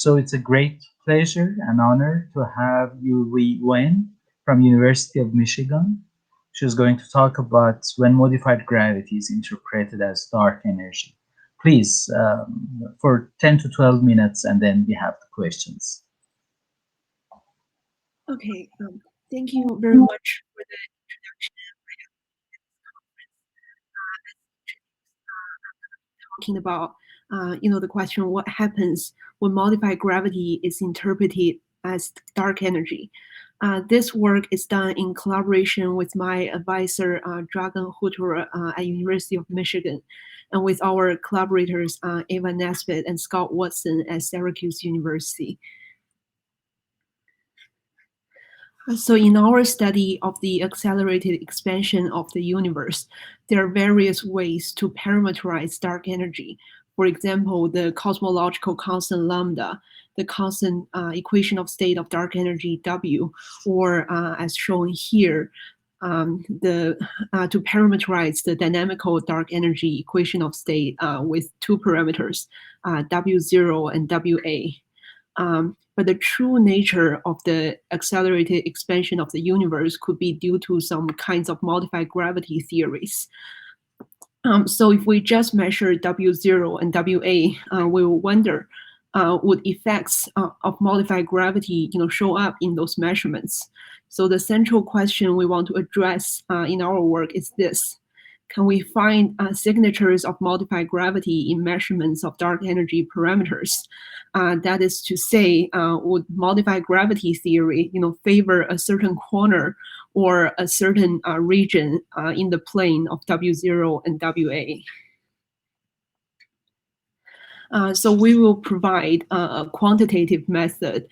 So it's a great pleasure and honor to have Yuewei Wen from University of Michigan. She's going to talk about when modified gravity is interpreted as dark energy. Please, for 10 to 12 minutes, and then we have the questions. Okay, thank you very much for the introduction. Talking about, the question, what happens when modified gravity is interpreted as dark energy? This work is done in collaboration with my advisor, Dragan Hutor at University of Michigan, and with our collaborators, Ava Nesbitt and Scott Watson at Syracuse University. So in our study of the accelerated expansion of the universe, there are various ways to parameterize dark energy. For example, the cosmological constant lambda, the constant equation of state of dark energy W, or as shown here, to parameterize the dynamical dark energy equation of state with two parameters, W0 and WA. But the true nature of the accelerated expansion of the universe could be due to some kinds of modified gravity theories. So if we just measure W0 and WA, we will wonder, would effects of modified gravity show up in those measurements? So the central question we want to address in our work is this. Can we find signatures of modified gravity in measurements of dark energy parameters? That is to say, would modified gravity theory, favor a certain corner or a certain region in the plane of W0 and WA? So we will provide a quantitative method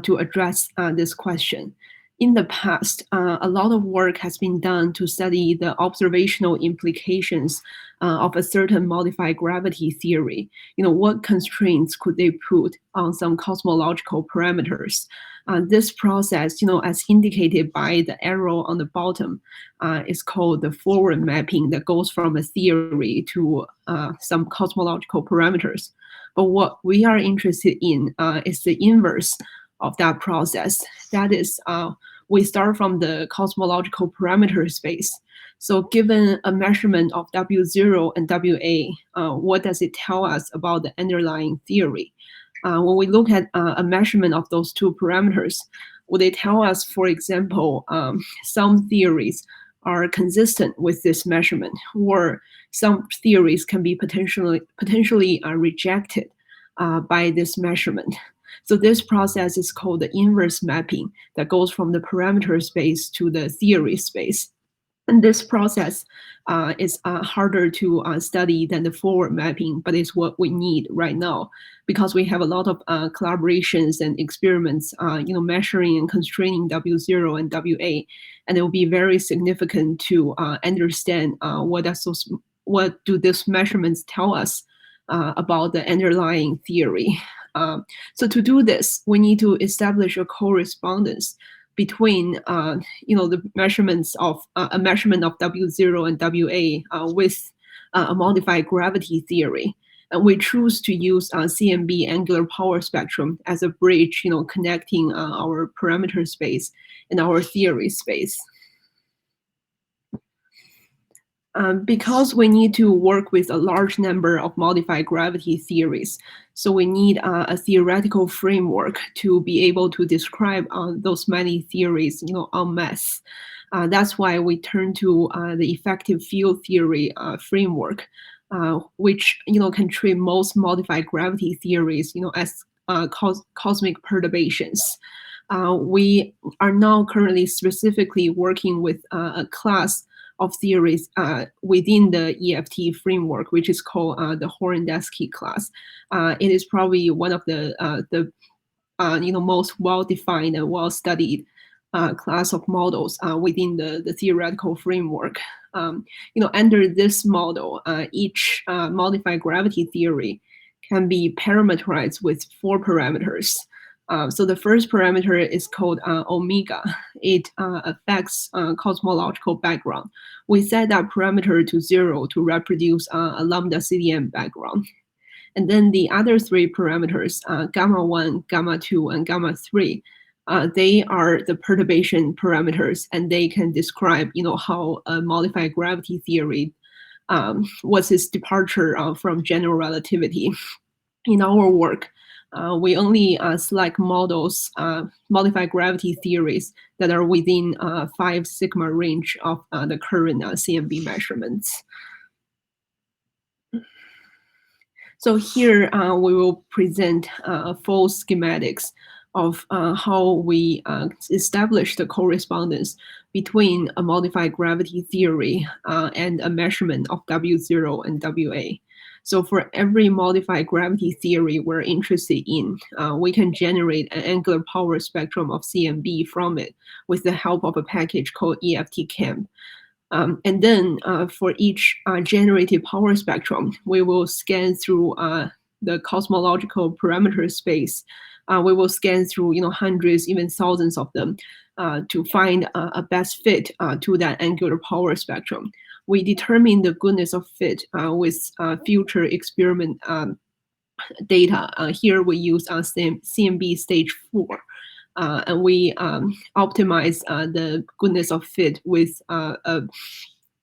to address this question. In the past, a lot of work has been done to study the observational implications of a certain modified gravity theory. What constraints could they put on some cosmological parameters? This process, as indicated by the arrow on the bottom, is called the forward mapping that goes from a theory to some cosmological parameters. But what we are interested in is the inverse of that process. That is, we start from the cosmological parameter space. So given a measurement of W0 and WA, what does it tell us about the underlying theory? When we look at a measurement of those two parameters, would they tell us, for example, some theories are consistent with this measurement, or some theories can be potentially rejected by this measurement? So this process is called the inverse mapping that goes from the parameter space to the theory space. And this process is harder to study than the forward mapping, but it's what we need right now because we have a lot of collaborations and experiments, measuring and constraining W0 and WA, and it will be very significant to understand what do these measurements tell us about the underlying theory. So to do this, we need to establish a correspondence between the measurements of a measurement of W0 and WA with a modified gravity theory. And we choose to use CMB angular power spectrum as a bridge, connecting our parameter space and our theory space. Because we need to work with a large number of modified gravity theories, so we need a theoretical framework to be able to describe those many theories, en masse. That's why we turn to the effective field theory framework, which can treat most modified gravity theories, as cosmic perturbations. We are now currently specifically working with a class of theories within the EFT framework, which is called the Horendesky class. It is probably one of the most well-defined and well-studied class of models within the theoretical framework. Under this model, each modified gravity theory can be parameterized with 4 parameters. So the first parameter is called omega. It affects cosmological background. We set that parameter to 0 to reproduce a lambda CDM background. And then the other three parameters, gamma 1, gamma 2, and gamma 3, they are the perturbation parameters, and they can describe, how a modified gravity theory was its departure from general relativity. In our work, we only select models, modified gravity theories that are within 5 sigma range of the current CMB measurements. So here we will present full schematics of how we establish the correspondence between a modified gravity theory and a measurement of W0 and WA. So for every modified gravity theory we're interested in, we can generate an angular power spectrum of CMB from it with the help of a package called EFT-CAMP. And then for each generated power spectrum, we will scan through the cosmological parameter space. We will scan through hundreds, even thousands of them to find a best fit to that angular power spectrum. We determine the goodness of fit with future experiment data. Here we use CMB stage 4. And we optimize the goodness of fit with a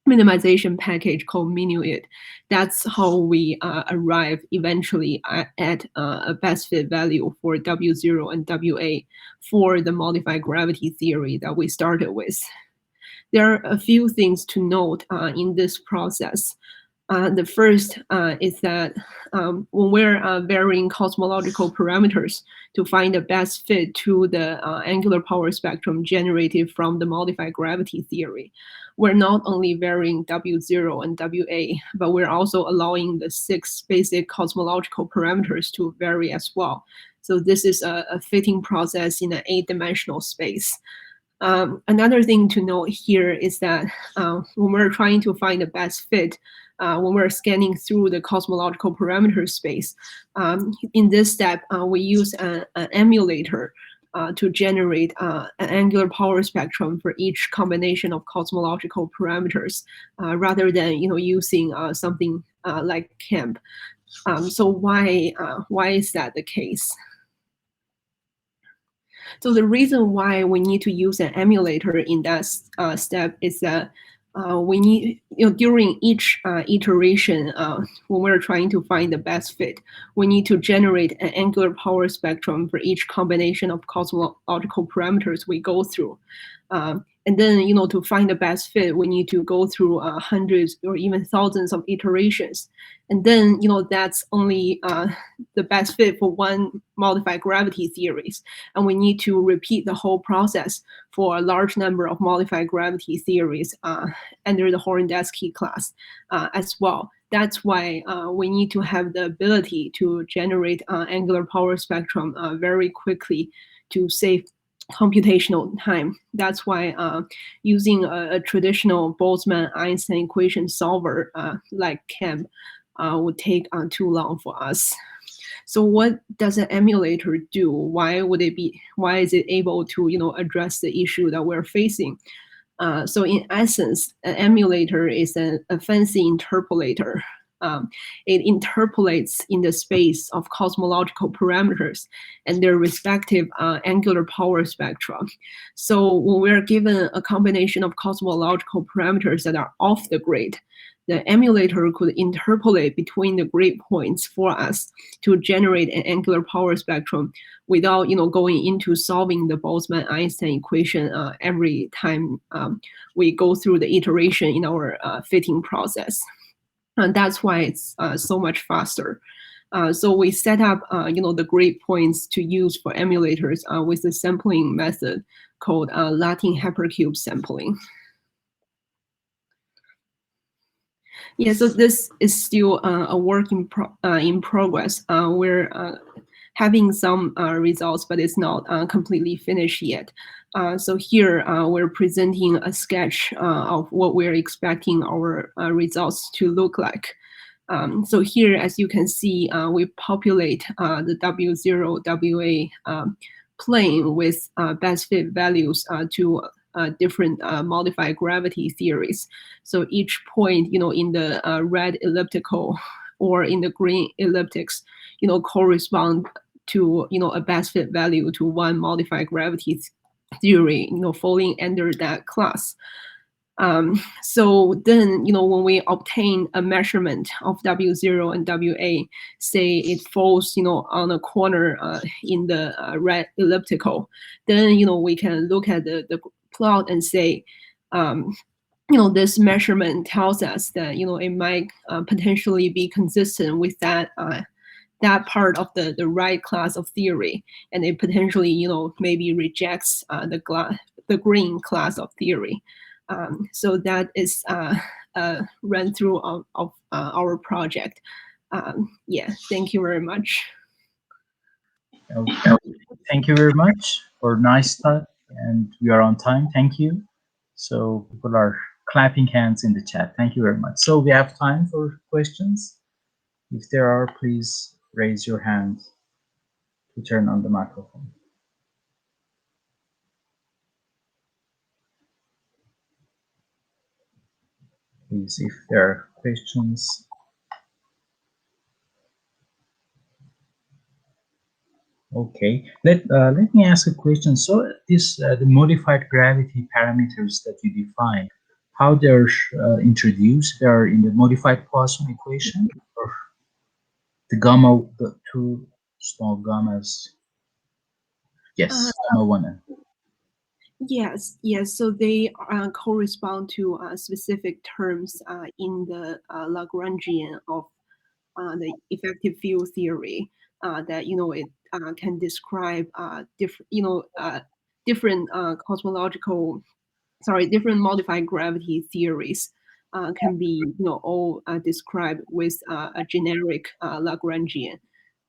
minimization package called Minuit. That's how we arrive eventually at a best fit value for W0 and WA for the modified gravity theory that we started with. There are a few things to note in this process. The first is that when we're varying cosmological parameters to find the best fit to the angular power spectrum generated from the modified gravity theory, we're not only varying W0 and WA, but we're also allowing the 6 basic cosmological parameters to vary as well. So this is a fitting process in an 8-dimensional space. Another thing to note here is that when we're trying to find the best fit, when we're scanning through the cosmological parameter space, in this step, we use an emulator to generate an angular power spectrum for each combination of cosmological parameters, rather than using something like CAMP. So why is that the case? So the reason why we need to use an emulator in that step is that we need, during each iteration, when we're trying to find the best fit, we need to generate an angular power spectrum for each combination of cosmological parameters we go through. And then, to find the best fit, we need to go through hundreds or even thousands of iterations. And then, that's only the best fit for one modified gravity theories. And we need to repeat the whole process for a large number of modified gravity theories under the Horndeski class as well. That's why we need to have the ability to generate angular power spectrum very quickly to save computational time. That's why using a traditional Boltzmann-Einstein equation solver like CAMP would take too long for us. So what does an emulator do? Why is it able to address the issue that we're facing? So in essence, an emulator is a fancy interpolator. It interpolates in the space of cosmological parameters and their respective angular power spectra. So when we're given a combination of cosmological parameters that are off the grid, the emulator could interpolate between the grid points for us to generate an angular power spectrum without going into solving the Boltzmann-Einstein equation every time we go through the iteration in our fitting process. And that's why it's so much faster. So we set up, the grid points to use for emulators with a sampling method called Latin hypercube sampling. Yeah, so this is still a work in progress. We're having some results, but it's not completely finished yet. So here we're presenting a sketch of what we're expecting our results to look like. So here, as you can see, we populate the W0, WA plane with best fit values to different modified gravity theories. So each point, in the red elliptical or in the green elliptics, correspond to, a best fit value to one modified gravity theory, falling under that class. So then, when we obtain a measurement of W0 and WA, say it falls, on a corner in the red elliptical, then, we can look at the plot and say, this measurement tells us that, it might potentially be consistent with that part of the right class of theory, and it potentially, maybe rejects the green class of theory. So that is a run through of our project. Yeah, thank you very much. Okay. Thank you very much for nice talk, and we are on time. Thank you. So people are clapping hands in the chat. Thank you very much. So we have time for questions. If there are, please raise your hand to turn on the microphone. Please, if there are questions. Okay, let me ask a question. So this the modified gravity parameters that you define, how they're introduced? They're in the modified Poisson equation, or the gamma, the two small gammas. Yes, gamma one. Yes. So they correspond to specific terms in the Lagrangian of the effective field theory that it can describe different cosmological, different modified gravity theories can be all described with a generic Lagrangian.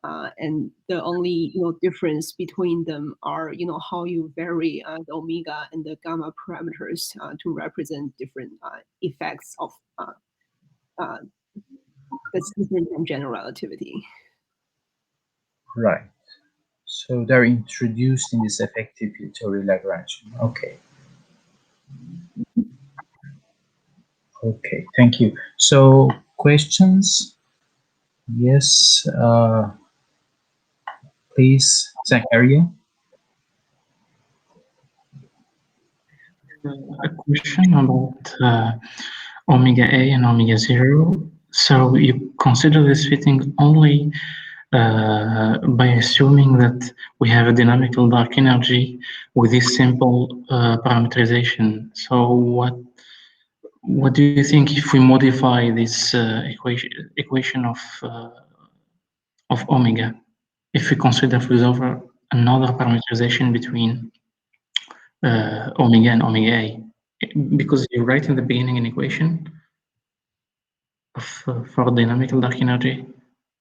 And the only difference between them are how you vary the omega and the gamma parameters to represent different effects of that's different from general relativity. Right. So they're introduced in this effective field theory Lagrangian. Okay. Okay. Thank you. So questions? Yes. Please, Zachariah. A question about omega A and omega 0. So you consider this fitting only by assuming that we have a dynamical dark energy with this simple parameterization. So what do you think if we modify this equation of omega, if we consider, for example, another parameterization between omega and omega A? Because you write in the beginning an equation of for dynamical dark energy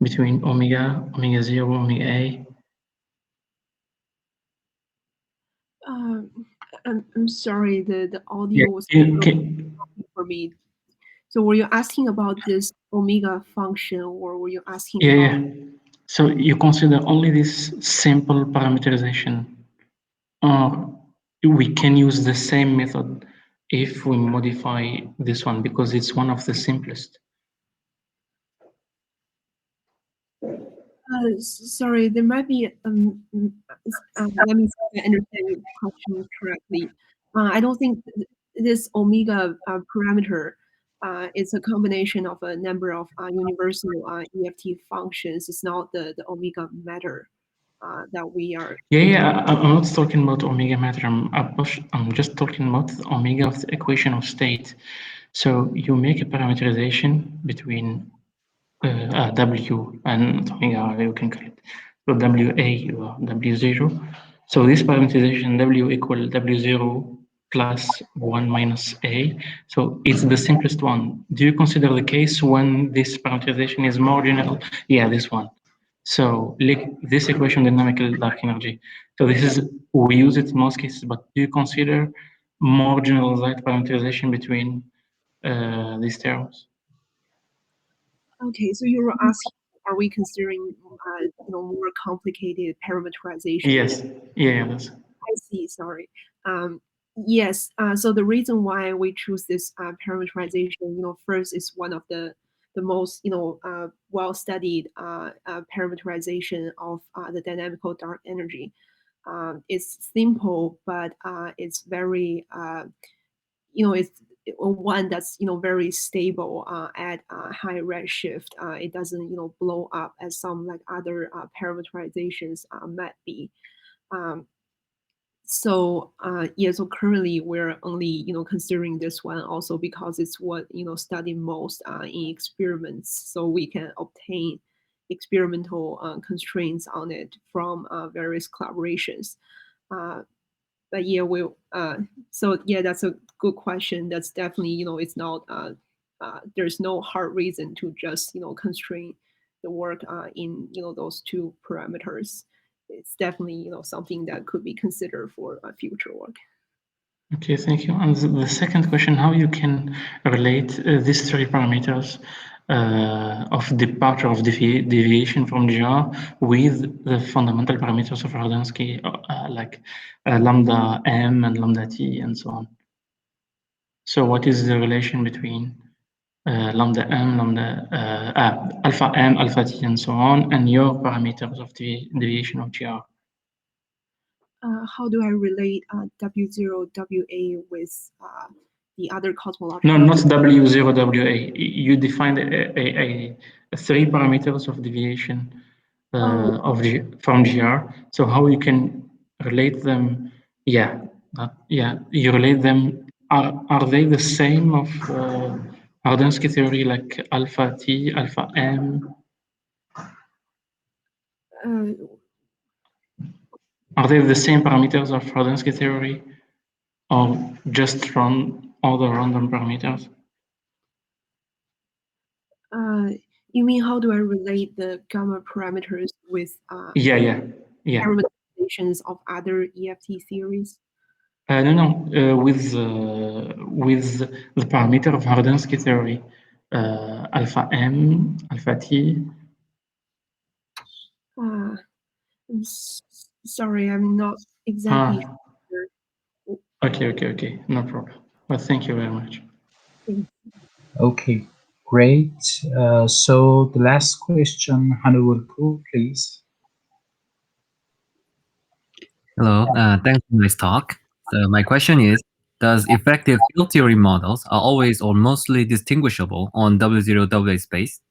between omega 0, omega A. I'm sorry, the audio Yeah, was for me. So were you asking about this omega function, or were you asking about? Yeah. So you consider only this simple parameterization, or we can use the same method if we modify this one because it's one of the simplest. Sorry, there might be. Let me see if I understand your question correctly. I don't think this omega parameter is a combination of a number of universal EFT functions. It's not the omega matter that we are. Yeah. I'm not talking about omega matter. I'm just talking about the omega of the equation of state. So you make a parameterization between W and omega, you can call it. So WA or W0. So this parameterization W equal W0 plus 1 minus A. So it's the simplest one. Do you consider the case when this parameterization is marginal? Yeah, this one. So like this equation dynamical dark energy. So this is, we use it in most cases, but do you consider marginal light parameterization between these terms? Okay, so you were asking, are we considering more complicated parameterization? Yes. Yeah. That's... I see. Sorry. Yes. So the reason why we choose this parameterization, first is one of the the most well-studied parameterization of the dynamical dark energy. It's simple, but it's very it's one that's very stable at high redshift. It doesn't blow up as some like other parameterizations might be. So so currently we're only considering this one also because it's what studied most in experiments, so we can obtain experimental constraints on it from various collaborations. But yeah, that's a good question. That's definitely it's not there's no hard reason to just constrain the work in those two parameters. It's definitely something that could be considered for future work. Okay, thank you. And the second question, how you can relate these three parameters of departure of deviation from GR with the fundamental parameters of Radomski, like lambda m and lambda t and so on. So what is the relation between lambda m, alpha m, alpha t, and so on, and your parameters of deviation of GR? How do I relate W0, WA with the other cosmological? No, not W0, WA. You defined a three parameters of deviation from GR. So how you can relate them? Yeah, you relate them. Are they the same of Radomski theory, like alpha T, alpha M? Are they the same parameters of Radomski theory, or just other random parameters? You mean how do I relate the gamma parameters with Yeah. parameterizations of other EFT theories? No. With the parameter of Radomski theory, alpha m, alpha t. I'm sorry, I'm not exactly sure. Okay. No problem. But thank you very much. Okay, great. So the last question, Hanuwulku, please. Hello, thanks for this talk. So my question is, does effective field theory models are always or mostly distinguishable on W0 WA space?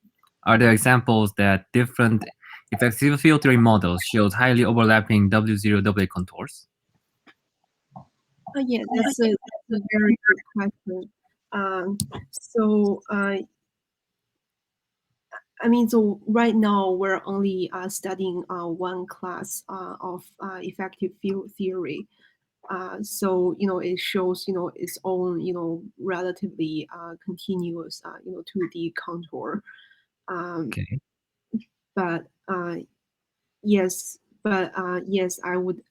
Are there examples that different effective field theory models shows highly overlapping W0 WA contours? Yeah, that's a very good question. So right now we're only studying one class of effective field theory. So it shows its own relatively continuous 2D contour. Okay. But yes, I would.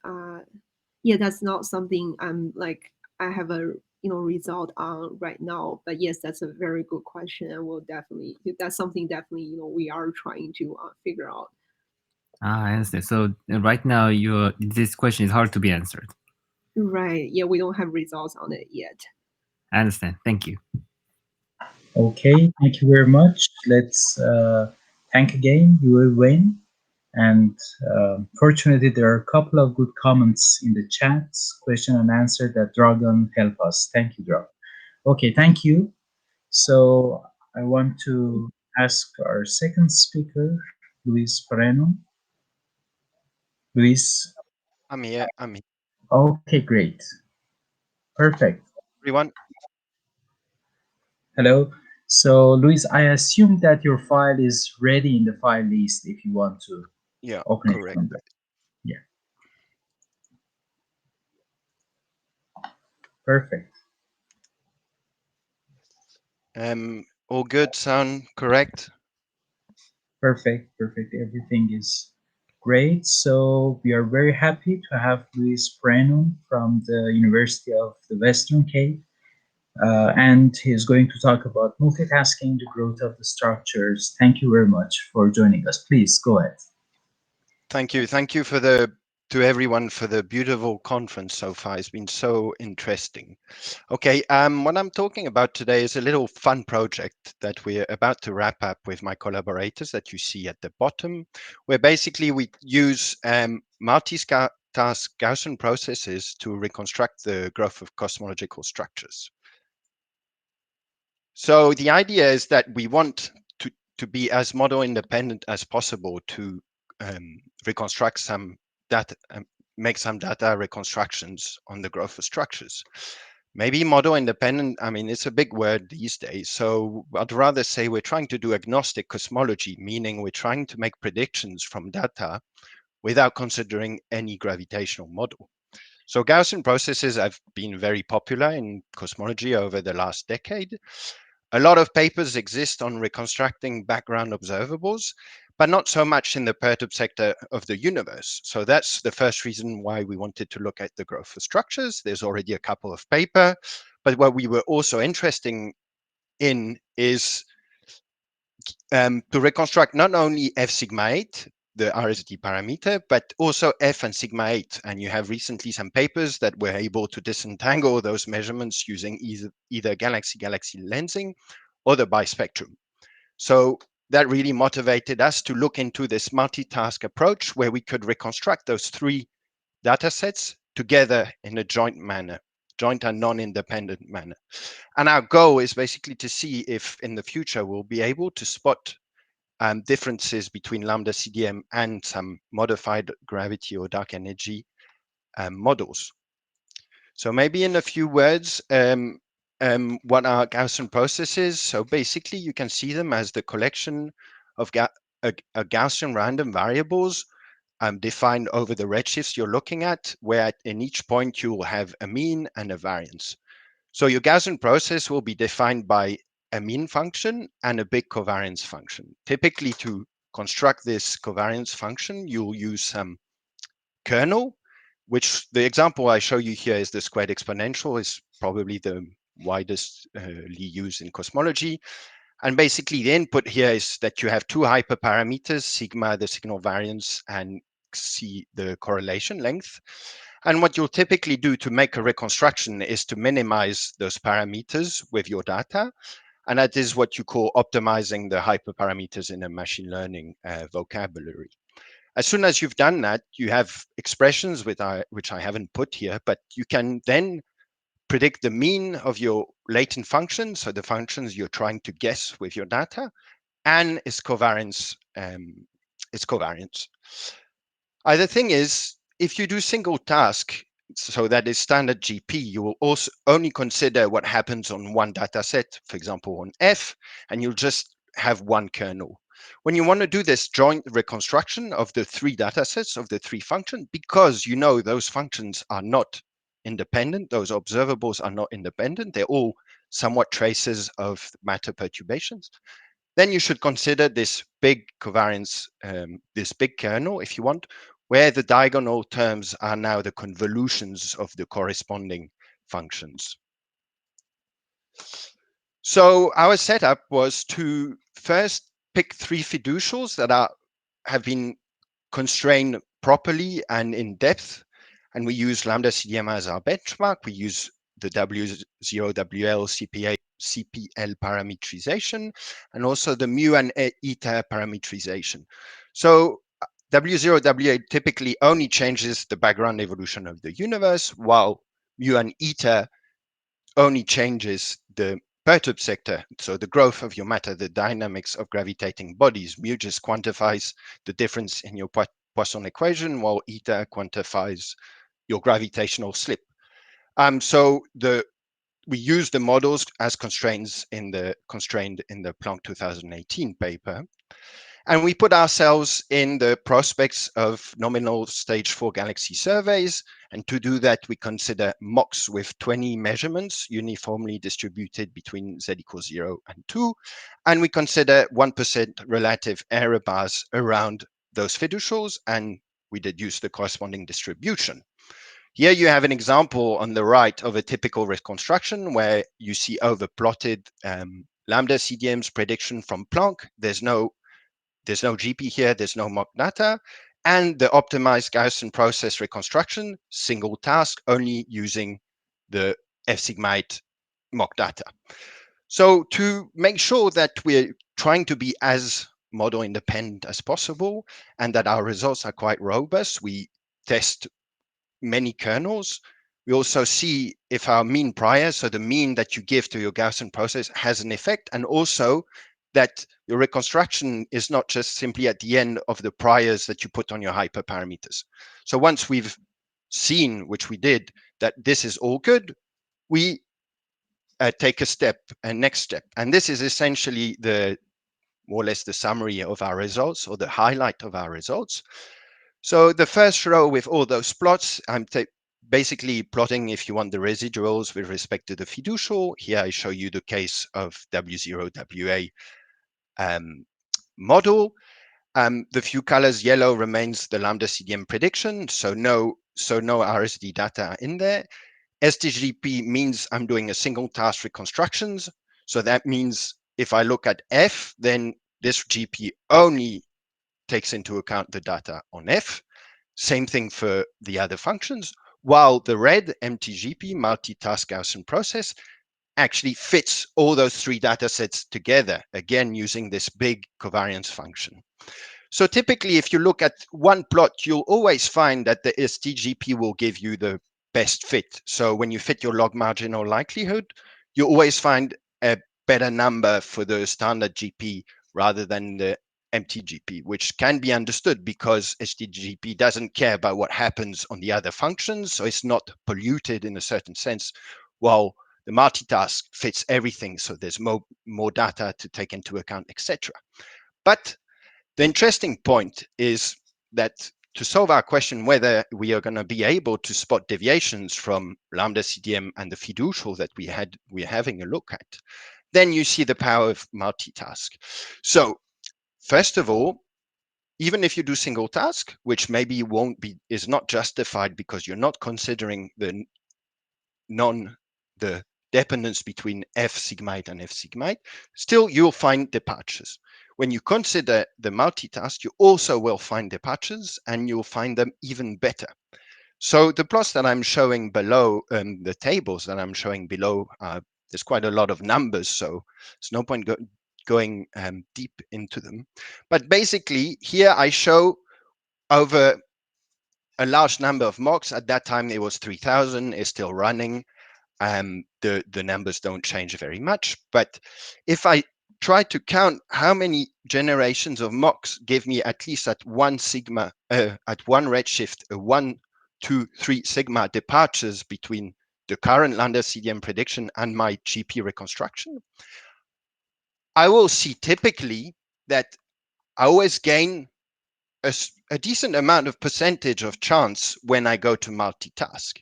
That's not something I'm like I have a result on right now. But yes, that's a very good question, and that's something definitely we are trying to figure out. I understand. So right now, this question is hard to be answered. Right. Yeah, we don't have results on it yet. I understand. Thank you. Okay, thank you very much. Let's thank again Yuewei Wen. And fortunately, there are a couple of good comments in the chats, question and answer that Dragon help us. Thank you, Dragon. Okay, thank you. So I want to ask our second speaker, Luis Perenon. Luis? I'm here. Okay, great. Perfect. Everyone? Hello. So, Luis, I assume that your file is ready in the file list if you want to open correct. it from there. Yeah. Perfect. All good, sound correct? Perfect. Everything is great. So we are very happy to have Luis Perenon from the University of the Western Cape. And he's going to talk about multitasking, the growth of the structures. Thank you very much for joining us. Please go ahead. Thank you for the to everyone for the beautiful conference so far. It's been so interesting. Okay, what I'm talking about today is a little fun project that we're about to wrap up with my collaborators that you see at the bottom, where basically we use multi-task Gaussian processes to reconstruct the growth of cosmological structures. So the idea is that we want to be as model independent as possible to reconstruct some data, make some data reconstructions on the growth of structures. Maybe model independent, I mean, it's a big word these days. So I'd rather say we're trying to do agnostic cosmology, meaning we're trying to make predictions from data without considering any gravitational model. So Gaussian processes have been very popular in cosmology over the last decade. A lot of papers exist on reconstructing background observables, but not so much in the perturbed sector of the universe. So that's the first reason why we wanted to look at the growth of structures. There's already a couple of papers, but what we were also interested in is to reconstruct not only F sigma 8, the RSD parameter, but also F and sigma 8. And you have recently some papers that were able to disentangle those measurements using either galaxy-galaxy lensing or the bispectrum. So that really motivated us to look into this multitask approach where we could reconstruct those three data sets together in a joint manner, joint and non-independent manner. And our goal is basically to see if in the future we'll be able to spot differences between ΛCDM and some modified gravity or dark energy models. So maybe in a few words, what are Gaussian processes? So basically you can see them as the collection of a Gaussian random variables defined over the redshifts you're looking at, where in each point you will have a mean and a variance. So your Gaussian process will be defined by a mean function and a big covariance function. Typically, to construct this covariance function, you'll use some kernel, which the example I show you here is the squared exponential, is probably the widest used in cosmology. And basically the input here is that you have two hyperparameters, sigma, the signal variance, and c, the correlation length. And what you'll typically do to make a reconstruction is to minimize those parameters with your data. And that is what you call optimizing the hyperparameters in a machine learning vocabulary. As soon as you've done that, you have expressions which I haven't put here, but you can then predict the mean of your latent function, so the functions you're trying to guess with your data, and its covariance. The thing is, if you do single task, so that is standard GP, you will also only consider what happens on one data set, for example, on F, and you'll just have one kernel. When you want to do this joint reconstruction of the three data sets of the three functions, because you know those functions are not independent, those observables are not independent, they're all somewhat traces of matter perturbations, then you should consider this big covariance, this big kernel, if you want, where the diagonal terms are now the convolutions of the corresponding functions. So our setup was to first pick three fiducials that have been constrained properly and in depth, and we use ΛCDM as our benchmark. We use the W0, WL, CPL parametrization, and also the mu and eta parametrization. So W0, W8 typically only changes the background evolution of the universe, while mu and eta only changes the perturbed sector, so the growth of your matter, the dynamics of gravitating bodies. Mu just quantifies the difference in your Poisson equation, while eta quantifies your gravitational slip. So we use the models as constrained in the Planck 2018 paper. And we put ourselves in the prospects of nominal stage 4 galaxy surveys. And to do that, we consider MOCs with 20 measurements uniformly distributed between z equals 0 and 2. And we consider 1% relative error bars around those fiducials, and we deduce the corresponding distribution. Here you have an example on the right of a typical reconstruction where you see overplotted ΛCDM's prediction from Planck. There's no GP here, there's no mock data. and the optimized Gaussian process reconstruction, single task, only using the F-Sigmite mock data. So to make sure that we're trying to be as model independent as possible and that our results are quite robust, we test many kernels. We also see if our mean prior, so the mean that you give to your Gaussian process, has an effect, and also that your reconstruction is not just simply at the end of the priors that you put on your hyperparameters. So once we've seen, which we did, that this is all good, we take a next step. And this is essentially the more or less the summary of our results, or the highlight of our results. So the first row with all those plots, I'm basically plotting, if you want, the residuals with respect to the fiducial. Here I show you the case of W0 WA model. The few colors, yellow remains the ΛCDM prediction, so no RSD data in there. STGP means I'm doing a single task reconstructions. So that means if I look at F, then this GP only takes into account the data on F. Same thing for the other functions, while the red MTGP, multitask Gaussian process, actually fits all those three data sets together, again, using this big covariance function. So typically, if you look at one plot, you'll always find that the STGP will give you the best fit. So when you fit your log marginal likelihood, you always find a better number for the standard GP rather than the MTGP, which can be understood because STGP doesn't care about what happens on the other functions, so it's not polluted in a certain sense, while the multitask fits everything, so there's more data to take into account, etc. But the interesting point is that to solve our question whether we are going to be able to spot deviations from ΛCDM and the fiducial that we're having a look at, then you see the power of multitask. So first of all, even if you do single task, which maybe is not justified because you're not considering the dependence between F-Sigmite and F-Sigmite, still you'll find departures. When you consider the multitask, you also will find departures, and you'll find them even better. So the plots that I'm showing below, the tables that I'm showing below, there's quite a lot of numbers, so there's no point going deep into them. But basically, here I show over a large number of mocks. At that time, it was 3,000, it's still running. The numbers don't change very much. But if I try to count how many generations of mocks give me at least at one sigma, at one redshift, 1, 2, 3 sigma departures between the current ΛCDM prediction and my GP reconstruction, I will see typically that I always gain a decent amount of percentage of chance when I go to multitask.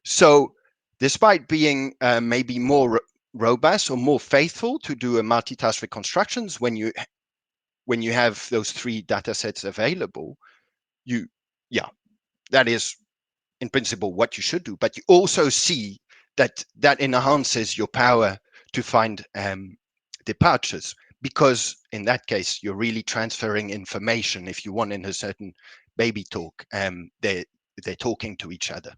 So despite being maybe more robust or more faithful to do a multitask reconstructions, when you have those three data sets available, that is in principle what you should do. But you also see that enhances your power to find departures, because in that case you're really transferring information. If you want, in a certain baby talk, they're talking to each other.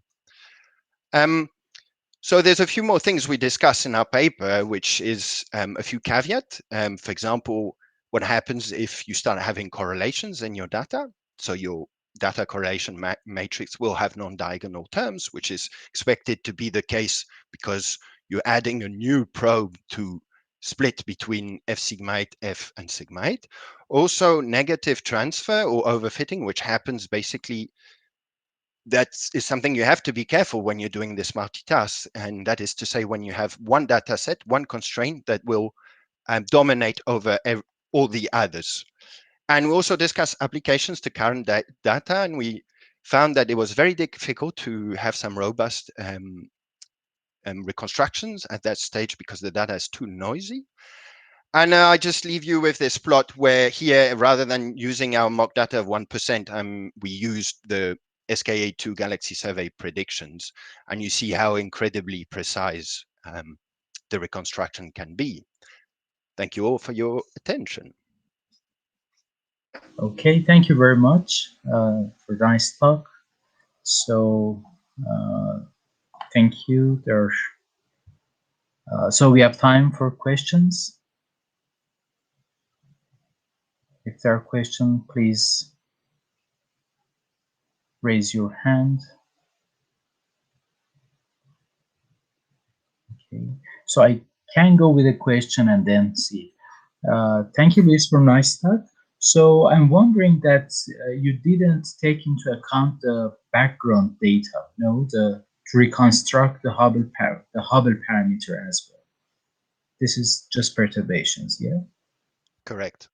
So there's a few more things we discuss in our paper, which is a few caveats. For example, what happens if you start having correlations in your data? So your data correlation matrix will have non-diagonal terms, which is expected to be the case because you're adding a new probe to split between F-Sigmite, F, and Sigmite. Also, negative transfer or overfitting, which happens basically, that is something you have to be careful when you're doing this multitask. And that is to say, when you have one data set, one constraint that will dominate over all the others. And we also discussed applications to current data, and we found that it was very difficult to have some robust reconstructions at that stage because the data is too noisy. And I just leave you with this plot where here, rather than using our mock data of 1%, we used the SKA2 Galaxy Survey predictions, and you see how incredibly precise the reconstruction can be. Thank you all for your attention. Okay, thank you very much for the nice talk. So, thank you. So we have time for questions. If there are questions, please raise your hand. Okay, so I can go with a question and then see. Thank you, Luis, for nice talk. So I'm wondering that you didn't take into account the background data, no, to reconstruct the Hubble parameter as well. This is just perturbations, yeah? Correct.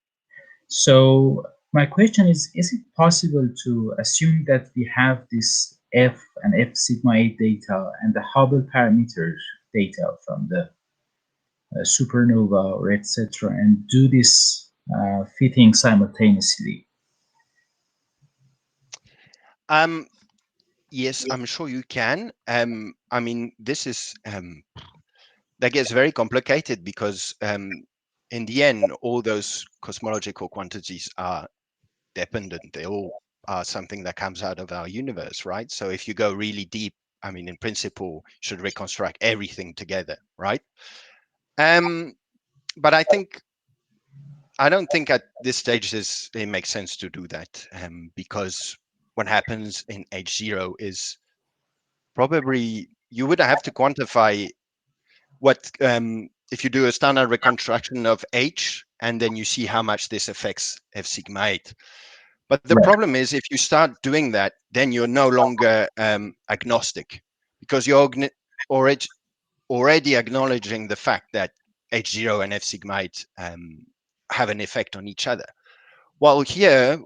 So my question is it possible to assume that we have this F and F sigma 8 data and the Hubble parameter data from the supernova or etc. and do this fitting simultaneously? Yes, I'm sure you can. I mean, this is that gets very complicated because in the end, all those cosmological quantities are dependent. They all are something that comes out of our universe, right? So if you go really deep, I mean, in principle, you should reconstruct everything together, right? But I don't think at this stage it makes sense to do that because what happens in H0 is probably you would have to quantify what if you do a standard reconstruction of H and then you see how much this affects F sigma 8. But the Right. problem is if you start doing that, then you're no longer agnostic because you're already acknowledging the fact that H0 and F sigma 8 have an effect on each other. While here,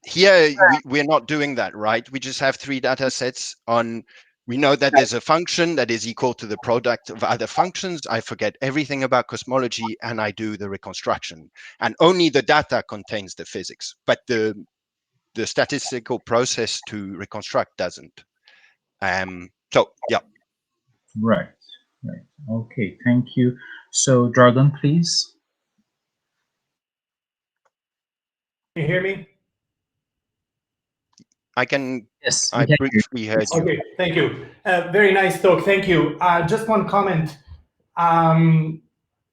here we're not doing that, right? We just have three data sets on, we know that there's a function that is equal to the product of other functions. I forget everything about cosmology and I do the reconstruction. And only the data contains the physics, but the statistical process to reconstruct doesn't. So, yeah. Right. Right. Okay. Thank you. So, Dragon, please. Can you hear me? I can. Yes. I briefly heard you. Okay, thank you. Very nice talk. Thank you. Just one comment.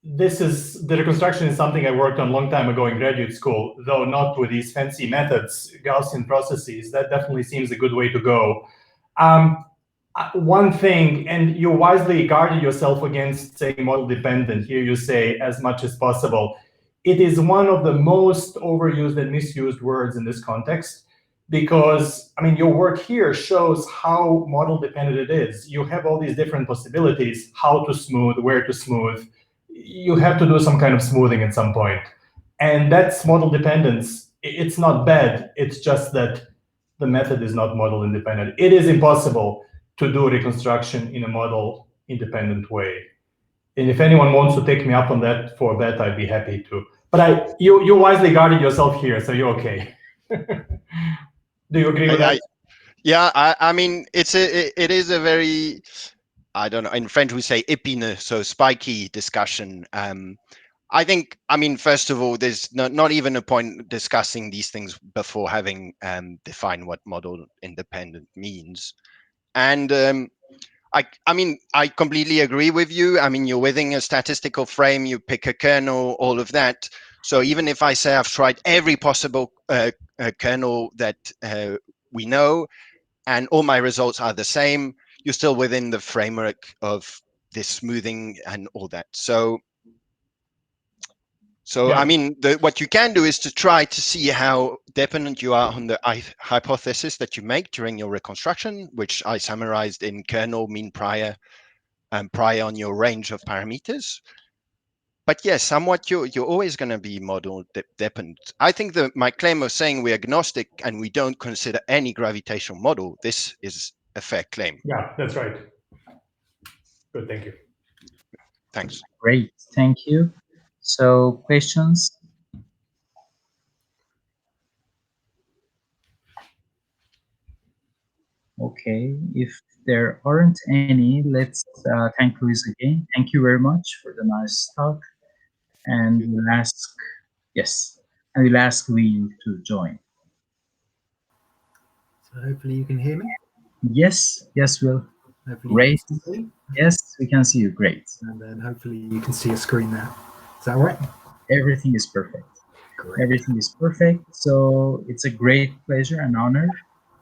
This is the reconstruction is something I worked on a long time ago in graduate school, though not with these fancy methods, Gaussian processes. That definitely seems a good way to go. One thing, and you wisely guarded yourself against saying model dependent. Here you say as much as possible. It is one of the most overused and misused words in this context because, I mean, your work here shows how model dependent it is. You have all these different possibilities, how to smooth, where to smooth. You have to do some kind of smoothing at some point. And that's model dependence. It's not bad. It's just that the method is not model independent. It is impossible to do reconstruction in a model independent way. And if anyone wants to take me up on that for a bet, I'd be happy to. But you wisely guarded yourself here, so you're okay. Do you agree with that? Yeah, I mean, it is a very, I don't know, in French we say épineux, so spiky discussion. I think, I mean, first of all, there's not even a point discussing these things before having defined what model independent means. And I mean, I completely agree with you. I mean, you're within a statistical frame, you pick a kernel, all of that. So even if I say I've tried every possible kernel that we know, and all my results are the same, you're still within the framework of this smoothing and all that. So yeah. I mean, what you can do is to try to see how dependent you are on the hypothesis that you make during your reconstruction, which I summarized in kernel, mean prior, and prior on your range of parameters. But yes, somewhat you're always going to be model dependent. I think that my claim of saying we're agnostic and we don't consider any gravitational model, this is a fair claim. Yeah, that's right. Good, thank you. Thanks. Great, thank you. So, questions? Okay, if there aren't any, let's thank Luis again. Thank you very much for the nice talk. And we'll ask Yes, I will ask Will to join. So hopefully you can hear me. Yes, yes, Will. Hopefully Great. you can see me. Yes, we can see you. Great. And then hopefully you can see a screen there. Is that all right? Everything is perfect. Great. Everything is perfect. So it's a great pleasure and honor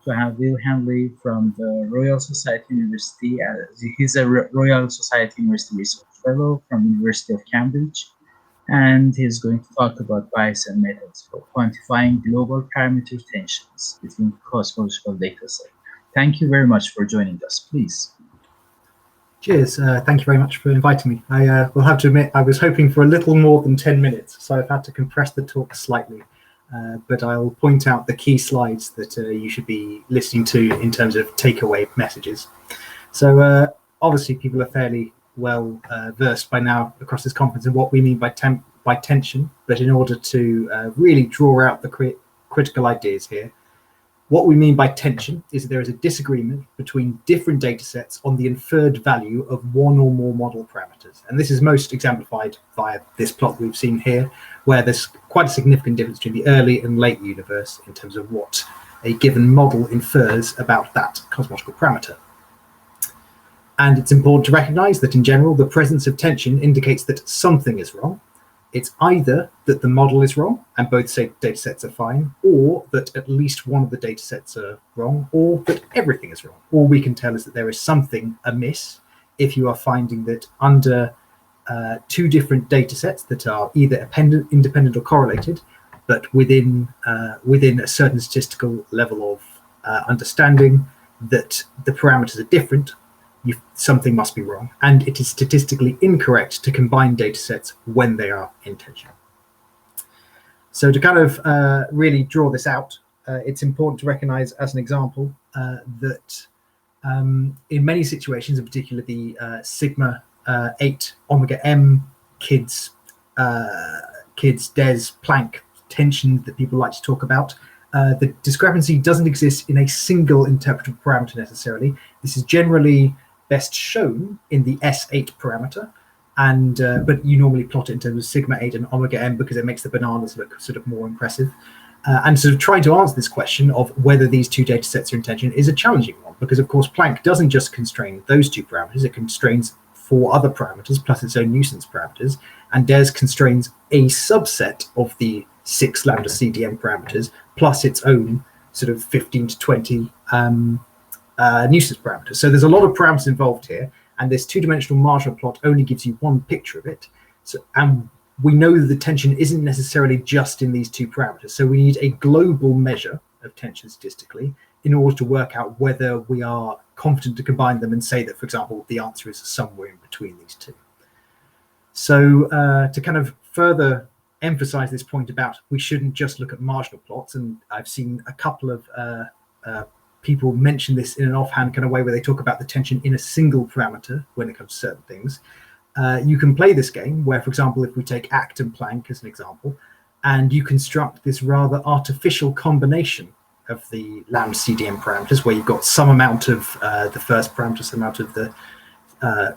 to have Will Handley from the Royal Society University. He's a Royal Society University Research Fellow from the University of Cambridge, and he's going to talk about Bayesian methods for quantifying global parameter tensions between cosmological datasets. Thank you very much for joining us. Please. Cheers. Thank you very much for inviting me. I will have to admit I was hoping for a little more than 10 minutes, so I've had to compress the talk slightly. But I'll point out the key slides that you should be listening to in terms of takeaway messages. So obviously people are fairly well versed by now across this conference in what we mean by tension, but in order to really draw out the critical ideas here, what we mean by tension is that there is a disagreement between different data sets on the inferred value of one or more model parameters. And this is most exemplified via this plot we've seen here, where there's quite a significant difference between the early and late universe in terms of what a given model infers about that cosmological parameter. And it's important to recognize that in general, the presence of tension indicates that something is wrong. It's either that the model is wrong and both data sets are fine, or that at least one of the data sets are wrong, or that everything is wrong. All we can tell is that there is something amiss if you are finding that under two different data sets that are either independent or correlated, but within a certain statistical level of understanding that the parameters are different, something must be wrong, and it is statistically incorrect to combine data sets when they are in tension. So to kind of really draw this out, it's important to recognize as an example that in many situations, in particular the sigma 8 omega m kids des Planck tension that people like to talk about, the discrepancy doesn't exist in a single interpretable parameter necessarily. This is generally best shown in the S8 parameter, and but you normally plot it in terms of sigma 8 and omega m because it makes the bananas look sort of more impressive. And sort of trying to answer this question of whether these two data sets are in tension is a challenging one, because of course Planck doesn't just constrain those two parameters, it constrains 4 other parameters plus its own nuisance parameters, and DES constrains a subset of the 6 lambda CDM parameters plus its own sort of 15 to 20 nuisance parameters. So there's a lot of parameters involved here, and this two-dimensional marginal plot only gives you one picture of it. So, and we know that the tension isn't necessarily just in these two parameters. So we need a global measure of tension statistically in order to work out whether we are confident to combine them and say that, for example, the answer is somewhere in between these two. So to kind of further emphasize this point about we shouldn't just look at marginal plots, and I've seen a couple of people mention this in an offhand kind of way where they talk about the tension in a single parameter when it comes to certain things. You can play this game where, for example, if we take Act and Planck as an example, and you construct this rather artificial combination of the lambda CDM parameters where you've got some amount of the first parameter, some amount of the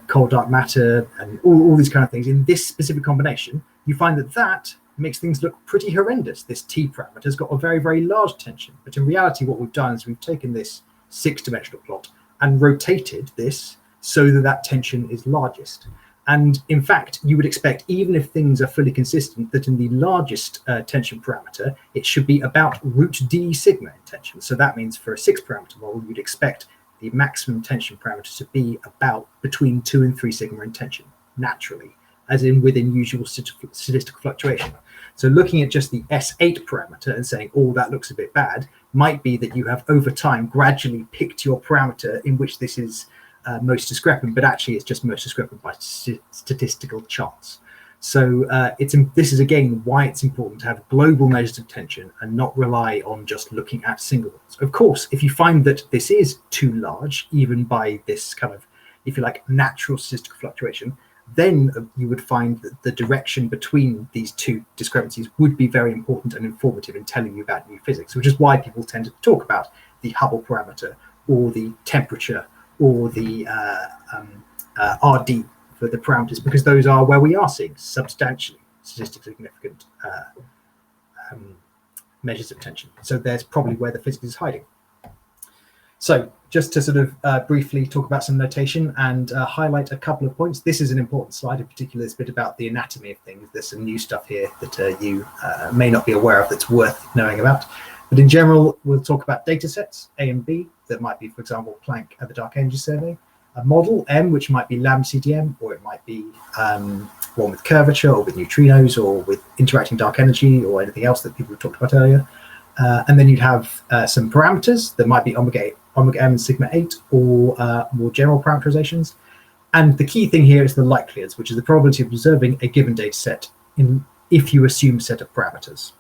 cold dark matter, and all these kind of things in this specific combination, you find that that makes things look pretty horrendous. This T parameter has got a very, very large tension. But in reality, what we've done is we've taken this 6-dimensional plot and rotated this so that that tension is largest. And in fact, you would expect, even if things are fully consistent, that in the largest tension parameter, it should be about root d sigma in tension. So that means for a 6-parameter model, you'd expect the maximum tension parameter to be about between 2 and 3 sigma in tension, naturally, as in within usual statistical fluctuation. So looking at just the S8 parameter and saying, oh, that looks a bit bad, might be that you have over time gradually picked your parameter in which this is most discrepant, but actually it's just most discrepant by statistical chance. So this is again why it's important to have global measures of tension and not rely on just looking at single ones. Of course, if you find that this is too large, even by this kind of, if you like, natural statistical fluctuation, then you would find that the direction between these two discrepancies would be very important and informative in telling you about new physics, which is why people tend to talk about the Hubble parameter or the temperature or the RD for the parameters, because those are where we are seeing substantially statistically significant measures of tension. So there's probably where the physics is hiding. So just to sort of briefly talk about some notation and highlight a couple of points. This is an important slide, in particular this bit about the anatomy of things. There's some new stuff here that you may not be aware of that's worth knowing about. But in general, we'll talk about data sets, A and B, that might be, for example, Planck at the Dark Energy Survey, a model, M, which might be ΛCDM, or it might be one with curvature, or with neutrinos, or with interacting dark energy, or anything else that people have talked about earlier. And then you'd have some parameters that might be omega M and sigma 8, or more general parameterizations. And the key thing here is the likelihoods, which is the probability of observing a given data set if you assume a set of parameters.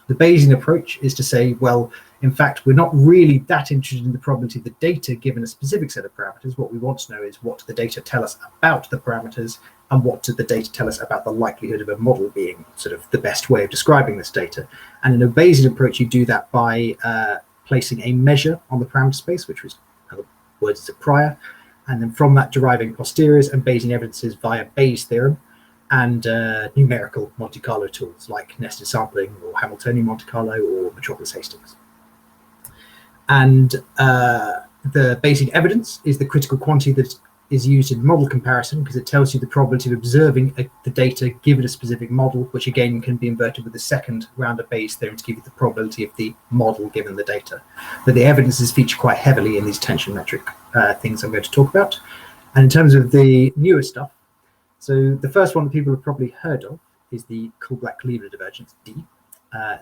The Bayesian approach is to say, well, in fact, we're not really that interested in the probability of the data given a specific set of parameters. What we want to know is what do the data tell us about the parameters, and what do the data tell us about the likelihood of a model being sort of the best way of describing this data. And in a Bayesian approach, you do that by placing a measure on the parameter space, which was, in other words, is a prior, and then from that deriving posteriors and Bayesian evidences via Bayes' theorem, and numerical Monte Carlo tools like nested sampling or Hamiltonian Monte Carlo or Metropolis Hastings. And the Bayesian evidence is the critical quantity that is used in model comparison, because it tells you the probability of observing the data given a specific model, which again can be inverted with the second round of Bayes' theorem to give you the probability of the model given the data. But the evidences feature quite heavily in these tension metric things I'm going to talk about. And in terms of the newer stuff, so the first one that people have probably heard of is the Kullback-Leibler divergence, D.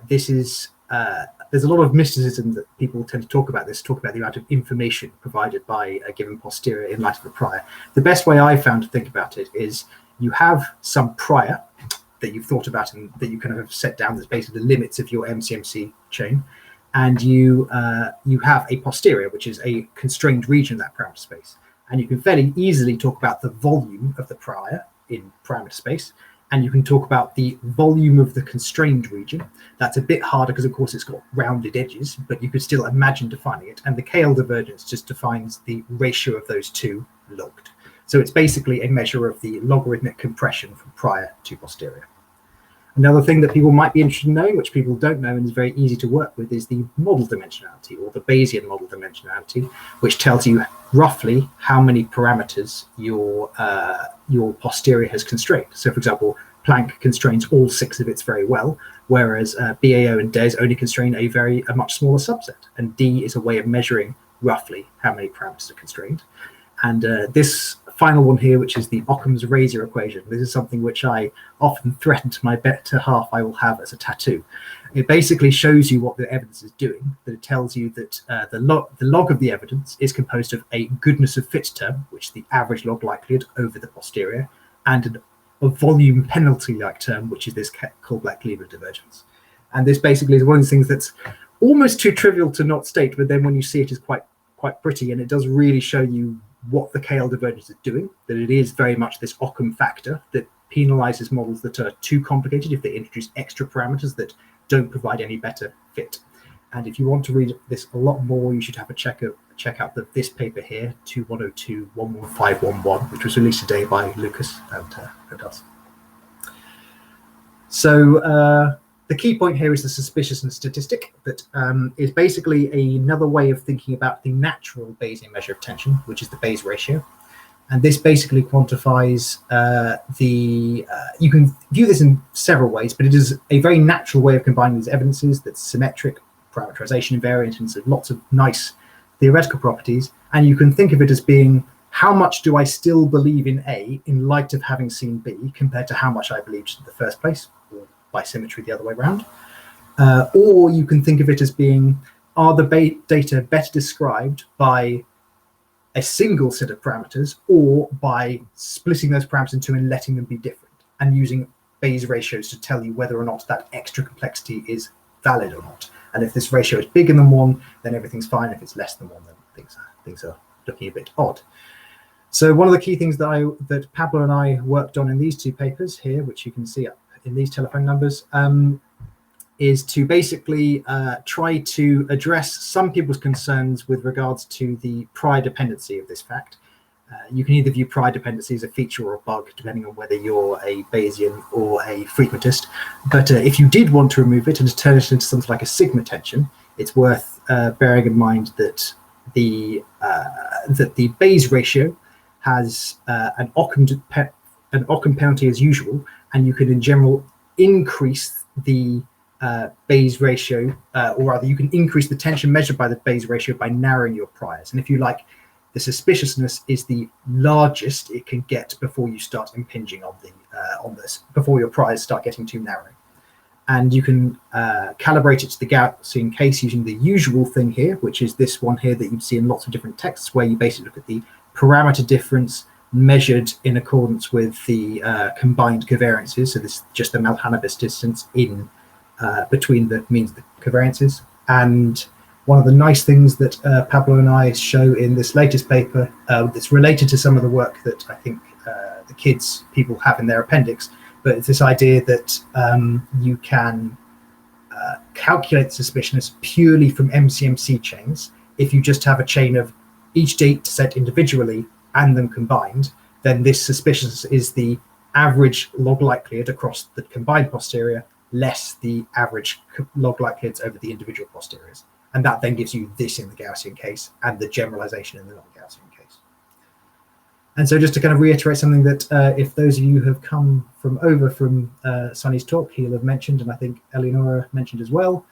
This is, there's a lot of mysticism that people tend to talk about this, talk about the amount of information provided by a given posterior in light of a prior. The best way I found to think about it is you have some prior that you've thought about and that you kind of have set down as basically the limits of your MCMC chain, and you have a posterior, which is a constrained region of that parameter space. And you can fairly easily talk about the volume of the prior in parameter space, and you can talk about the volume of the constrained region. That's a bit harder because, of course, it's got rounded edges, but you could still imagine defining it. And the KL divergence just defines the ratio of those two logged. So it's basically a measure of the logarithmic compression from prior to posterior. Another thing that people might be interested in knowing, which people don't know and is very easy to work with, is the model dimensionality, or the Bayesian model dimensionality, which tells you roughly how many parameters your posterior has constrained. So, for example, Planck constrains all 6 of its very well, whereas BAO and DES only constrain a much smaller subset. And D is a way of measuring roughly how many parameters are constrained. And this final one here, which is the Occam's razor equation. This is something which I often threaten to my better half I will have as a tattoo. It basically shows you what the evidence is doing, that it tells you that the log of the evidence is composed of a goodness of fit term, which is the average log likelihood over the posterior, and a volume penalty-like term, which is this Kullback-Leibler divergence. And this basically is one of these things that's almost too trivial to not state, but then when you see it is quite pretty, and it does really show you what the KL divergence is doing, that it is very much this Occam factor that penalizes models that are too complicated if they introduce extra parameters that don't provide any better fit. And if you want to read this a lot more, you should have a check out this paper here, 2102-11511, which was released today by Lucas and us. So the key point here is the suspiciousness statistic that is basically another way of thinking about the natural Bayesian measure of tension, which is the Bayes ratio. And this basically quantifies you can view this in several ways, but it is a very natural way of combining these evidences that's symmetric, parameterization invariant, and so lots of nice theoretical properties. And you can think of it as being, how much do I still believe in A in light of having seen B compared to how much I believed in the first place, or by symmetry the other way around. Or you can think of it as being, are the data better described by a single set of parameters, or by splitting those parameters in two and letting them be different, and using Bayes ratios to tell you whether or not that extra complexity is valid or not. And if this ratio is bigger than 1, then everything's fine. If it's less than 1, then things are looking a bit odd. So one of the key things that Pablo and I worked on in these 2 papers here, which you can see up in these telephone numbers, is to basically try to address some people's concerns with regards to the prior dependency of this fact, You can either view prior dependency as a feature or a bug, depending on whether you're a Bayesian or a frequentist. But if you did want to remove it and to turn it into something like a sigma tension, it's worth bearing in mind that the Bayes ratio has an Occam penalty as usual, and you can in general increase the Bayes ratio, or rather you can increase the tension measured by the Bayes ratio by narrowing your priors. And if you like, the suspiciousness is the largest it can get before you start impinging on this, before your priors start getting too narrow. And you can calibrate it to the Gaussian case using the usual thing here, which is this one here that you'd see in lots of different texts, where you basically look at the parameter difference measured in accordance with the combined covariances. So this is just the Malhanabis distance in between the means of the covariances. And one of the nice things that Pablo and I show in this latest paper that's related to some of the work that I think the people have in their appendix, but it's this idea that you can calculate suspiciousness purely from MCMC chains. If you just have a chain of each data set individually and them combined, then this suspiciousness is the average log likelihood across the combined posterior less the average log likelihoods over the individual posteriors. And that then gives you this in the Gaussian case and the generalization in the non-Gaussian case. And so just to kind of reiterate something that if those of you have come over from Sonny's talk, he'll have mentioned, and I think Eleonora mentioned as well,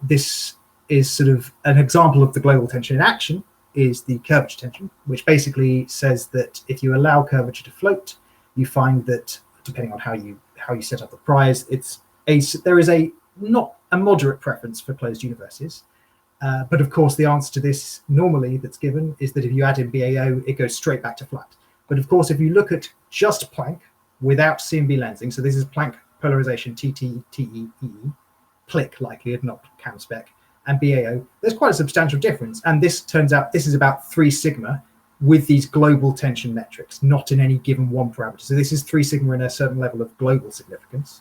this is sort of an example of the global tension in action, is the curvature tension, which basically says that if you allow curvature to float, you find that depending on how you set up the priors, there is not a moderate preference for closed universes. But of course, the answer to this normally that's given is that if you add in BAO, it goes straight back to flat. But of course, if you look at just Planck without CMB lensing, so this is Planck polarization TTE, Plick likelihood, not CAM-spec, and BAO, there's quite a substantial difference. And this turns out this is about 3 sigma with these global tension metrics, not in any given one parameter. So this is 3 sigma in a certain level of global significance.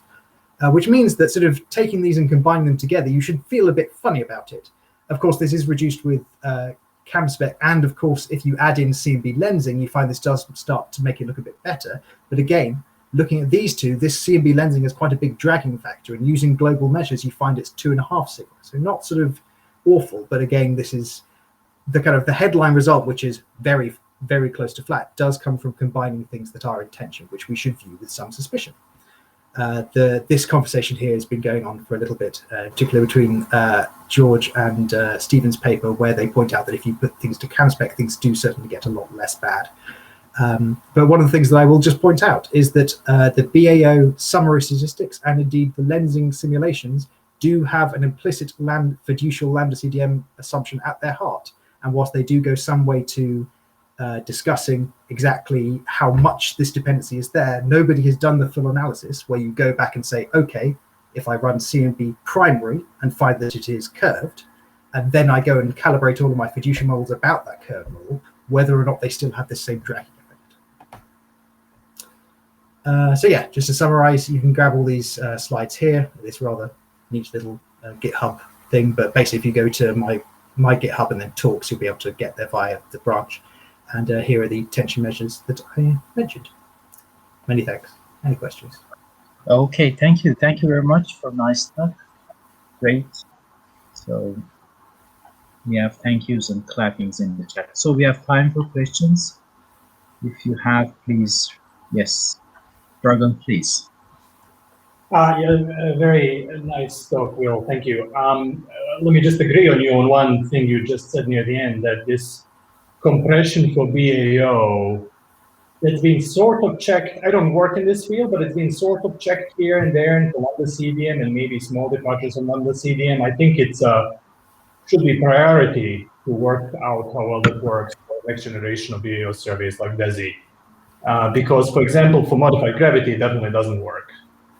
Which means that sort of taking these and combining them together, you should feel a bit funny about it. Of course, this is reduced with CAM-spec, and of course, if you add in CMB lensing, you find this does start to make it look a bit better. But again, looking at these two, this CMB lensing is quite a big dragging factor, and using global measures, you find it's 2.5 sigma. So not sort of awful, but again, this is the kind of the headline result, which is very, very close to flat, does come from combining things that are in tension, which we should view with some suspicion. This conversation here has been going on for a little bit, particularly between George and Stephen's paper, where they point out that if you put things to CAM-spec, things do certainly get a lot less bad. But one of the things that I will just point out is that the BAO summary statistics and indeed the lensing simulations do have an implicit fiducial ΛCDM assumption at their heart. And whilst they do go some way to discussing exactly how much this dependency is there, nobody has done the full analysis where you go back and say, okay, if I run CMB primary and find that it is curved, and then I go and calibrate all of my fiducial models about that curved model, whether or not they still have the same dragging effect. So yeah, just to summarize, you can grab all these slides here, this rather neat little GitHub thing, but basically if you go to my GitHub and then talks, you'll be able to get there via the branch. And here are the tension measures that I mentioned. Many thanks. Any questions? Okay, thank you. Thank you very much for nice stuff. Great. So we have thank yous and clappings in the chat. So we have time for questions. If you have, please. Yes, Dragon, please. Yeah, very nice talk, Will. Thank you. Let me just agree on you on one thing you just said near the end, that this compression for BAO, it's been sort of checked. I don't work in this field, but it's been sort of checked here and there into ΛCDM and maybe small departures on ΛCDM. I think it's should be priority to work out how well it works for next generation of BAO surveys like DESI. Because, for example, for modified gravity, it definitely doesn't work.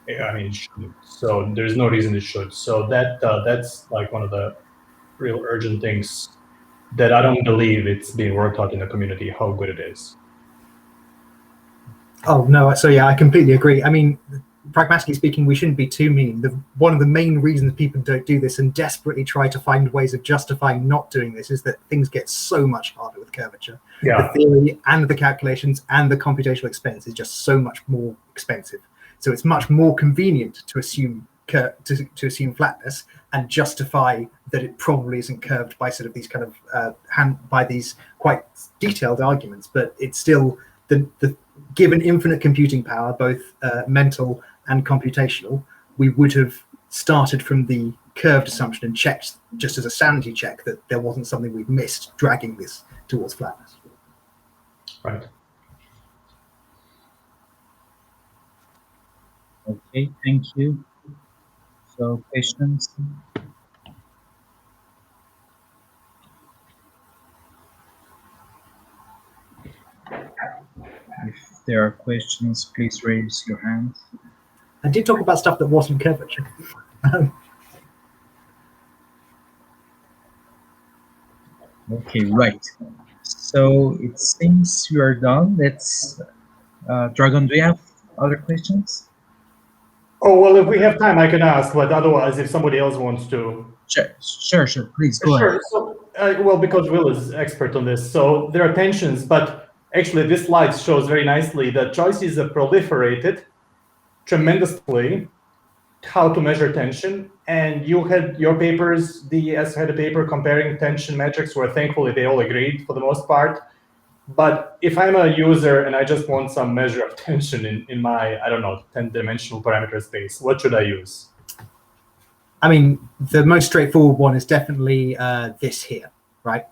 I mean, it shouldn't. So there's no reason it should. So that's like one of the real urgent things that I don't believe it's being worked out in the community, how good it is. Oh, no, so yeah, I completely agree. I mean, pragmatically speaking, we shouldn't be too mean. One of the main reasons people don't do this and desperately try to find ways of justifying not doing this is that things get so much harder with curvature. Yeah. The theory and the calculations and the computational expense is just so much more expensive. So it's much more convenient to assume to assume flatness and justify that it probably isn't curved by sort of these kind of by these quite detailed arguments. But it's still the given infinite computing power, both mental and computational, we would have started from the curved assumption and checked just as a sanity check that there wasn't something we've missed dragging this towards flatness. Right. Okay, thank you. So questions? If there are questions, please raise your hand. I did talk about stuff that wasn't curvature. Okay, right. So it seems we are done. Let's, Dragon, do you have other questions? Oh, well, if we have time, I can ask, but otherwise, if somebody else wants to. Sure, please, go ahead. So, well, because Will is expert on this, so there are tensions, but actually this slide shows very nicely that choices have proliferated tremendously how to measure tension. And you had your papers, DES had a paper comparing tension metrics where thankfully they all agreed for the most part. But if I'm a user and I just want some measure of tension in my, I don't know, 10-dimensional parameter space, what should I use? I mean, the most straightforward one is definitely this here, right?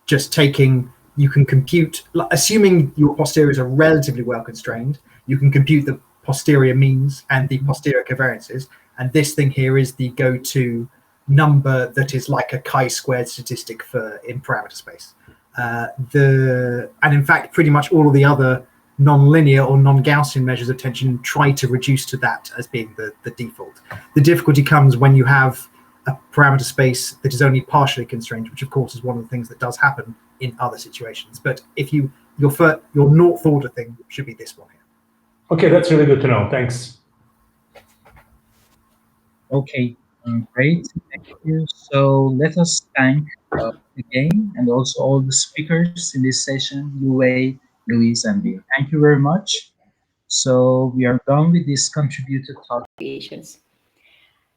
Just taking, you can compute, assuming your posteriors are relatively well constrained, you can compute the posterior means and the posterior covariances. And this thing here is the go-to number that is like a chi-squared statistic for in parameter space. And in fact, pretty much all of the other non-linear or non-Gaussian measures of tension try to reduce to that as being the default. The difficulty comes when you have a parameter space that is only partially constrained, which of course is one of the things that does happen in other situations. But if your north order thing should be this one here. Okay, that's really good to know. Thanks. Okay, great. Thank you. So let us thank again and also all the speakers in this session, Yuewei, Luis, and Bill. Thank you very much. So we are done with this contributed talk. Variations.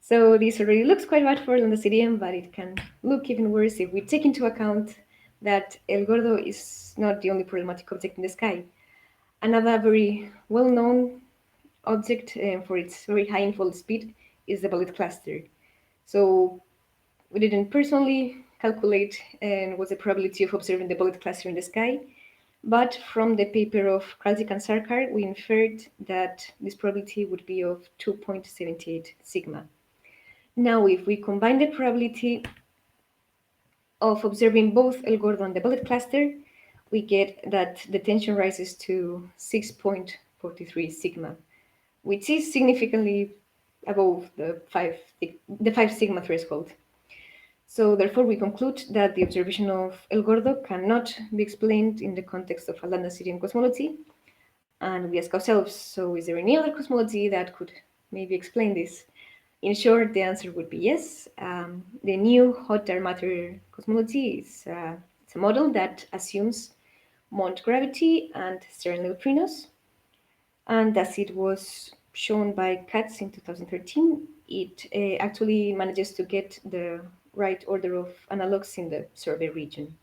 So this already looks quite bad for ЛCDM, but it can look even worse if we take into account that El Gordo is not the only problematic object in the sky. Another very well-known object for its very high unfold speed is the bullet cluster. So we didn't personally calculate what's the probability of observing the bullet cluster in the sky, but from the paper of Kralzik and Sarkar, we inferred that this probability would be of 2.78 sigma. Now, if we combine the probability of observing both El Gordo and the bullet cluster, we get that the tension rises to 6.43 sigma, which is significantly above the 5 sigma threshold. So therefore, we conclude that the observation of El Gordo cannot be explained in the context of a ΛCDM cosmology. And we ask ourselves, so is there any other cosmology that could maybe explain this? In short, the answer would be yes. The new hot dark matter cosmology is it's a model that assumes Mond gravity and stellar neutrinos. And as it was shown by Kite in 2013, it actually manages to get the right order of analogs in the survey region.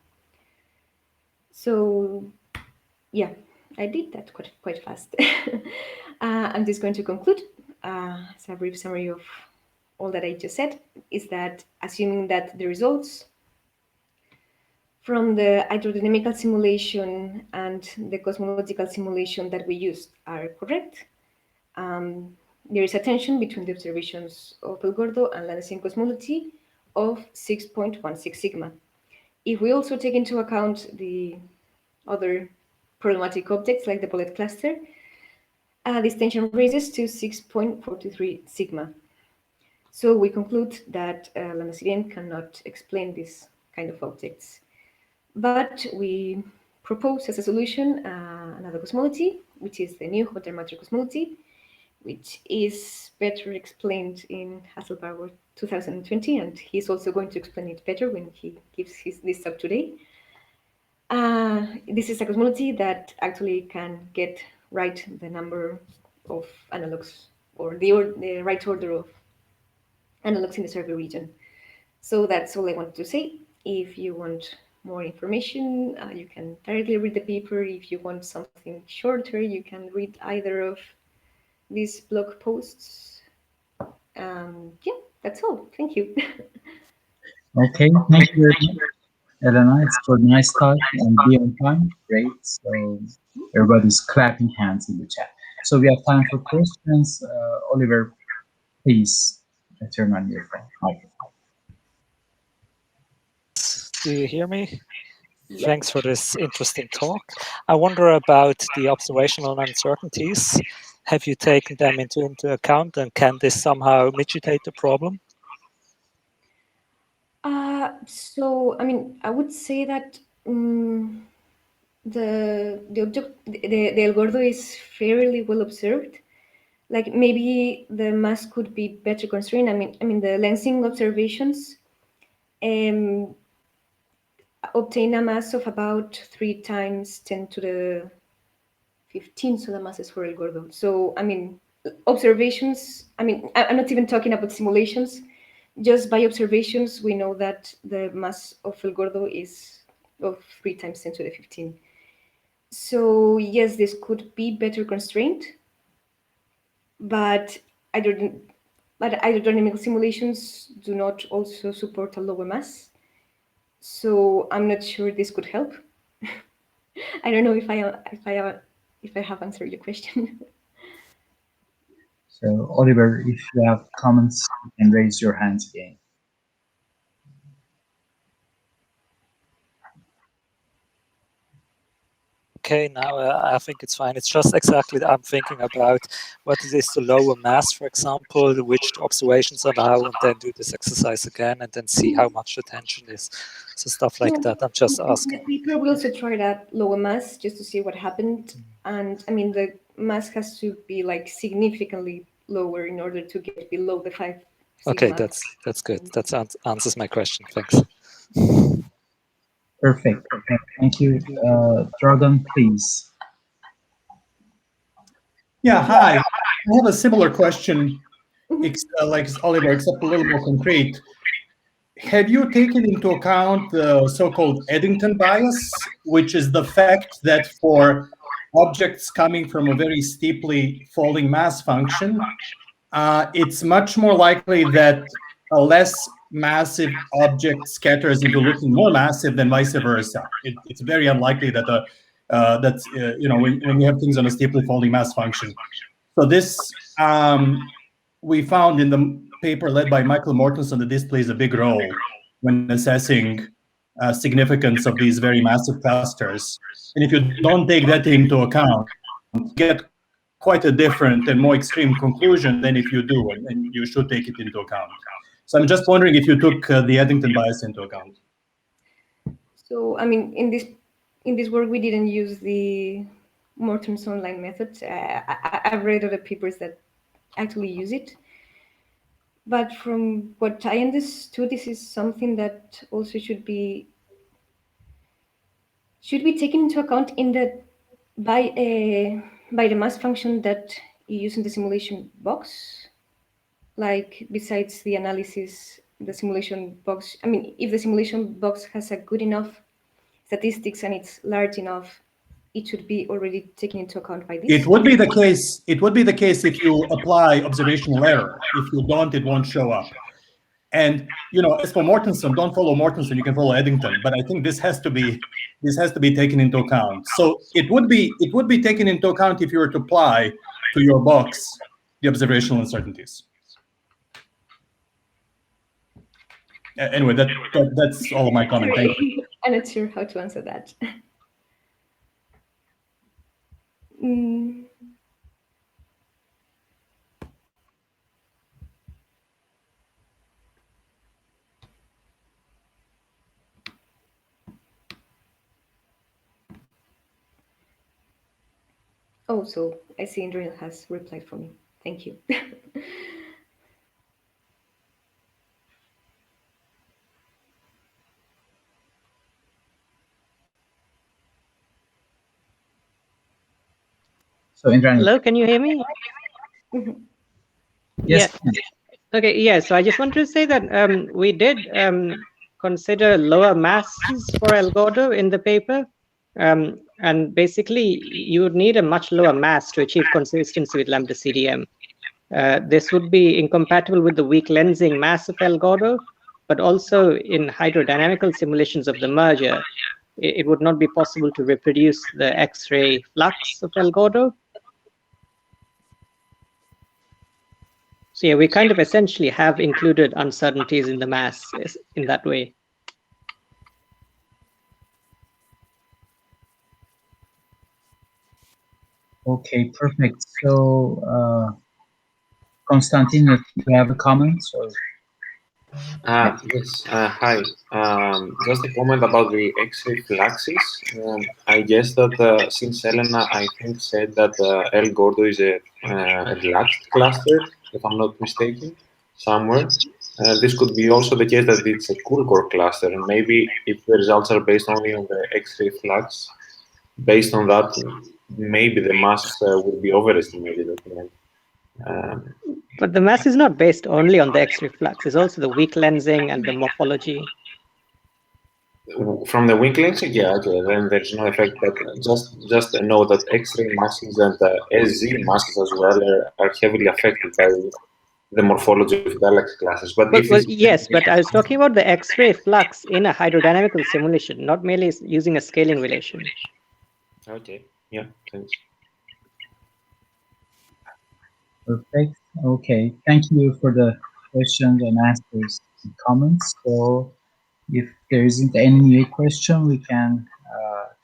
So, yeah, I did that quite fast. I'm just going to conclude as a brief summary of all that I just said, is that assuming that the results from the hydrodynamical simulation and the cosmological simulation that we used are correct, there is a tension between the observations of El Gordo and ΛCDM cosmology of 6.16 sigma. If we also take into account the other problematic objects like the bullet cluster, this tension raises to 6.43 sigma. So we conclude that ΛCDM cannot explain this kind of objects. But we propose as a solution another cosmology, which is the new hot dark matter cosmology, which is better explained in Haslbauer 2020, and he's also going to explain it better when he gives this talk today. This is a cosmology that actually can get right the number of analogs, or the right order of analogs in the survey region. So that's all I wanted to say. If you want more information, you can directly read the paper. If you want something shorter, you can read either of these blog posts. Yeah, that's all. Thank you. Okay, thank you very much, Elena. It's for nice talk and be on time. Great. So everybody's clapping hands in the chat. So we have time for questions. Oliver, please turn on your microphone. Do you hear me? Yeah. Thanks for this interesting talk. I wonder about the observational uncertainties. Have you taken them into account, and can this somehow mitigate the problem? So I mean, I would say that the El Gordo is fairly well observed. Like maybe the mass could be better constrained. I mean the lensing observations obtain a mass of about 3 times 10 to the 15 solar masses for El Gordo. So I mean observations. I mean I'm not even talking about simulations. Just by observations, we know that the mass of El Gordo is of 3 times 10 to the 15. So yes, this could be better constrained, but hydrodynamic simulations do not also support a lower mass. So I'm not sure this could help. I don't know if I have answered your question. So Oliver, if you have comments, you can raise your hands again. Okay, now I think it's fine. It's just exactly that I'm thinking about what is the lower mass, for example, which observations allow, and then do this exercise again, and then see how much the tension is. So stuff like that. I'm just asking. The paper will also try that lower mass just to see what happened. And I mean, the mass has to be like significantly lower in order to get below the 5 sigma. Okay, that's good. That answers my question. Thanks. Perfect. Thank you. Dragon, please. Yeah, hi. I have a similar question, like Oliver, except a little more concrete. Have you taken into account the so-called Eddington bias, which is the fact that for objects coming from a very steeply falling mass function, it's much more likely that a less massive object scatters into looking more massive than vice versa. It's very unlikely that when you have things on a steeply falling mass function. So this we found in the paper led by Michael Mortensen that this plays a big role when assessing significance of these very massive clusters. And if you don't take that into account, you get quite a different and more extreme conclusion than if you do, and you should take it into account. So I'm just wondering if you took the Eddington bias into account. So I mean, in this work, we didn't use the Mortensen line method. I've read other papers that actually use it. But from what I understood, this is something that also should be taken into account in the by the mass function that you use in the simulation box. Like besides the analysis, the simulation box. I mean, if the simulation box has a good enough statistics and it's large enough, it should be already taken into account by this. It would be the case. It would be the case if you apply observational error. If you don't, it won't show up. And as for Mortensen, don't follow Mortensen. You can follow Eddington. But I think this has to be taken into account. So it would be taken into account if you were to apply to your box the observational uncertainties. Anyway, that's all of my comment. Thank you. I'm not sure how to answer that. Oh, so I see Andrea has replied for me. Thank you. So, Indra, Hello, can you hear me? yes. Yeah. Okay, yeah, so I just want to say that we did consider lower masses for El Gordo in the paper. And basically, you would need a much lower mass to achieve consistency with ΛCDM. This would be incompatible with the weak lensing mass of El Gordo, but also in hydrodynamical simulations of the merger, it would not be possible to reproduce the X-ray flux of El Gordo. So yeah, we kind of essentially have included uncertainties in the mass in that way. Okay, perfect. So, Konstantinos, do you have a comment? Or? Yes, hi. Just a comment about the X-ray fluxes. I guess that since Elena, I think, said that El Gordo is a relaxed cluster, if I'm not mistaken, somewhere. This could be also the case that it's a cool core cluster, and maybe if the results are based only on the X-ray flux, based on that, maybe the mass would be overestimated at the end. But the mass is not based only on the X-ray flux. It's also the weak lensing and the morphology. From the weak lensing, yeah, okay, then there's no effect. But just know that X-ray masses and SZ masses as well are heavily affected by the morphology of galaxy classes. But yes, but I was talking about the X-ray flux in a hydrodynamical simulation, not merely using a scaling relation. Okay, yeah, thanks. Perfect. Okay, thank you for the questions and answers and comments. So, if there isn't any new question, we can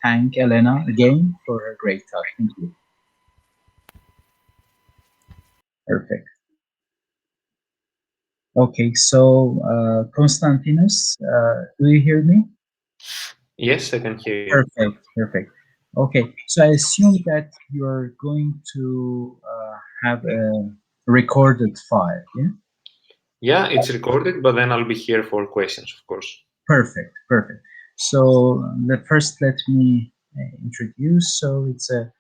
thank Elena again for her great talk. Thank you. Perfect. Okay, so Konstantinos, do you hear me? Yes, I can hear you. Perfect, perfect. Okay, so I assume that you're going to have a recorded file, yeah? Yeah, it's recorded, but then I'll be here for questions, of course. Perfect, perfect. So first let me introduce. So it's a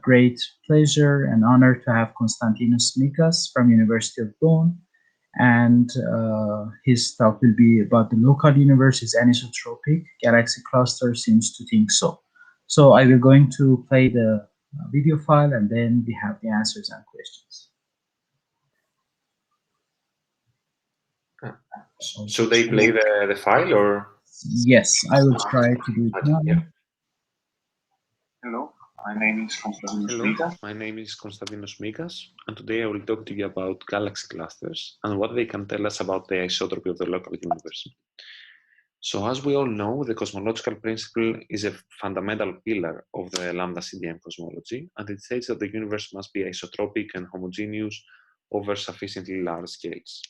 great pleasure and honor to have Konstantinos Migkas from University of Bonn, and his talk will be about the local universe is anisotropic, galaxy cluster seems to think so. So I will going to play the video file, and then we have the answers and questions. Should they play the file or? Yes, I will try to do it now. Yeah. Hello, my name is Konstantinos Migkas, and today I will talk to you about galaxy clusters and what they can tell us about the isotropy of the local universe. So as we all know, the cosmological principle is a fundamental pillar of the ΛCDM cosmology, and it states that the universe must be isotropic and homogeneous over sufficiently large scales.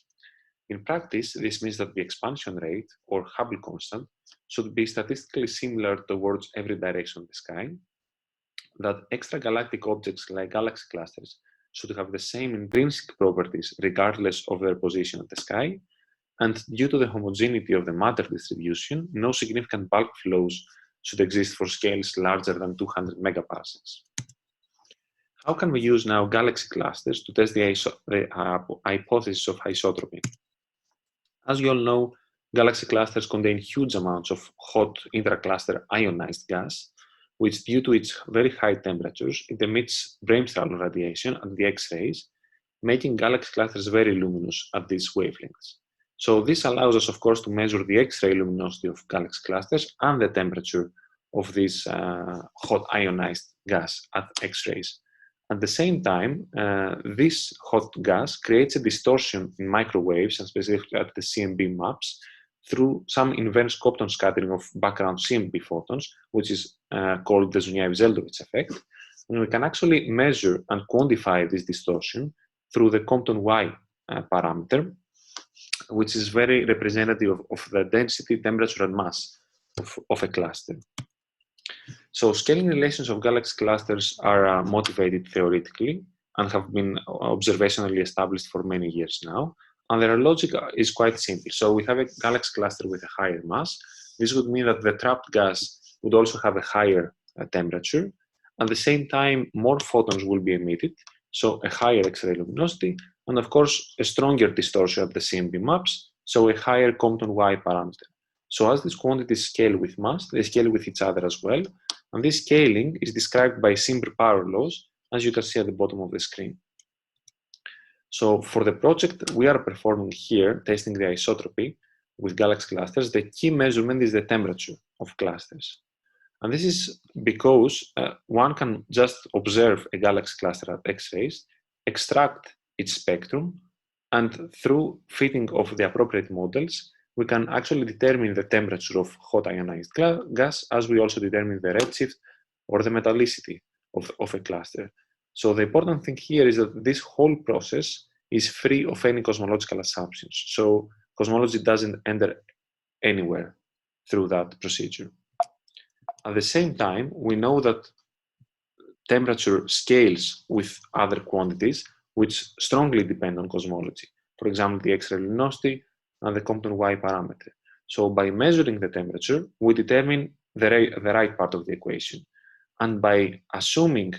In practice, this means that the expansion rate, or Hubble constant, should be statistically similar towards every direction of the sky, that extragalactic objects like galaxy clusters should have the same intrinsic properties regardless of their position at the sky, and due to the homogeneity of the matter distribution, no significant bulk flows should exist for scales larger than 200 megaparsecs. How can we use now galaxy clusters to test the hypothesis of isotropy? As you all know, galaxy clusters contain huge amounts of hot intracluster ionized gas, which due to its very high temperatures, it emits brightness radiation and the X-rays, making galaxy clusters very luminous at these wavelengths. So this allows us, of course, to measure the X-ray luminosity of galaxy clusters and the temperature of this hot ionized gas at X-rays. At the same time, this hot gas creates a distortion in microwaves, and specifically at the CMB maps, through some inverse Compton scattering of background CMB photons, which is called the Zunyaev-Zeldovich effect. And we can actually measure and quantify this distortion through the Compton Y parameter, which is very representative of the density, temperature, and mass of a cluster. So scaling relations of galaxy clusters are motivated theoretically, and have been observationally established for many years now. And their logic is quite simple. So we have a galaxy cluster with a higher mass. This would mean that the trapped gas would also have a higher temperature. At the same time, more photons will be emitted, so a higher X-ray luminosity, and of course, a stronger distortion at the CMB maps, so a higher Compton Y parameter. So as these quantities scale with mass, they scale with each other as well, and this scaling is described by simple power laws, as you can see at the bottom of the screen. So for the project we are performing here, testing the isotropy with galaxy clusters, the key measurement is the temperature of clusters. And this is because one can just observe a galaxy cluster at X-rays, extract its spectrum, and through fitting of the appropriate models, we can actually determine the temperature of hot ionized gas, as we also determine the redshift or the metallicity of a cluster. So the important thing here is that this whole process is free of any cosmological assumptions. So cosmology doesn't enter anywhere through that procedure. At the same time, we know that temperature scales with other quantities which strongly depend on cosmology. For example, the X-ray luminosity and the Compton Y parameter. So by measuring the temperature, we determine the right part of the equation. And by assuming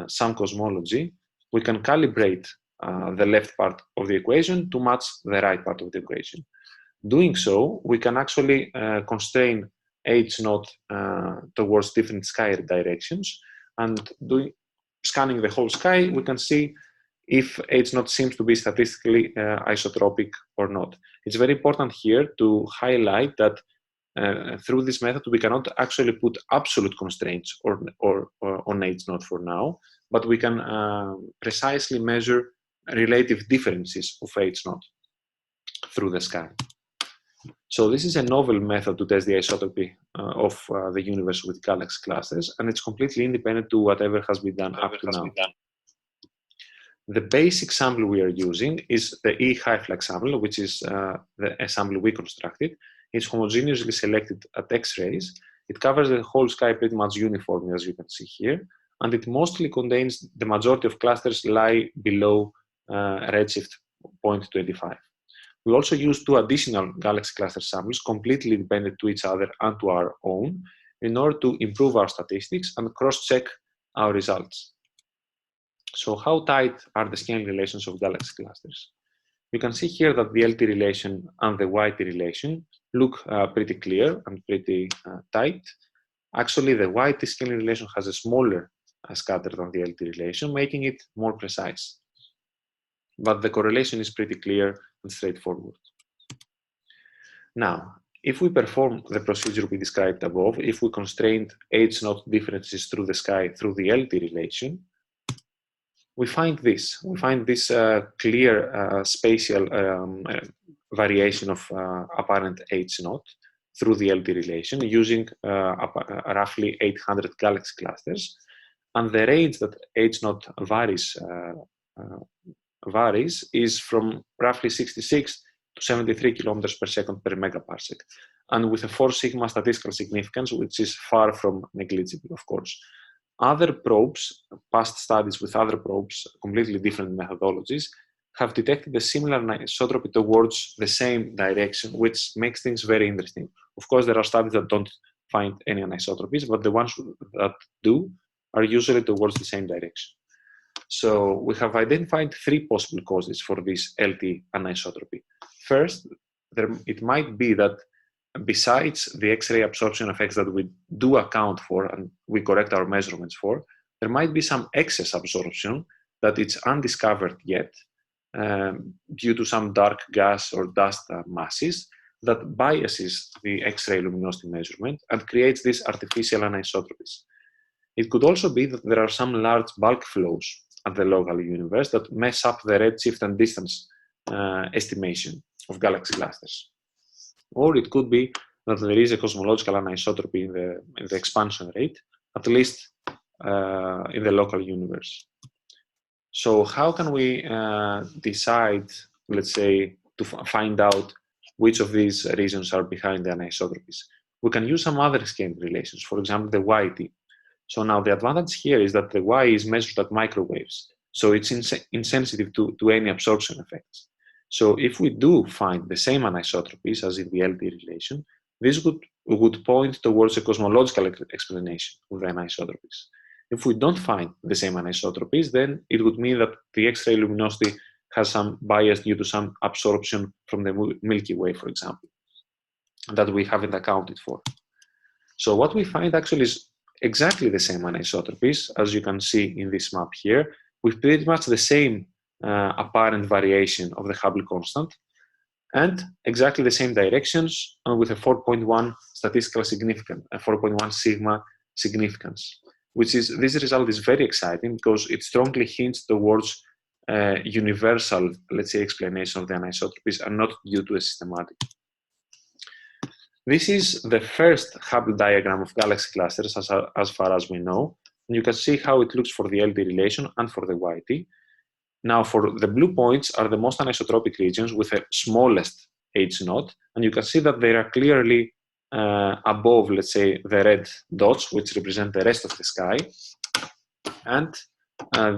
some cosmology, we can calibrate the left part of the equation to match the right part of the equation. Doing so, we can actually constrain H0 towards different sky directions, and scanning the whole sky, we can see if H0 seems to be statistically isotropic or not. It's very important here to highlight that through this method, we cannot actually put absolute constraints on H0 for now, but we can precisely measure relative differences of H0 through the sky. So this is a novel method to test the isotropy of the universe with galaxy clusters, and it's completely independent to whatever has been done up to now. The basic sample we are using is the E high-flux sample, which is a sample we constructed. It's homogeneously selected at X-rays. It covers the whole sky pretty much uniformly, as you can see here, and it mostly contains the majority of clusters lie below redshift 0.25. We also use two additional galaxy cluster samples completely dependent to each other and to our own in order to improve our statistics and cross-check our results. So how tight are the scaling relations of galaxy clusters? You can see here that the LT relation and the YT relation look pretty clear and pretty tight. Actually, the YT scaling relation has a smaller scatter than the LT relation, making it more precise. But the correlation is pretty clear and straightforward. Now, if we perform the procedure we described above, if we constrained H0 differences through the sky through the LT relation, we find this. We find this clear spatial variation of apparent H0 through the LT relation using roughly 800 galaxy clusters. And the range that H0 varies is from roughly 66 to 73 kilometers per second per megaparsec, and with a 4 sigma statistical significance, which is far from negligible, of course. Other probes, past studies with other probes, completely different methodologies, have detected a similar anisotropy towards the same direction, which makes things very interesting. Of course, there are studies that don't find any anisotropies, but the ones that do are usually towards the same direction. So we have identified 3 possible causes for this LT anisotropy. First, it might be that besides the X-ray absorption effects that we do account for and we correct our measurements for, there might be some excess absorption that it's undiscovered yet due to some dark gas or dust masses that biases the X-ray luminosity measurement and creates these artificial anisotropies. It could also be that there are some large bulk flows at the local universe that mess up the redshift and distance estimation of galaxy clusters. Or it could be that there is a cosmological anisotropy in the expansion rate, at least in the local universe. So how can we decide, let's say, to find out which of these reasons are behind the anisotropies? We can use some other scaling relations, for example, the YT. So now the advantage here is that the Y is measured at microwaves. So it's insensitive to any absorption effects. So if we do find the same anisotropies as in the LT relation, this would point towards a cosmological explanation of the anisotropies. If we don't find the same anisotropies, then it would mean that the X-ray luminosity has some bias due to some absorption from the Milky Way, for example, that we haven't accounted for. So what we find actually is exactly the same anisotropies, as you can see in this map here, with pretty much the same apparent variation of the Hubble constant, and exactly the same directions, and with a 4.1 statistical significance, a 4.1 sigma significance, which is, this result is very exciting because it strongly hints towards universal, let's say, explanation of the anisotropies and not due to a systematic. This is the first Hubble diagram of galaxy clusters as far as we know. And you can see how it looks for the LT relation and for the YT. Now, for the blue points are the most anisotropic regions with the smallest H0, and you can see that they are clearly above, let's say, the red dots, which represent the rest of the sky. And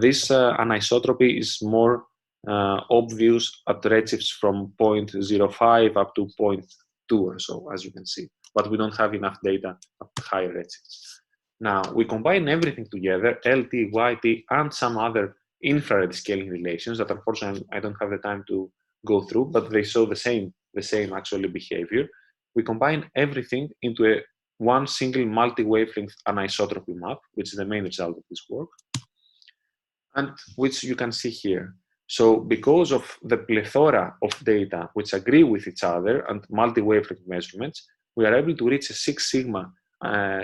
this anisotropy is more obvious at redshifts from 0.05 up to 0.2 or so, as you can see. But we don't have enough data at higher redshifts. Now, we combine everything together, LT, YT, and some other infrared scaling relations that unfortunately I don't have the time to go through, but they show the same actually behavior. We combine everything into one single multi-wavelength anisotropy map, which is the main result of this work, and which you can see here. So because of the plethora of data which agree with each other and multi-wavelength measurements, we are able to reach a 6 sigma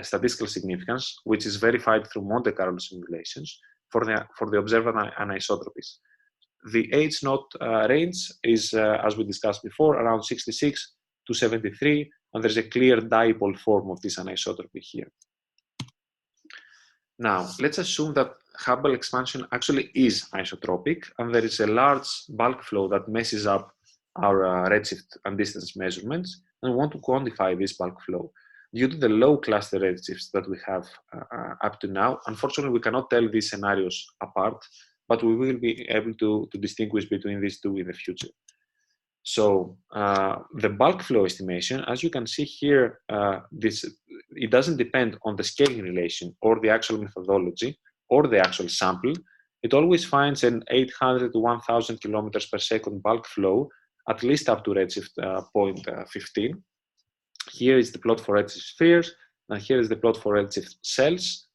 statistical significance, which is verified through Monte Carlo simulations for the observed anisotropies. The H0 range is, as we discussed before, around 66 to 73, and there's a clear dipole form of this anisotropy here. Now, let's assume that Hubble expansion actually is isotropic, and there is a large bulk flow that messes up our redshift and distance measurements, and we want to quantify this bulk flow. Due to the low cluster redshifts that we have up to now, unfortunately, we cannot tell these scenarios apart, but we will be able to distinguish between these two in the future. So the bulk flow estimation, as you can see here, it doesn't depend on the scaling relation or the actual methodology or the actual sample. It always finds an 800 to 1000 kilometers per second bulk flow, at least up to redshift 0.15. Here is the plot for redshift spheres, and here is the plot for redshift cells,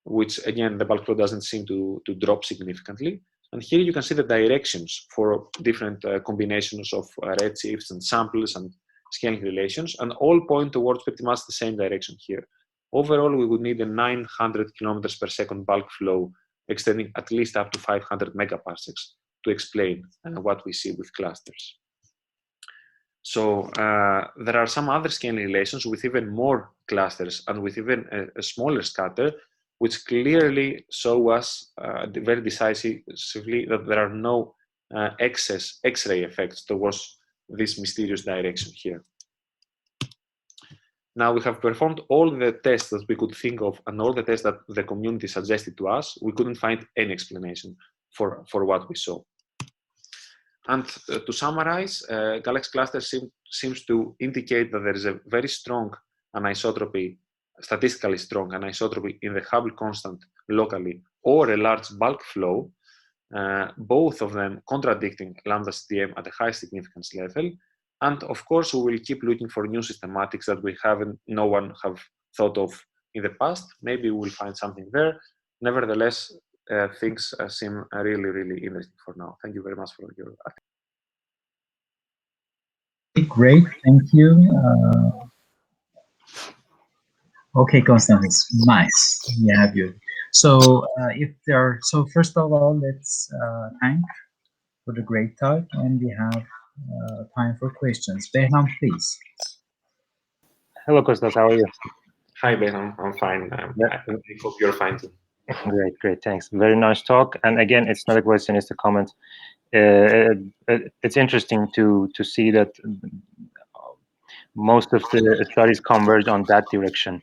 which again, the bulk flow doesn't seem to drop significantly. And here you can see the directions for different combinations of redshifts and samples and scaling relations, and all point towards pretty much the same direction here. Overall, we would need a 900 kilometers per second bulk flow extending at least up to 500 megaparsecs to explain what we see with clusters. So there are some other scaling relations with even more clusters and with even a smaller scatter, which clearly show us very decisively that there are no excess X-ray effects towards this mysterious direction here. Now, we have performed all the tests that we could think of and all the tests that the community suggested to us. We couldn't find any explanation for what we saw. And to summarize, galaxy cluster seems to indicate that there is a very strong anisotropy, statistically strong anisotropy in the Hubble constant locally, or a large bulk flow, both of them contradicting ΛCDM at a high significance level. And of course, we will keep looking for new systematics that no one have thought of in the past. Maybe we'll find something there. Nevertheless, things seem really, really interesting for now. Thank you very much for your attention. Great, thank you. Okay, Konstantinos, nice. We have you. So, first of all, let's thank for the great talk, and we have time for questions. Perenon, please. Hello, Kostas. How are you? Hi, Perenon. I'm fine. I hope you're fine too. Great. Thanks. Very nice talk. And again, it's not a question; it's a comment. It's interesting to see that most of the studies converge on that direction.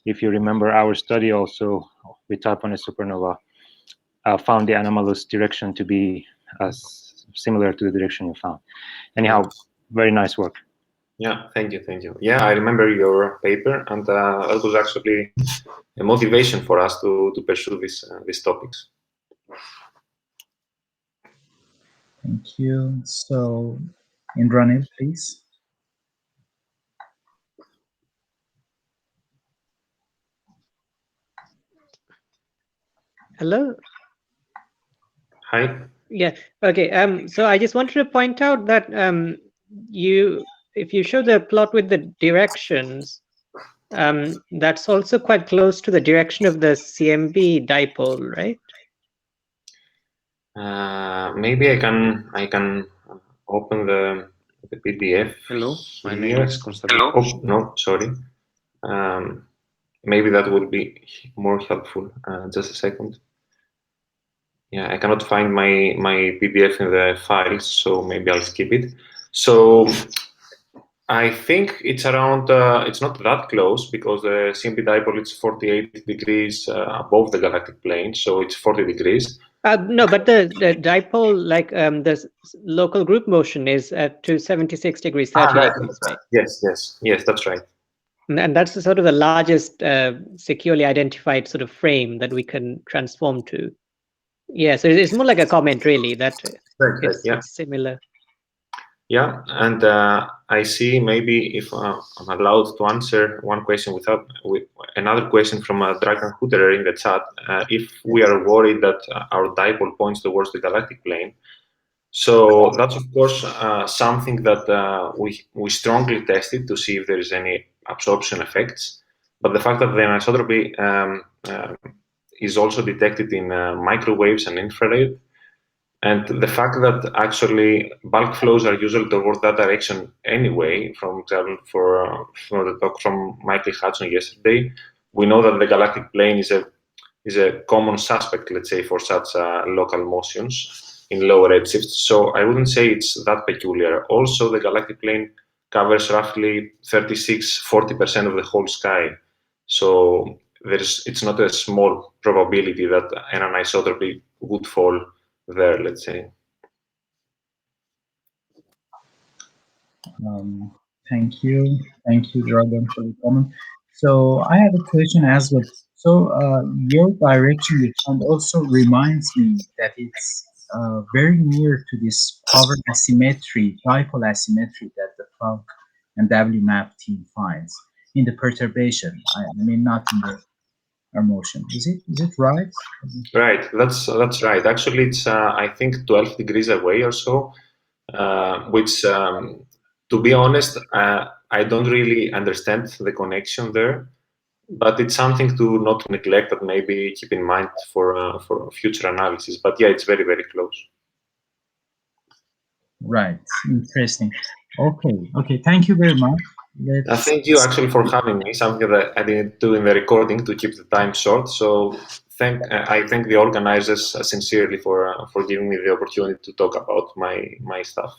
If you remember our study, also we taught on a supernova. found the anomalous direction to be similar to the direction you found. Anyhow, very nice work. Yeah, thank you. Yeah, I remember your paper, and that was actually a motivation for us to pursue these topics. Thank you. So, Indranil, please. Hello. Hi. Yeah. Okay. So I just wanted to point out that if you show the plot with the directions, that's also quite close to the direction of the CMB dipole, right? Maybe I can open the PDF. Hello, my here. name is Konstantinos. Oh no, sorry. Maybe that would be more helpful. Just a second. Yeah, I cannot find my PDF in the files, so maybe I'll skip it. So I think it's around, it's not that close because the CMB dipole is 48 degrees above the galactic plane, so it's 40 degrees. No, but the dipole, like the local group motion is at 276 degrees 30 degrees, right? Yes, that's right. And that's sort of the largest securely identified sort of frame that we can transform to. Yeah, so it's more like a comment, really, that it's similar. Yeah, and I see maybe if I'm allowed to answer one question with another question from Dragan Huterer in the chat, if we are worried that our dipole points towards the galactic plane. So that's of course something that we strongly tested to see if there is any absorption effects. But the fact that the anisotropy is also detected in microwaves and infrared, and the fact that actually bulk flows are usually toward that direction anyway, from the talk from Michael Hudson yesterday, we know that the galactic plane is a common suspect, let's say, for such local motions in low redshifts. So I wouldn't say it's that peculiar. Also, the galactic plane covers roughly 36–40% of the whole sky. So it's not a small probability that an anisotropy would fall there, let's say. Thank you, Dragan, for the comment. So I have a question as well. So your direction you found also reminds me that it's very near to this power asymmetry, dipole asymmetry that the Planck and WMAP team finds in the perturbation. I mean, not in the motion. Is it right? Right. That's right. Actually, it's I think 12 degrees away or so, which to be honest, I don't really understand the connection there, but it's something to not neglect and maybe keep in mind for future analysis. But yeah, it's very, very close. Right. Interesting. Okay. Thank you very much. Thank you actually for having me. Something that I didn't do in the recording to keep the time short. So I thank the organizers sincerely for giving me the opportunity to talk about my stuff.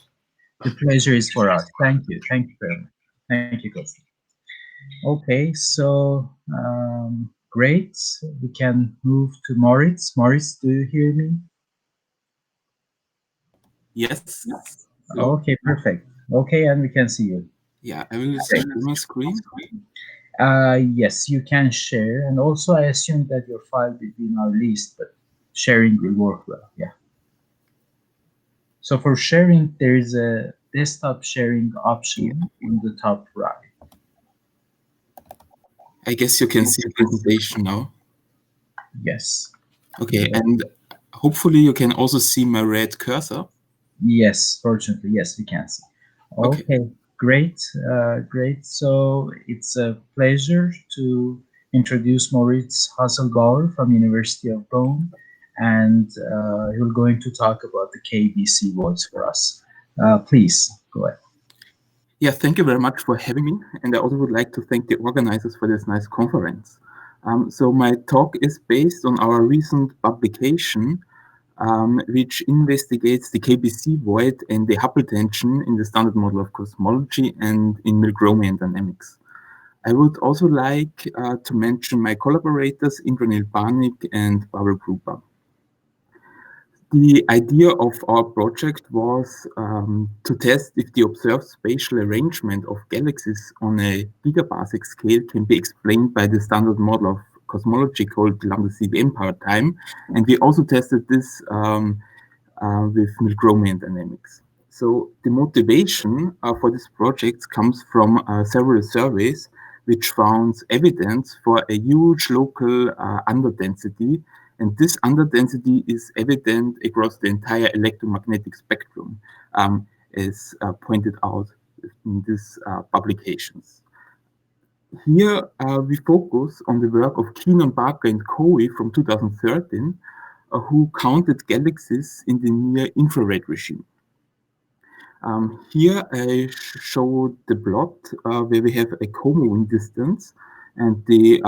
The pleasure is for us. Thank you very much. Thank you, Kostas. Okay, so great. We can move to Moritz. Moritz, do you hear me? Yes. Okay, perfect. Okay, and we can see you. Yeah, I will share my screen. Yes, you can share. And also, I assume that your file will be in our list, but sharing will work well. Yeah. So for sharing, there is a desktop sharing option in the top right. I guess you can see the presentation now. Yes. Okay, and hopefully you can also see my red cursor. Yes, fortunately, yes, we can see. Okay, great. So it's a pleasure to introduce Moritz Haslbauer from University of Bonn, and he's going to talk about the KBC voice for us. Please, go ahead. Yeah, thank you very much for having me, and I also would like to thank the organizers for this nice conference. So my talk is based on our recent publication, which investigates the KBC void and the Hubble tension in the standard model of cosmology and in Milgromian dynamics. I would also like to mention my collaborators, Indranil and Pavel Krupa. The idea of our project was to test if the observed spatial arrangement of galaxies on a gigaparsec scale can be explained by the standard model of cosmology called the ΛCDM paradigm. And we also tested this with Milgromian dynamics. So the motivation for this project comes from several surveys which found evidence for a huge local underdensity, and this underdensity is evident across the entire electromagnetic spectrum, as pointed out in these publications. Here we focus on the work of Keenan, Barker, and Coe from 2013, who counted galaxies in the near-infrared regime. Here I show the plot where we have a Como distance and the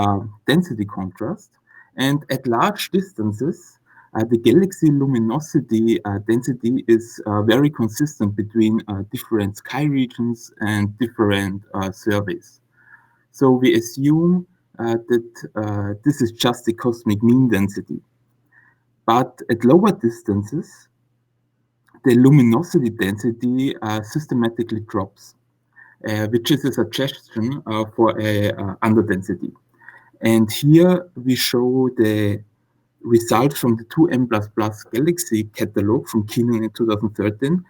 density contrast. And at large distances, the galaxy luminosity density is very consistent between different sky regions and different surveys. So we assume that this is just the cosmic mean density. But at lower distances, the luminosity density systematically drops, which is a suggestion for a underdensity. And here we show the result from the 2M++ galaxy catalog from Keenan in 2013,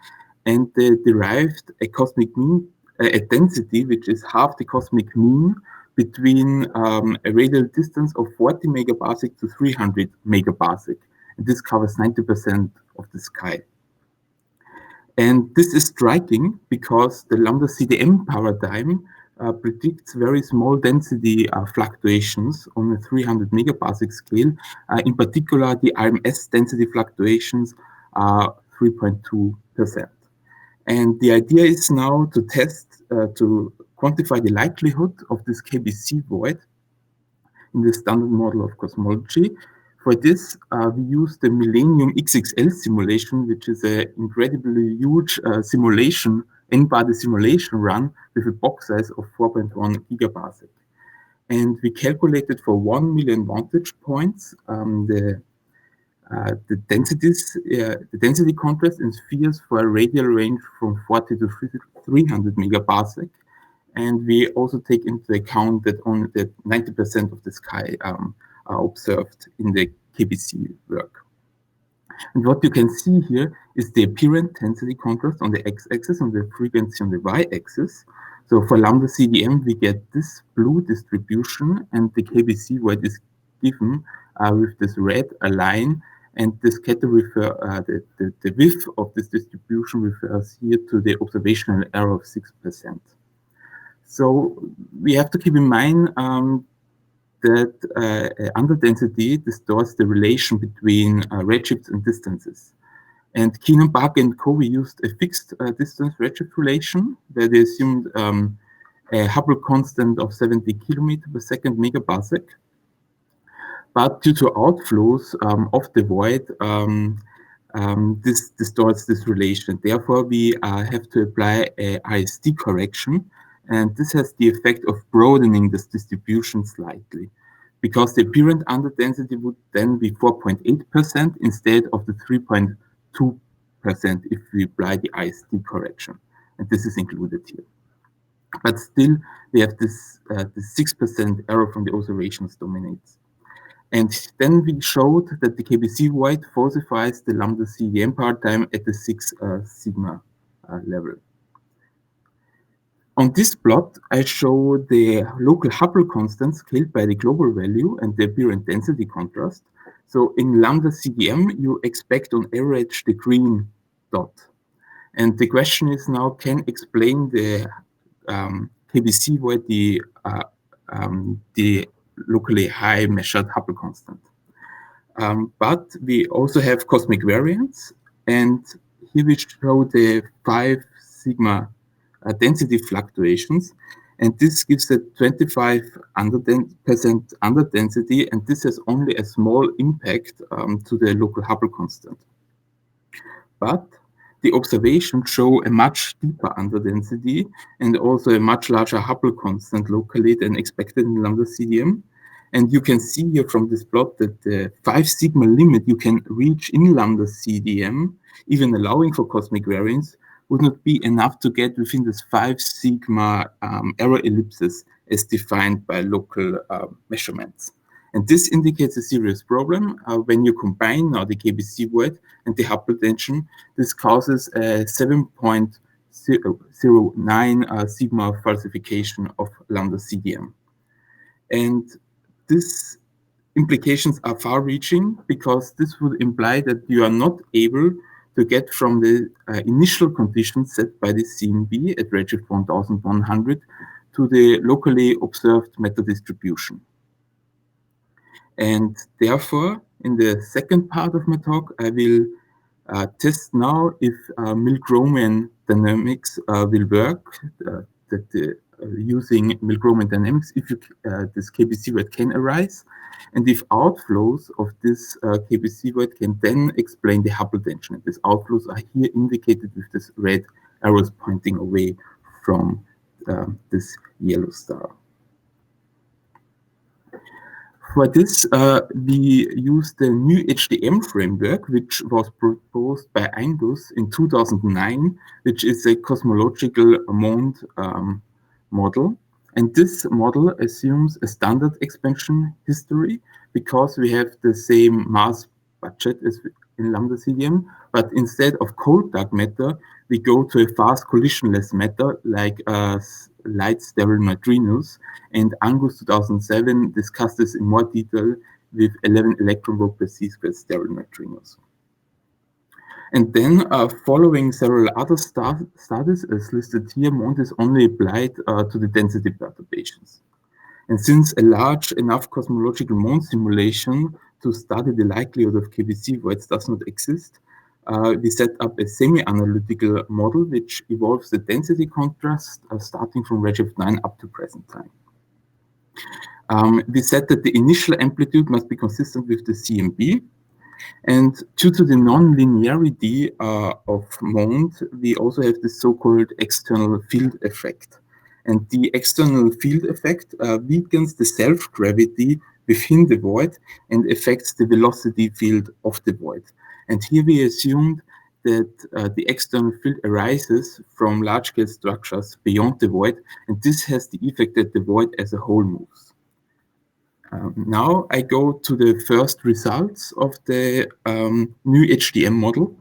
and they derived a cosmic mean, a density which is half the cosmic mean between a radial distance of 40 megaparsec to 300 megaparsec. And this covers 90% of the sky. And this is striking because the ΛCDM paradigm predicts very small density fluctuations on a 300 megaparsec scale. In particular, the RMS density fluctuations are 3.2%. And the idea is now to test, to quantify the likelihood of this KBC void in the standard model of cosmology. For this, we use the Millennium XXL simulation, which is an incredibly huge simulation, n-body simulation run with a box size of 4.1 gigaparsec. And we calculated for 1 million vantage points the density contrast in spheres for a radial range from 40 to 300 megaparsec. And we also take into account that only 90% of the sky are observed in the KBC work. And what you can see here is the apparent density contrast on the x-axis and the frequency on the y-axis. So for ΛCDM, we get this blue distribution, and the KBC void is given with this red line, and the scatter the width of this distribution refers here to the observational error of 6%. So we have to keep in mind that underdensity distorts the relation between redshifts and distances. And Keenan, Barker, and Coe used a fixed distance redshift relation where they assumed a Hubble constant of 70 kilometers per second megaparsec. But due to outflows of the void, this distorts this relation. Therefore, we have to apply a ISD correction. And this has the effect of broadening this distribution slightly, because the apparent underdensity would then be 4.8% instead of the 3.2% if we apply the ISD correction. And this is included here. But still, we have this 6% error from the observations dominates. And then we showed that the KBC void falsifies the ΛCDM paradigm at the 6 sigma level. On this plot, I show the local Hubble constant scaled by the global value and the apparent density contrast. So in ΛCDM, you expect on average the green dot. And the question is now, can explain the KBC void the locally high measured Hubble constant. But we also have cosmic variance, and here we show the 5 sigma density fluctuations, and this gives a 25% underdensity, and this has only a small impact to the local Hubble constant. But the observations show a much deeper underdensity and also a much larger Hubble constant locally than expected in ΛCDM. And you can see here from this plot that the 5 sigma limit you can reach in ΛCDM, even allowing for cosmic variance, would not be enough to get within this 5 sigma error ellipses as defined by local measurements. And this indicates a serious problem. When you combine now the KBC void and the Hubble tension, this causes a 7.09 sigma falsification of ΛCDM. And these implications are far-reaching because this would imply that you are not able to get from the initial conditions set by the CMB at redshift 1100 to the locally observed meta distribution. And therefore, in the second part of my talk, I will test now if Milgromian dynamics will work, using Milgromian dynamics, if this KBC void can arise, and if outflows of this KBC void can then explain the Hubble tension. And these outflows are here indicated with this red arrows pointing away from this yellow star. For this, we used the new HDM framework, which was proposed by Angus in 2009, which is a cosmological mond model. And this model assumes a standard expansion history because we have the same mass budget as in ΛCDM, but instead of cold dark matter, we go to a fast collisionless matter like light sterile neutrinos. And Angus 2007 discussed this in more detail with 11 electron volt per c² sterile neutrinos. And then following several other studies as listed here, mond is only applied to the density perturbations. And since a large enough cosmological mond simulation to study the likelihood of KBC voids does not exist, we set up a semi-analytical model which evolves the density contrast starting from redshift 9 up to present time. We said that the initial amplitude must be consistent with the CMB. And due to the non-linearity of mond, we also have the so-called external field effect. And the external field effect weakens the self-gravity within the void and affects the velocity field of the void. And here we assumed that the external field arises from large-scale structures beyond the void, and this has the effect that the void as a whole moves. Now I go to the first results of the new HDM model.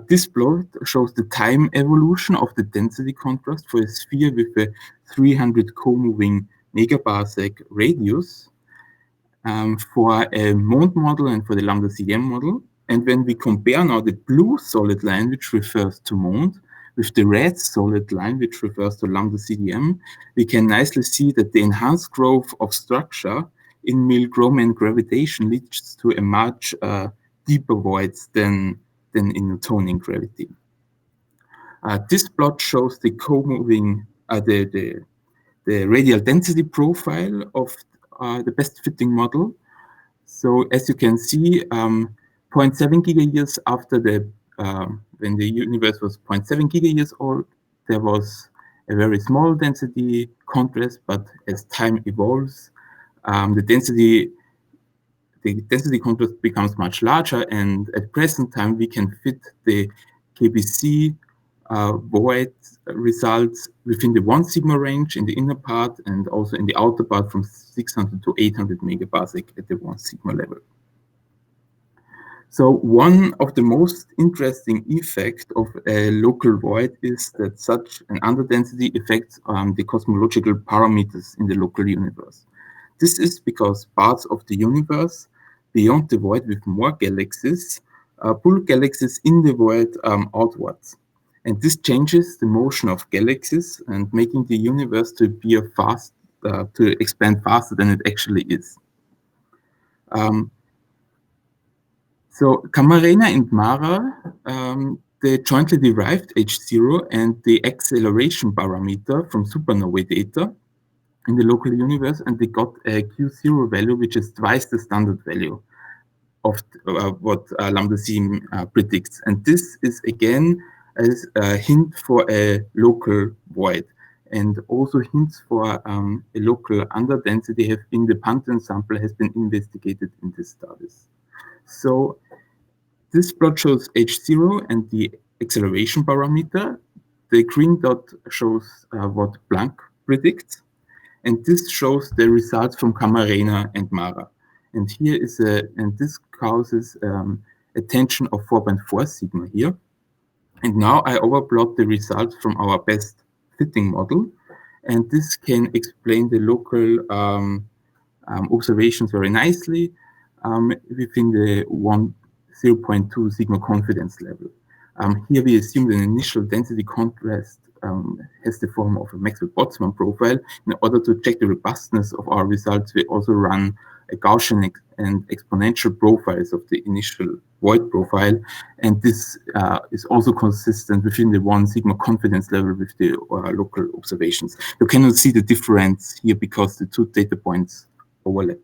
This plot shows the time evolution of the density contrast for a sphere with a 300 co-moving megaparsec radius for a mond model and for the ΛCDM model. And when we compare now the blue solid line, which refers to mond, with the red solid line, which refers to ΛCDM, we can nicely see that the enhanced growth of structure in Milgromian gravitation leads to a much deeper voids than in Newtonian gravity. This plot shows the co-moving, the radial density profile of the best fitting model. So as you can see, 0.7 gigayears after the when the universe was 0.7 gigayears old, there was a very small density contrast, but as time evolves, the density contrast becomes much larger, and at present time we can fit the KBC void results within the 1 sigma range in the inner part and also in the outer part from 600 to 800 megaparsec at the 1 sigma level. So one of the most interesting effects of a local void is that such an underdensity affects the cosmological parameters in the local universe. This is because parts of the universe beyond the void with more galaxies pull galaxies in the void outwards. And this changes the motion of galaxies and making the universe to appear fast, to expand faster than it actually is. So Camarena and Mara, they jointly derived H0 and the acceleration parameter from supernovae data in the local universe, and they got a Q0 value, which is twice the standard value of what ΛCDM predicts. And this is again as a hint for a local void. And also hints for a local underdensity in the Pantheon sample has been investigated in these studies. So this plot shows H0 and the acceleration parameter. The green dot shows what Planck predicts. And this shows the results from Camarena and Mara. And here is and this causes a tension of 4.4 sigma here. And now I overplot the results from our best fitting model. And this can explain the local observations very nicely within the 0.2 sigma confidence level. Here we assume an initial density contrast has the form of a Maxwell-Boltzmann profile. In order to check the robustness of our results, we also run a Gaussian and exponential profiles of the initial void profile. And this is also consistent within the 1 sigma confidence level with the local observations. You cannot see the difference here because the two data points overlap.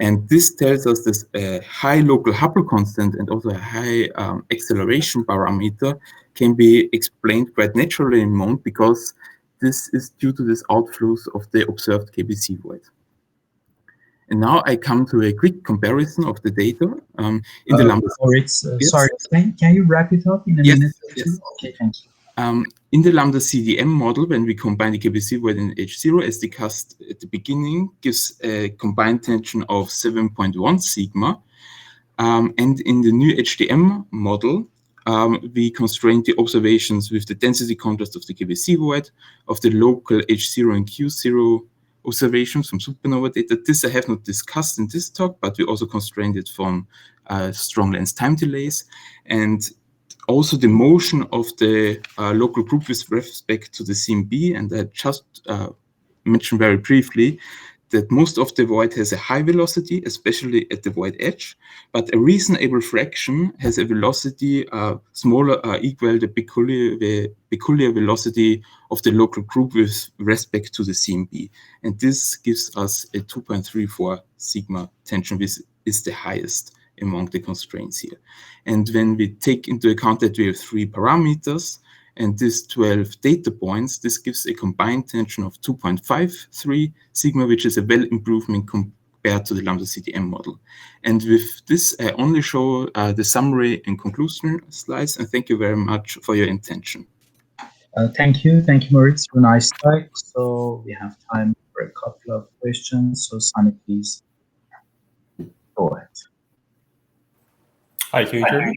And this tells us this high local Hubble constant and also a high acceleration parameter can be explained quite naturally in MOND because this is due to these outflows of the observed KBC void. And now I come to a quick comparison of the data in the lambda. Moritz, sorry, can you wrap it up in a minute or two? Yes. Okay, thank you. In the ЛCDM model, when we combine the KBC void and H0, as discussed at the beginning, gives a combined tension of 7.1 sigma. And in the new HDM model, we constrain the observations with the density contrast of the KBC void, of the local H0 and Q0 observations from supernova data. This I have not discussed in this talk, but we also constrained it from strong lens time delays. And also the motion of the local group with respect to the CMB, and I just mentioned very briefly that most of the void has a high velocity, especially at the void edge, but a reasonable fraction has a velocity smaller or equal the peculiar velocity of the local group with respect to the CMB. And this gives us a 2.34 sigma tension, which is the highest among the constraints here. And when we take into account that we have 3 parameters and these 12 data points, this gives a combined tension of 2.53 sigma, which is a well improvement compared to the ΛCDM model. And with this, I only show the summary and conclusion slides, and thank you very much for your attention. Thank you, Moritz, for a nice talk. So we have time for a couple of questions. So Sunny, please go ahead. Hi, can you hear me?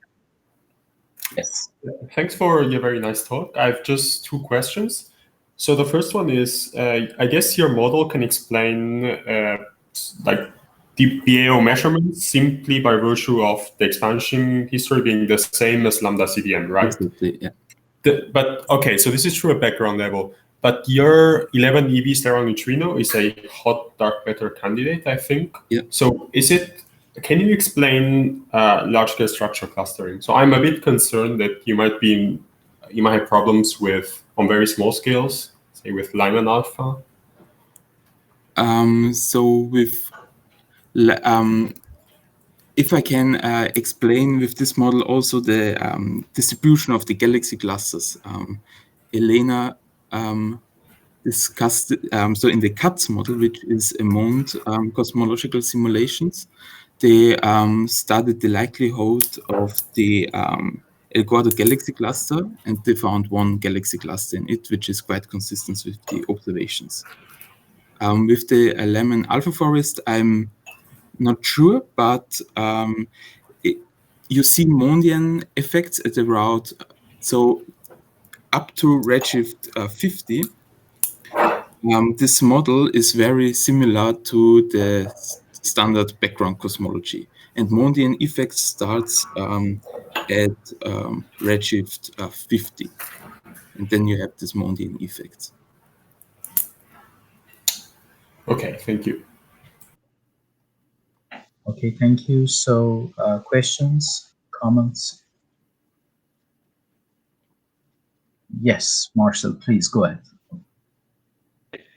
Yes. Thanks for your very nice talk. I have just 2 questions. So the first one is, I guess your model can explain like the BAO measurements simply by virtue of the expansion history being the same as ΛCDM, right? Exactly, yeah. But okay, so this is true at background level. But your 11 eV sterile neutrino is a hot dark matter candidate, I think. Yeah. So can you explain large-scale structure clustering? So I'm a bit concerned that you might have problems on very small scales, say with Lyman alpha. So with if I can explain with this model also the distribution of the galaxy clusters. Elena discussed so in the CATS model, which is a MOND cosmological simulations, they studied the likelihood of the El Gordo galaxy cluster, and they found 1 galaxy cluster in it, which is quite consistent with the observations. With the Lyman alpha forest, I'm not sure, but you see Mondian effects at around, so up to redshift 50. This model is very similar to the standard background cosmology, and Mondian effect starts at redshift 50, and then you have this Mondian effect. Okay, thank you. Okay, thank you. So questions, comments? Yes, Marcel, please go ahead.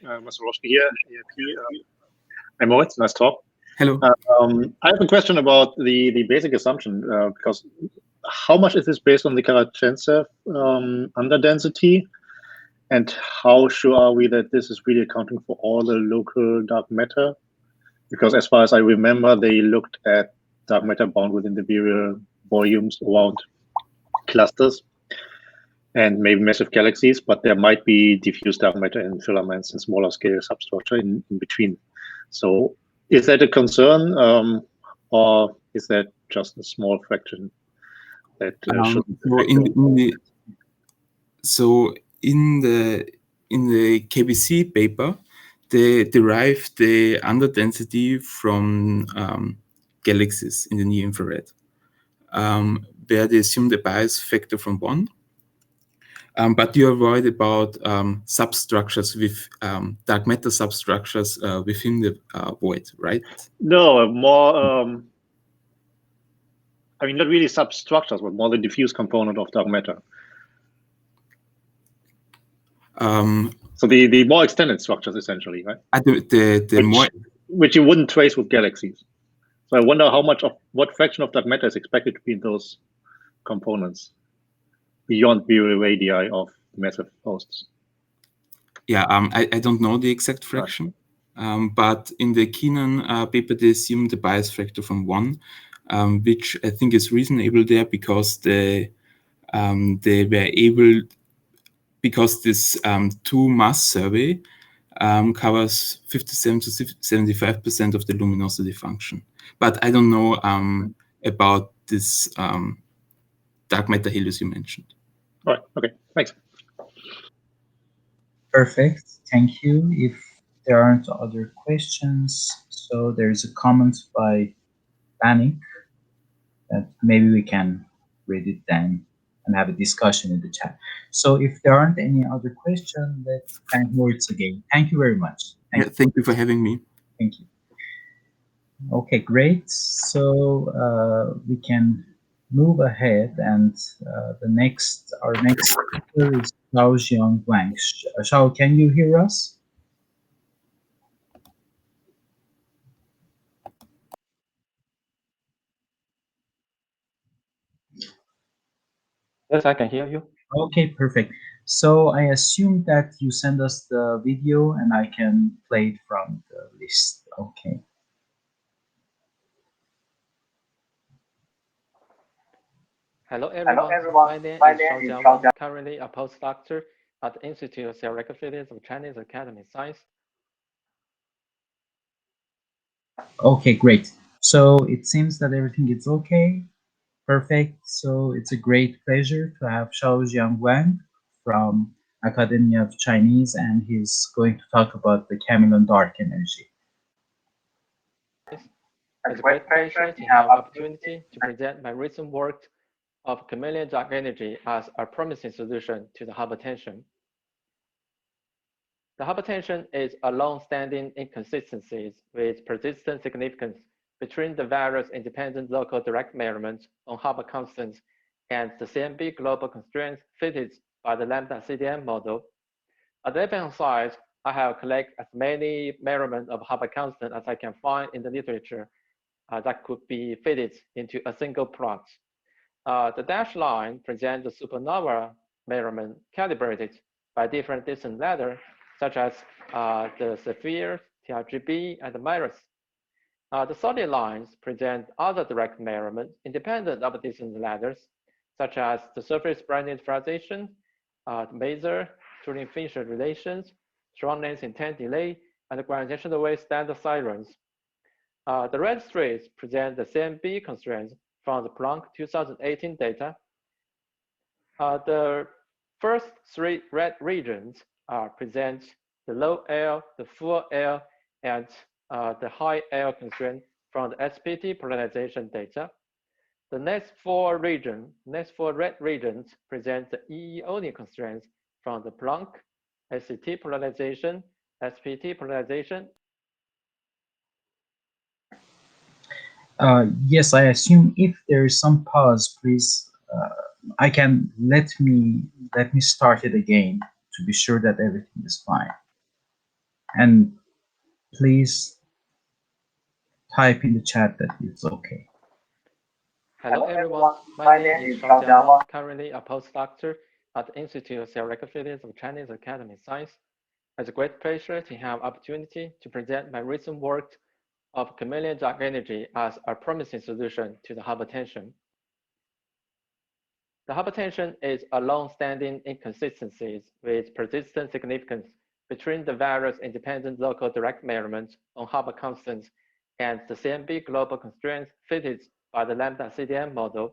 Marcel here. Hi, Moritz, nice talk. Hello. I have a question about the basic assumption, because how much is this based on the Karatsev underdensity? And how sure are we that this is really accounting for all the local dark matter? Because as far as I remember, they looked at dark matter bound within the virial volumes around clusters and maybe massive galaxies, but there might be diffuse dark matter in filaments and smaller scale substructure in between. So is that a concern, or is that just a small fraction that shouldn't affect So in the KBC paper, they derived the underdensity from galaxies in the near infrared, where they assume the bias factor from 1. But you are worried about substructures with dark matter substructures within the void, right? No, more, I mean, not really substructures, but more the diffuse component of dark matter. So the more extended structures, essentially, right? Which you wouldn't trace with galaxies. So I wonder how much of what fraction of dark matter is expected to be in those components beyond virial radii of massive hosts. Yeah, I don't know the exact fraction, but in the Keenan paper, they assume the bias factor from 1, which I think is reasonable there because they were able, because this 2 mass survey covers 57 to 75% of the luminosity function. But I don't know about this dark matter halos you mentioned. All right, okay, thanks. Perfect, thank you. If there aren't other questions, so there's a comment by Panic that maybe we can read it then and have a discussion in the chat. So if there aren't any other questions, let's thank Moritz again. Thank you very much. Thank you for having me. Thank you. Okay, great. So we can move ahead, and our next speaker is Shao-Jiang Wang. Shao, can you hear us? Yes, I can hear you. Okay, perfect. So I assume that you send us the video and I can play it from the list. Okay. Hello everyone. My name is Shao-Jiang Wang, currently a postdoctor at the Institute of Theoretical Physics of Chinese Academy of Science. Okay, great. So it seems that everything is okay. Perfect. So it's a great pleasure to have Shao-Jiang Wang from Academy of Chinese, and he's going to talk about the chameleon dark energy. It's a great pleasure to have the opportunity to present my recent work of chameleon dark energy as a promising solution to the Hubble tension. The Hubble tension is a long-standing inconsistencies with persistent significance between the various independent local direct measurements on Hubble constants and the CMB global constraints fitted by the ΛCDM model. At the left-hand side, I have collected as many measurements of Hubble constant as I can find in the literature that could be fitted into a single plot. The dashed line presents the supernova measurement calibrated by different distance ladders, such as the Sapphire, TRGB, and the Miras. The solid lines present other direct measurements independent of distance ladders, such as the surface brightness polarization, the Maser, Turing-Fisher relations, strong length intent delay, and the gravitational wave standard sirens. The red streaks present the CMB constraints from the Planck 2018 data. The first 3 red regions present the low L, the full L, and the high L constraint from the SPT polarization data. The next 4 red regions present the EE only constraints from the Planck, SCT polarization, SPT polarization. Yes, I assume if there is some pause, please, I can let me start it again to be sure that everything is fine. And please type in the chat that it's okay. Hello everyone, my name is Shao-Jiang Wang, currently a postdoctor at the Institute of Theoretical Physics of Chinese Academy of Science. It's a great pleasure to have opportunity to present my recent work of chameleon dark energy as a promising solution to the Hubble tension. The Hubble tension is a long-standing inconsistencies with persistent significance between the various independent local direct measurements on Hubble constants and the CMB global constraints fitted by the ΛCDM model.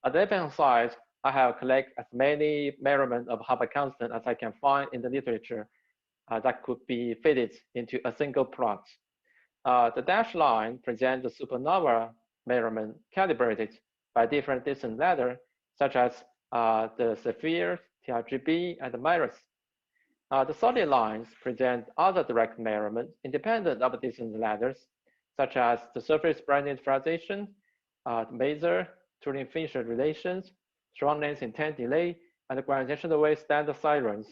On the left-hand side, I have collected as many measurements of Hubble constant as I can find in the literature that could be fitted into a single plot. The dashed line presents the supernova measurement calibrated by different distance ladders, such as the Sapphire, TRGB, and the Miras. The solid lines present other direct measurements independent of distance ladders, such as the surface brightness polarization, the Maser, Turing-Fisher relations, strong length in time delay, and the gravitational wave standard sirens.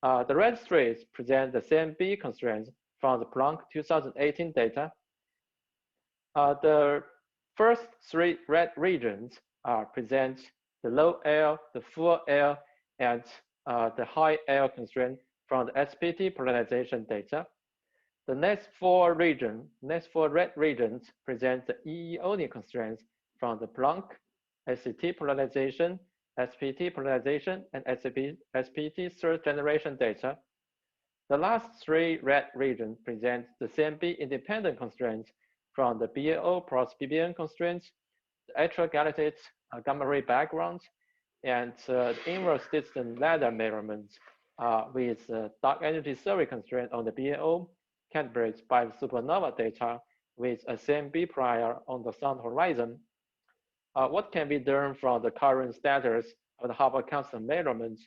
The red streaks present the CMB constraints from the Planck 2018 data. The first three red regions present the low L, the full L, and the high L constraint from the SPT polarization data. The next four red regions present the EE-only constraints from the Planck, SCT polarization, SPT polarization, and SPT third generation data. The last three red regions present the CMB independent constraints from the BAO plus BBN constraints, the actual galaxies gamma ray background, and the inverse distance ladder measurements with dark energy survey constraint on the BAO calibrated by the supernova data with a CMB prior on the sun horizon. What can be done from the current status of the Hubble constant measurements?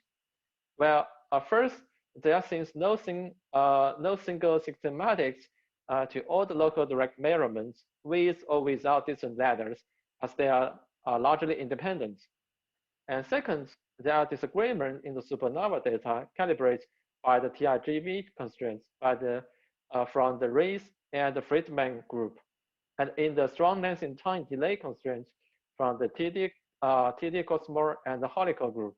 Well, first, there seems no single systematics to all the local direct measurements with or without distance ladders, as they are largely independent. And second, there are disagreements in the supernova data calibrated by the TRGB constraints from the Rees and the Friedman group, and in the strong length in time delay constraints from the TD Cosmos and the Holical group.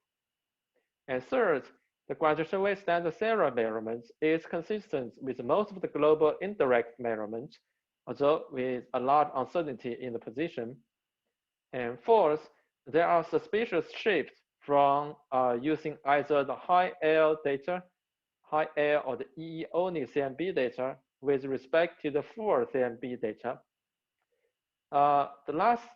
And third, the gravitational wave standard Sarah measurements is consistent with most of the global indirect measurements, although with a large uncertainty in the position. And fourth, there are suspicious shifts from using either the high L data, high L or the E only CMB data with respect to the full CMB data. The last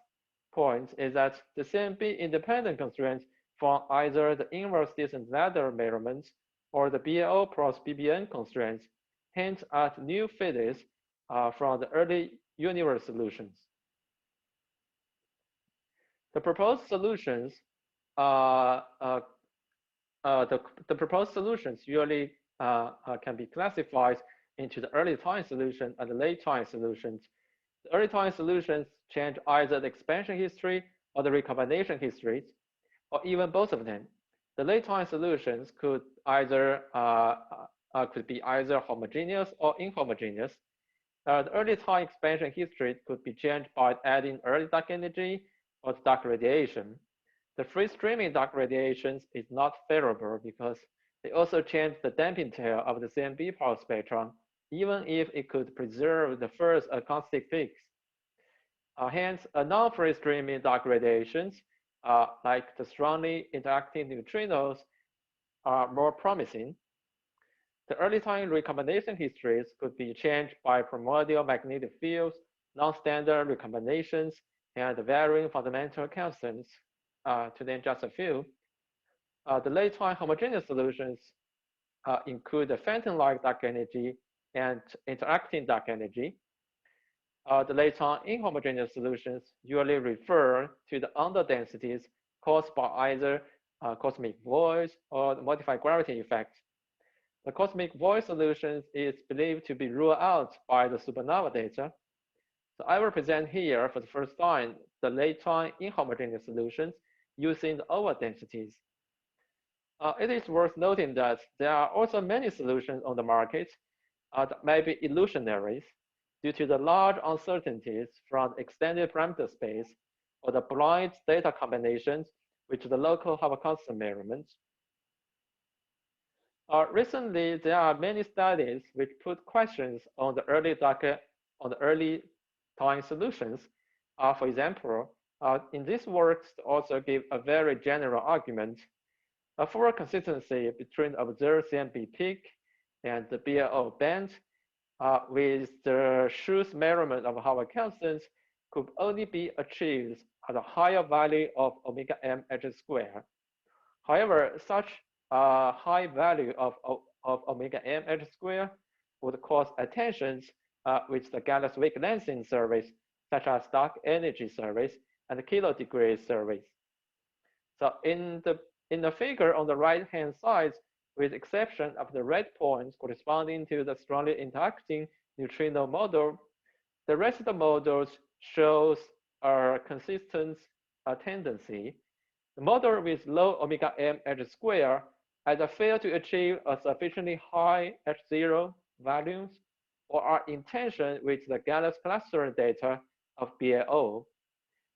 point is that the CMB independent constraints from either the inverse distance ladder measurements or the BAO plus BBN constraints hint at new physics from the early universe solutions. The proposed solutions usually can be classified into the early time solution and the late time solutions. The early time solutions change either the expansion history or the recombination histories, or even both of them. The late time solutions could be either homogeneous or inhomogeneous. The early time expansion history could be changed by adding early dark energy or dark radiation. The free streaming dark radiations is not favorable because they also change the damping tail of the CMB power spectrum, even if it could preserve the first acoustic peaks. Hence, a non-free streaming dark radiations, like the strongly interacting neutrinos, are more promising. The early time recombination histories could be changed by primordial magnetic fields, non-standard recombinations, and varying fundamental constants, to name just a few. The late time homogeneous solutions include the phantom-like dark energy and interacting dark energy. The late time inhomogeneous solutions usually refer to the underdensities caused by either cosmic voids or the modified gravity effect. The cosmic void solutions is believed to be ruled out by the supernova data. So I will present here for the first time the late time inhomogeneous solutions using the overdensities. It is worth noting that there are also many solutions on the market that may be illusionaries due to the large uncertainties from extended parameter space or the blind data combinations which is the local Hubble constant measurements. Recently, there are many studies which put questions on the early time solutions. For example, in this work, also give a very general argument for consistency between observed CMB peak and the BLO band with the Schur's measurement of Hubble constants could only be achieved at a higher value of omega m h square. However, such a high value of omega m h square would cause attentions with the galaxy weak lengthening surveys, such as dark energy surveys and kilodegree surveys. So in the figure on the right-hand side, with exception of the red points corresponding to the strongly interacting neutrino model, the rest of the models shows a consistent tendency. The model with low omega m h square either fail to achieve a sufficiently high H0 values or are in tension with the galaxy cluster data of BLO.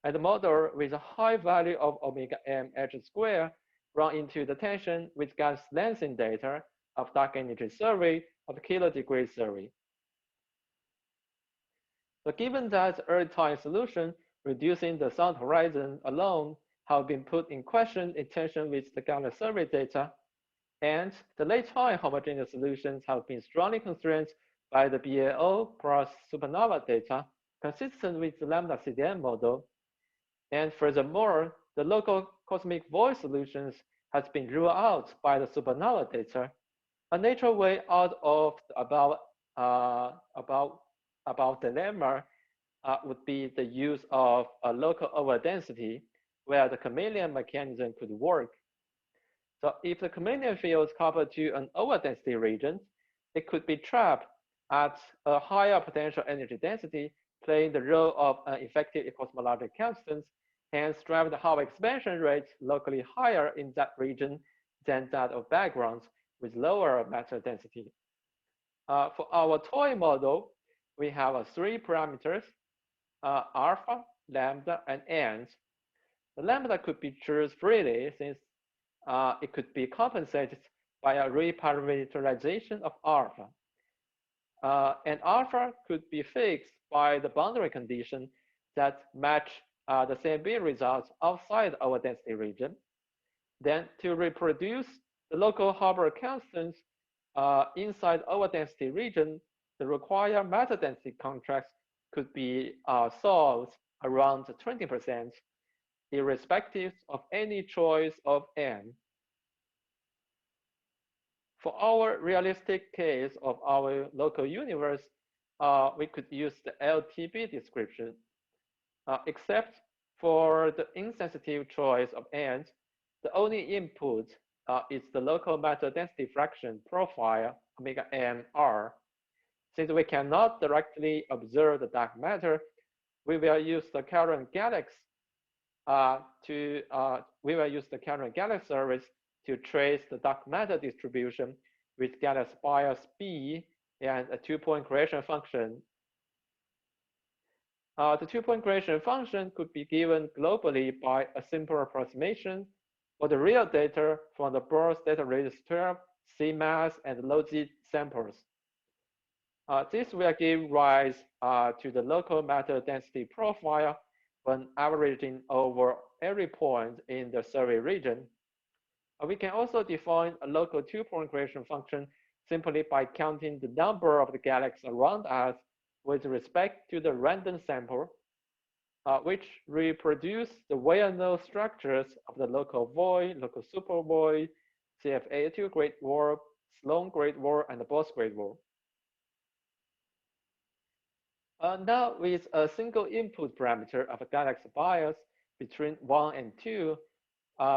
And the model with a high value of omega m h square run into the tension with galaxy lengthening data of dark energy survey of kilodegree survey. So given that early time solution reducing the sound horizon alone have been put in question in tension with the galaxy survey data, and the late time homogeneous solutions have been strongly constrained by the BLO plus supernova data consistent with the ΛCDM model. And furthermore, the local cosmic void solutions has been ruled out by the supernova data. A natural way out of the about dilemma would be the use of a local overdensity where the chameleon mechanism could work. So if the chameleon field is coupled to an overdensity region, it could be trapped at a higher potential energy density, playing the role of an effective cosmological constant, hence drive the Hubble expansion rate locally higher in that region than that of backgrounds with lower matter density. For our toy model, we have 3 parameters, alpha, lambda, and n. The lambda could be chosen freely since it could be compensated by a reparameterization of alpha. And alpha could be fixed by the boundary condition that match the CMB results outside our density region. Then to reproduce the local Hubble constants inside our density region, the required matter density contracts could be solved around 20%, irrespective of any choice of n. For our realistic case of our local universe, we could use the LTB description, except for the insensitive choice of n, the only input is the local matter density fraction profile, omega m r. Since we cannot directly observe the dark matter, we will use the current galaxy service to trace the dark matter distribution with galaxy bias B and a 2-point creation function. The 2-point creation function could be given globally by a simple approximation for the real data from the Bohr's data radius 12, CMAS, and low-Z samples. This will give rise to the local matter density profile when averaging over every point in the survey region. We can also define a local 2-point creation function simply by counting the number of the galaxies around us with respect to the random sample, which reproduce the well-known structures of the local void, local supervoid, CFA2 great warp, Sloan great warp, and the Bose great warp. Now, with a single input parameter of a galaxy bias between 1 and 2,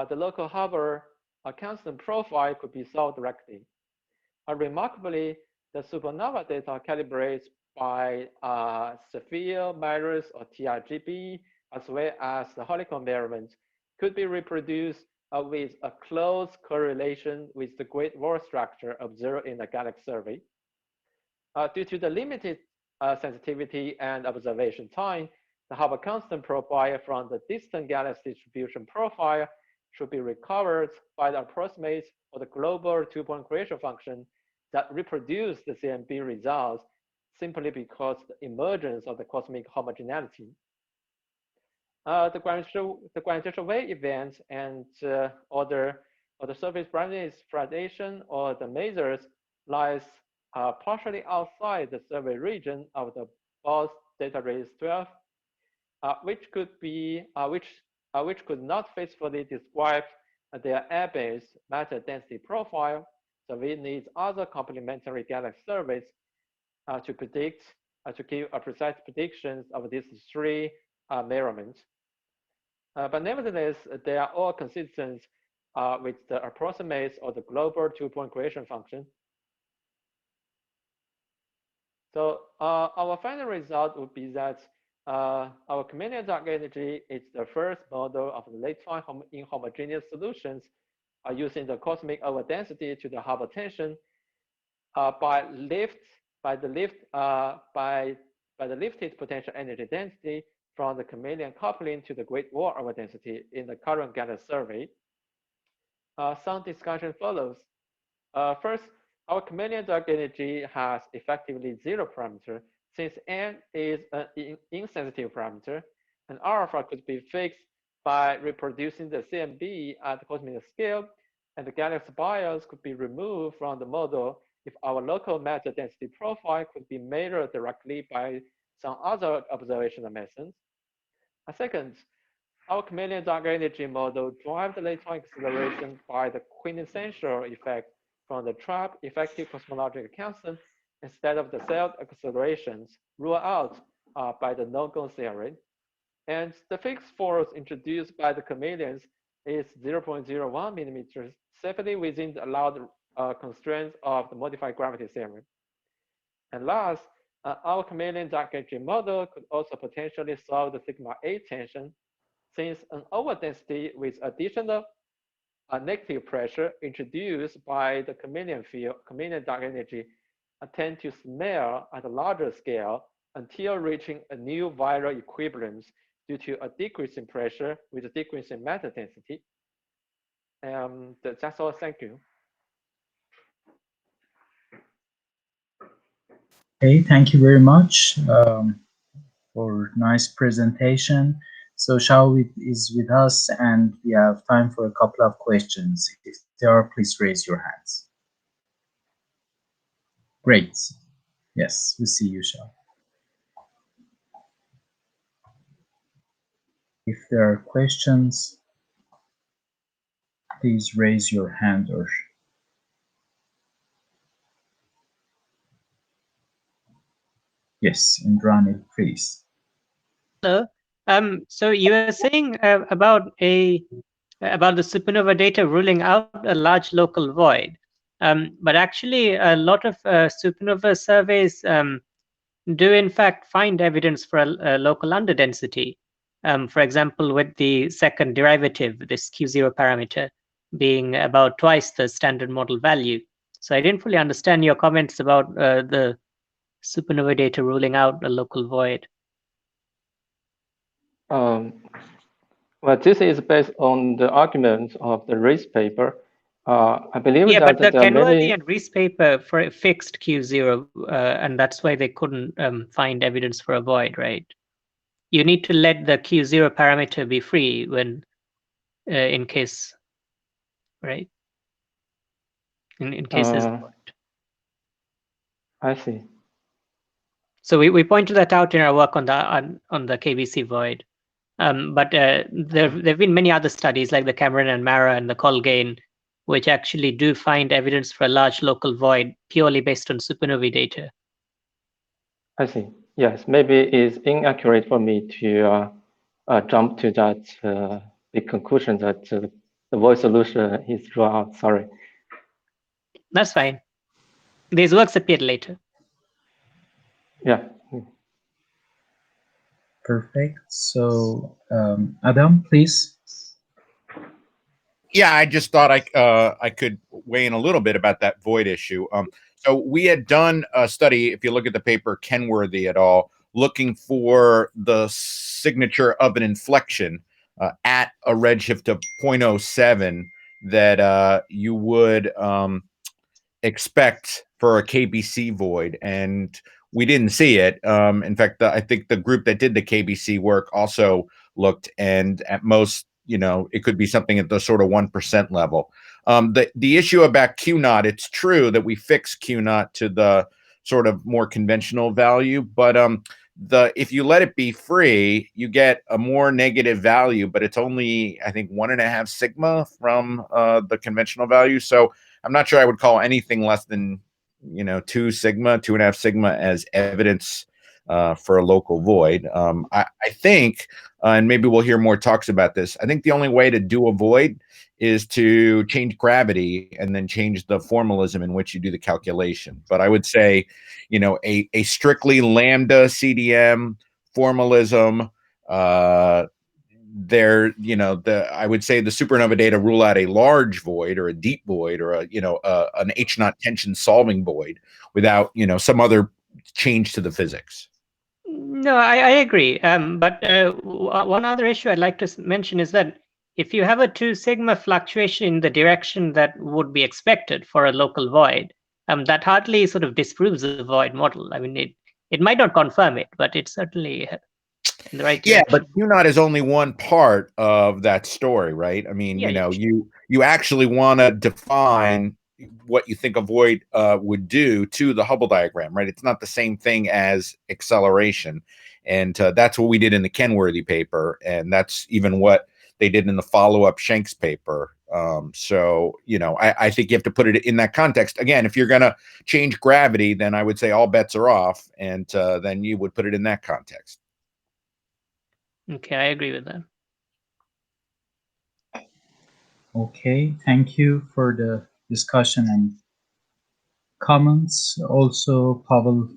the local Hubble constant profile could be solved directly. Remarkably, the supernova data calibrates by Sphere measures or TRGB, as well as the helical measurements, could be reproduced with a close correlation with the great wall structure observed in the galaxy survey. Due to the limited sensitivity and observation time, the Hubble constant profile from the distant galaxy distribution profile should be recovered by the approximate or the global two-point creation function that reproduce the CMB results simply because the emergence of the cosmic homogeneity. The gravitational wave events and or the surface brightness fluctuation or the measures lies partially outside the survey region of the Bose data race 12, which could not faithfully describe their air-based matter density profile. So we need other complementary galaxy surveys to predict, to give a precise predictions of these three measurements. But nevertheless, they are all consistent with the approximate or the global two-point creation function. So our final result would be that our chameleon dark energy is the first model of late-time inhomogeneous solutions using the cosmic overdensity to the Hubble tension by the lifted potential energy density from the chameleon coupling to the Great Wall overdensity in the current galaxy survey. Some discussion follows. First, our chameleon dark energy has effectively zero parameter since n is an insensitive parameter, and alpha could be fixed by reproducing the CMB at the cosmic scale, and the galaxy bias could be removed from the model if our local matter density profile could be measured directly by some other observational methods. Second, our chameleon dark energy model drives the late-time acceleration by the quintessential effect from the trap effective cosmological constant instead of the cell accelerations ruled out by the no-go theory. And the fixed force introduced by the chameleons is 0.01 millimeters, safely within the allowed constraints of the modified gravity theory. And last, our chameleon dark energy model could also potentially solve the sigma 8 tension, since an overdensity with additional negative pressure introduced by the chameleon field, chameleon dark energy, tend to smell at a larger scale until reaching a new viral equilibrium due to a decrease in pressure with a decrease in matter density. That's all. Thank you. Okay, thank you very much for nice presentation. So Shao is with us, and we have time for a couple of questions. If there are, please raise your hands. Great. Yes, we see you, Shao. If there are questions, please raise your hand or yes, Indrani, please. Hello. So you were saying about the supernova data ruling out a large local void, but actually a lot of supernova surveys do in fact find evidence for a local underdensity. For example, with the second derivative, this Q0 parameter being about twice the standard model value. So I didn't fully understand your comments about the supernova data ruling out a local void. Well, this is based on the arguments of the Rees paper. I believe yeah, that but the there are Kenworthy many... and Rees paper for a fixed Q0, and that's why they couldn't find evidence for a void, right? You need to let the Q0 parameter be free when, in case, right? In case there's a void. I see. So we pointed that out in our work on the KBC void. But there've been many other studies like the Cameron and Mara and the Colgate, which actually do find evidence for a large local void purely based on supernovae data. I see. Yes, maybe it's inaccurate for me to jump to that big conclusion that the void solution is ruled out. Sorry. That's fine. These works appeared later. Yeah. Perfect. So, Adam, please. Yeah, I just thought I could weigh in a little bit about that void issue. So we had done a study, if you look at the paper, Kenworthy et al., looking for the signature of an inflection at a redshift of 0.07 that you would expect for a KBC void, and we didn't see it. In fact, I think the group that did the KBC work also looked, and at most, it could be something at the sort of 1% level. The issue about Q naught, it's true that we fix Q naught to the sort of more conventional value, but if you let it be free, you get a more negative value, but it's only, I think, 1.5 sigma from the conventional value. So I'm not sure I would call anything less than 2 sigma, 2.5 sigma as evidence for a local void. I think, and maybe we'll hear more talks about this, I think the only way to do a void is to change gravity and then change the formalism in which you do the calculation. But I would say, a strictly lambda CDM formalism, I would say the supernova data rule out a large void or a deep void or an H naught tension solving void without some other change to the physics. No, I agree. But one other issue I'd like to mention is that if you have a 2 sigma fluctuation in the direction that would be expected for a local void, that hardly sort of disproves the void model. I mean, it might not confirm it, but it's certainly in the right direction. Yeah, but Q naught is only one part of that story, right? I mean, you actually want to define what you think a void would do to the Hubble diagram, right? It's not the same thing as acceleration. And that's what we did in the Kenworthy paper. And that's even what they did in the follow-up Shanks paper. I think you have to put it in that context. Again, if you're going to change gravity, then I would say all bets are off. And then you would put it in that context. Okay, I agree with that. Okay, thank you for the discussion and comments. Also, Pavel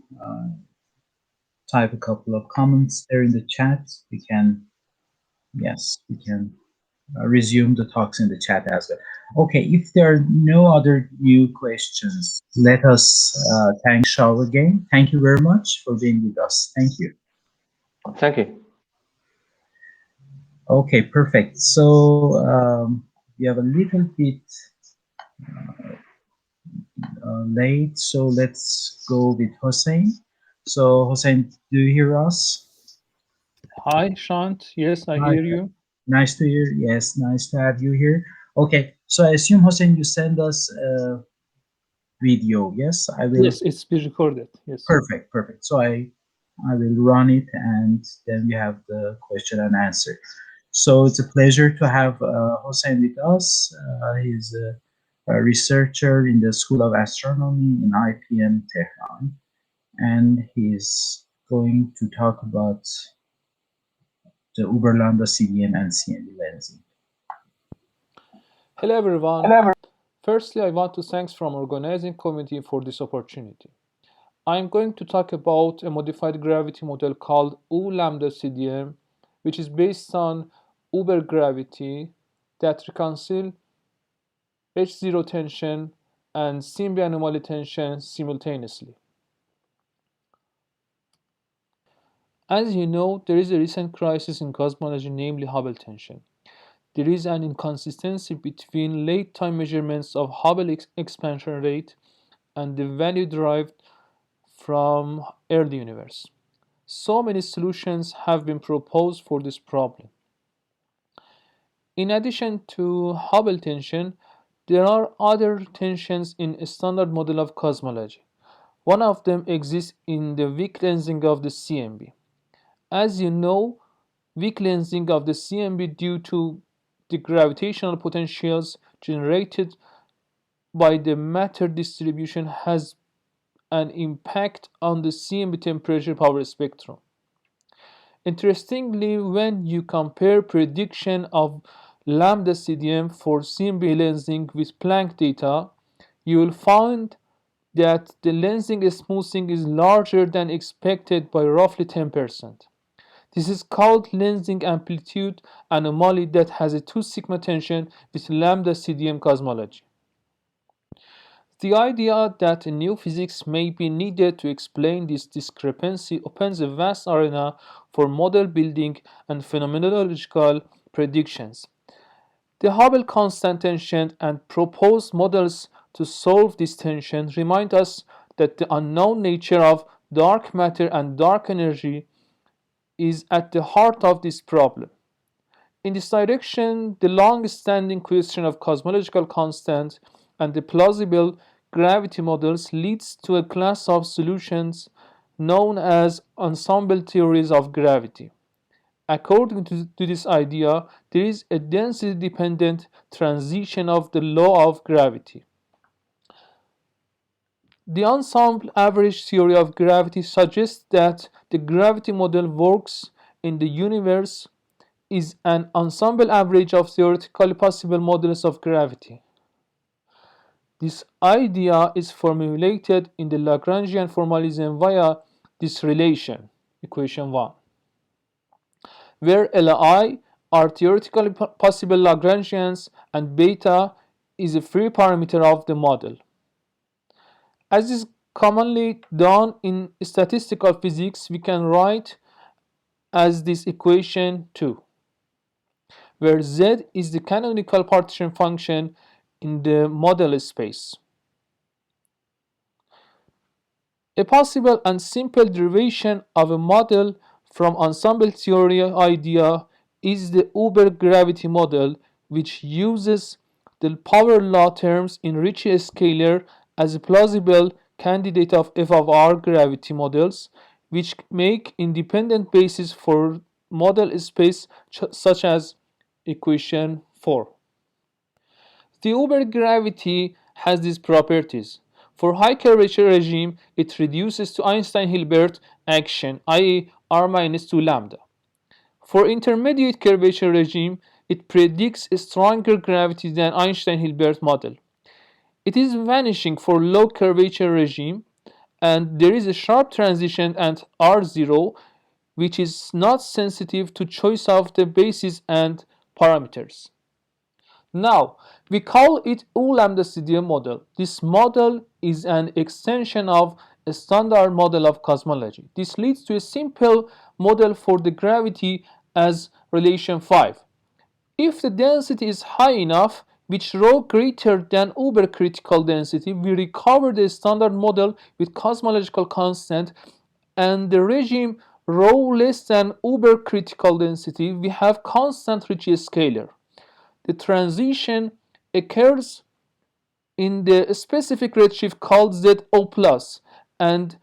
type a couple of comments there in the chat. We can resume the talks in the chat as well. Okay, if there are no other new questions, let us thank Shao again. Thank you very much for being with us. Thank you. Thank you. Okay, perfect. So we have a little bit late, so let's go with Hossein. So Hossein, do you hear us? Hi, Shant. Yes, I hear you. Nice to hear. Yes, nice to have you here. Okay, so I assume, Hossein, you send us a video. Yes, I will. Yes, it's been recorded. Yes. Perfect, perfect. So I will run it, and then we have the question and answer. So it's a pleasure to have Hossein with us. He's a researcher in the School of Astronomy in IPM Tehran, and he's going to talk about the Uberlambda CDM and CMB lensing. Hello, everyone. Firstly, I want to thank from organizing committee for this opportunity. I'm going to talk about a modified gravity model called üLCDM, which is based on Uber gravity that reconcile H0 tension and CMB anomaly tension simultaneously. As you know, there is a recent crisis in cosmology, namely Hubble tension. There is an inconsistency between late-time measurements of Hubble expansion rate and the value derived from early universe. So many solutions have been proposed for this problem. In addition to Hubble tension, there are other tensions in a standard model of cosmology. One of them exists in the weak lensing of the CMB. As you know, weak lensing of the CMB due to the gravitational potentials generated by the matter distribution has an impact on the CMB temperature power spectrum. Interestingly, when you compare prediction of lambda CDM for CMB lensing with Planck data, you will find that the lensing smoothing is larger than expected by roughly 10%. This is called lensing amplitude anomaly that has a 2 sigma tension with lambda CDM cosmology. The idea that a new physics may be needed to explain this discrepancy opens a vast arena for model building and phenomenological predictions. The Hubble constant tension and proposed models to solve this tension remind us that the unknown nature of dark matter and dark energy is at the heart of this problem. In this direction, the long-standing question of cosmological constant and the plausible gravity models leads to a class of solutions known as ensemble theories of gravity. According to this idea, there is a density-dependent transition of the law of gravity. The ensemble average theory of gravity suggests that the gravity model works in the universe is an ensemble average of theoretically possible models of gravity. This idea is formulated in the Lagrangian formalism via this relation, equation 1, where Li are theoretically possible Lagrangians and beta is a free parameter of the model. As is commonly done in statistical physics, we can write as this equation 2, where Z is the canonical partition function in the model space. A possible and simple derivation of a model from ensemble theory idea is the Uber gravity model, which uses the power law terms in Ricci scalar as a plausible candidate of f of r gravity models, which make independent basis for model space such as equation 4. The Uber gravity has these properties. For high curvature regime, it reduces to Einstein-Hilbert action, i.e. r minus 2 lambda. For intermediate curvature regime, it predicts a stronger gravity than Einstein-Hilbert model. It is vanishing for low curvature regime, and there is a sharp transition at R0, which is not sensitive to choice of the basis and parameters. Now, we call it üLCDM model. This model is an extension of a standard model of cosmology. This leads to a simple model for the gravity as relation 5. If the density is high enough, which rho greater than Uber critical density, we recover the standard model with cosmological constant, and the regime rho less than Uber critical density, we have constant Ricci scalar. The transition occurs in the specific redshift called ZO+, and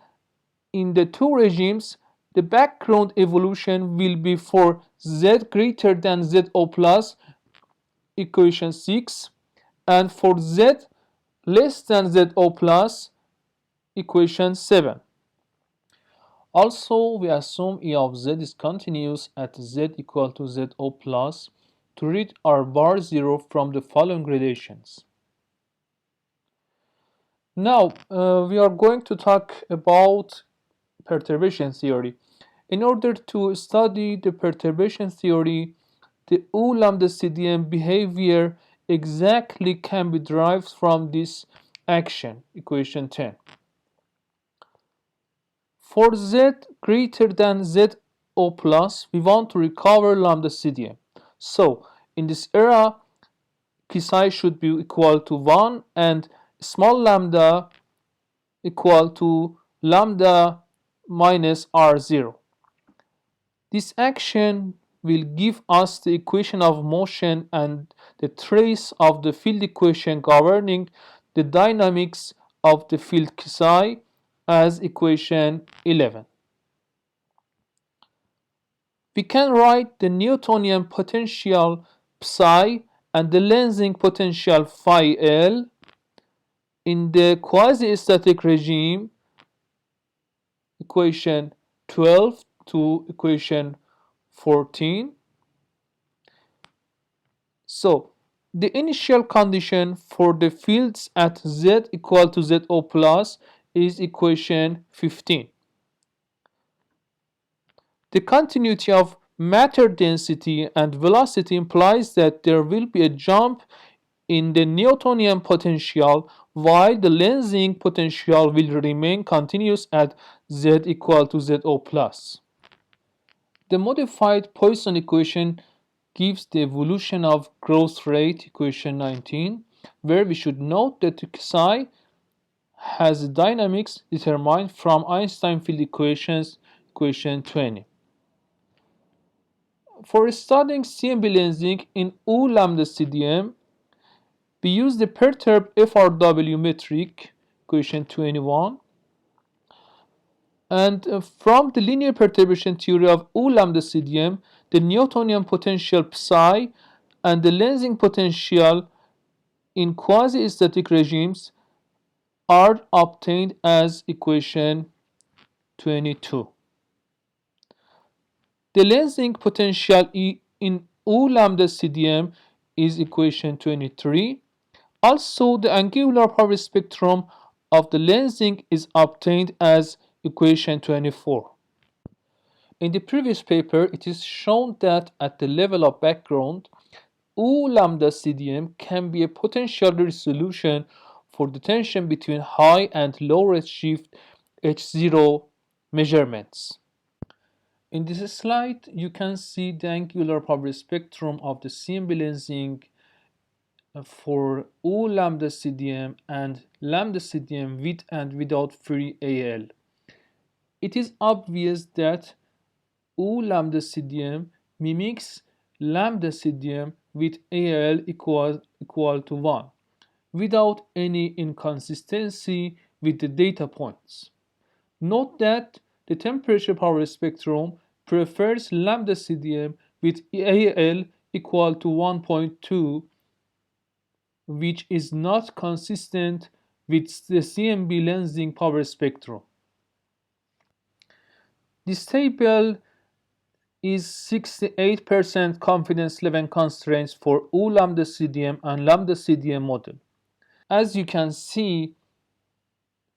in the two regimes, the background evolution will be for Z greater than ZO+, equation 6, and for Z less than ZO+, equation 7. Also, we assume E of Z is continuous at Z equal to ZO+, to read our bar 0 from the following relations. Now, we are going to talk about perturbation theory. In order to study the perturbation theory, the üLCDM behavior exactly can be derived from this action, equation 10. For Z greater than ZO+, we want to recover ΛCDM. So, in this era, psi should be equal to 1 and small lambda equal to lambda minus R0. This action will give us the equation of motion and the trace of the field equation governing the dynamics of the field psi as equation 11. We can write the Newtonian potential psi and the lensing potential phi L in the quasi-static regime, equation 12 to equation 14. So, the initial condition for the fields at Z equal to ZO+ is equation 15. The continuity of matter density and velocity implies that there will be a jump in the Newtonian potential while the lensing potential will remain continuous at Z equal to ZO+. The modified Poisson equation gives the evolution of growth rate, equation 19, where we should note that psi has dynamics determined from Einstein field equations, equation 20. For studying CMB lensing in üLCDM, we use the perturb FRW metric, equation 21, and from the linear perturbation theory of üLCDM, the Newtonian potential psi and the lensing potential in quasi-static regimes are obtained as equation 22. The lensing potential in üLCDM is equation 23. Also, the angular power spectrum of the lensing is obtained as equation 24. In the previous paper, it is shown that at the level of background, üLCDM can be a potential resolution for the tension between high and low redshift H0 measurements. In this slide, you can see the angular power spectrum of the CMB lensing for üLCDM and ΛCDM with and without free AL. It is obvious that üLCDM mimics ΛCDM with AL equal to 1, without any inconsistency with the data points. Note that the temperature power spectrum prefers ΛCDM with AL equal to 1.2, which is not consistent with the CMB lensing power spectrum. This table is 68% confidence level constraints for üLCDM and ΛCDM model. As you can see,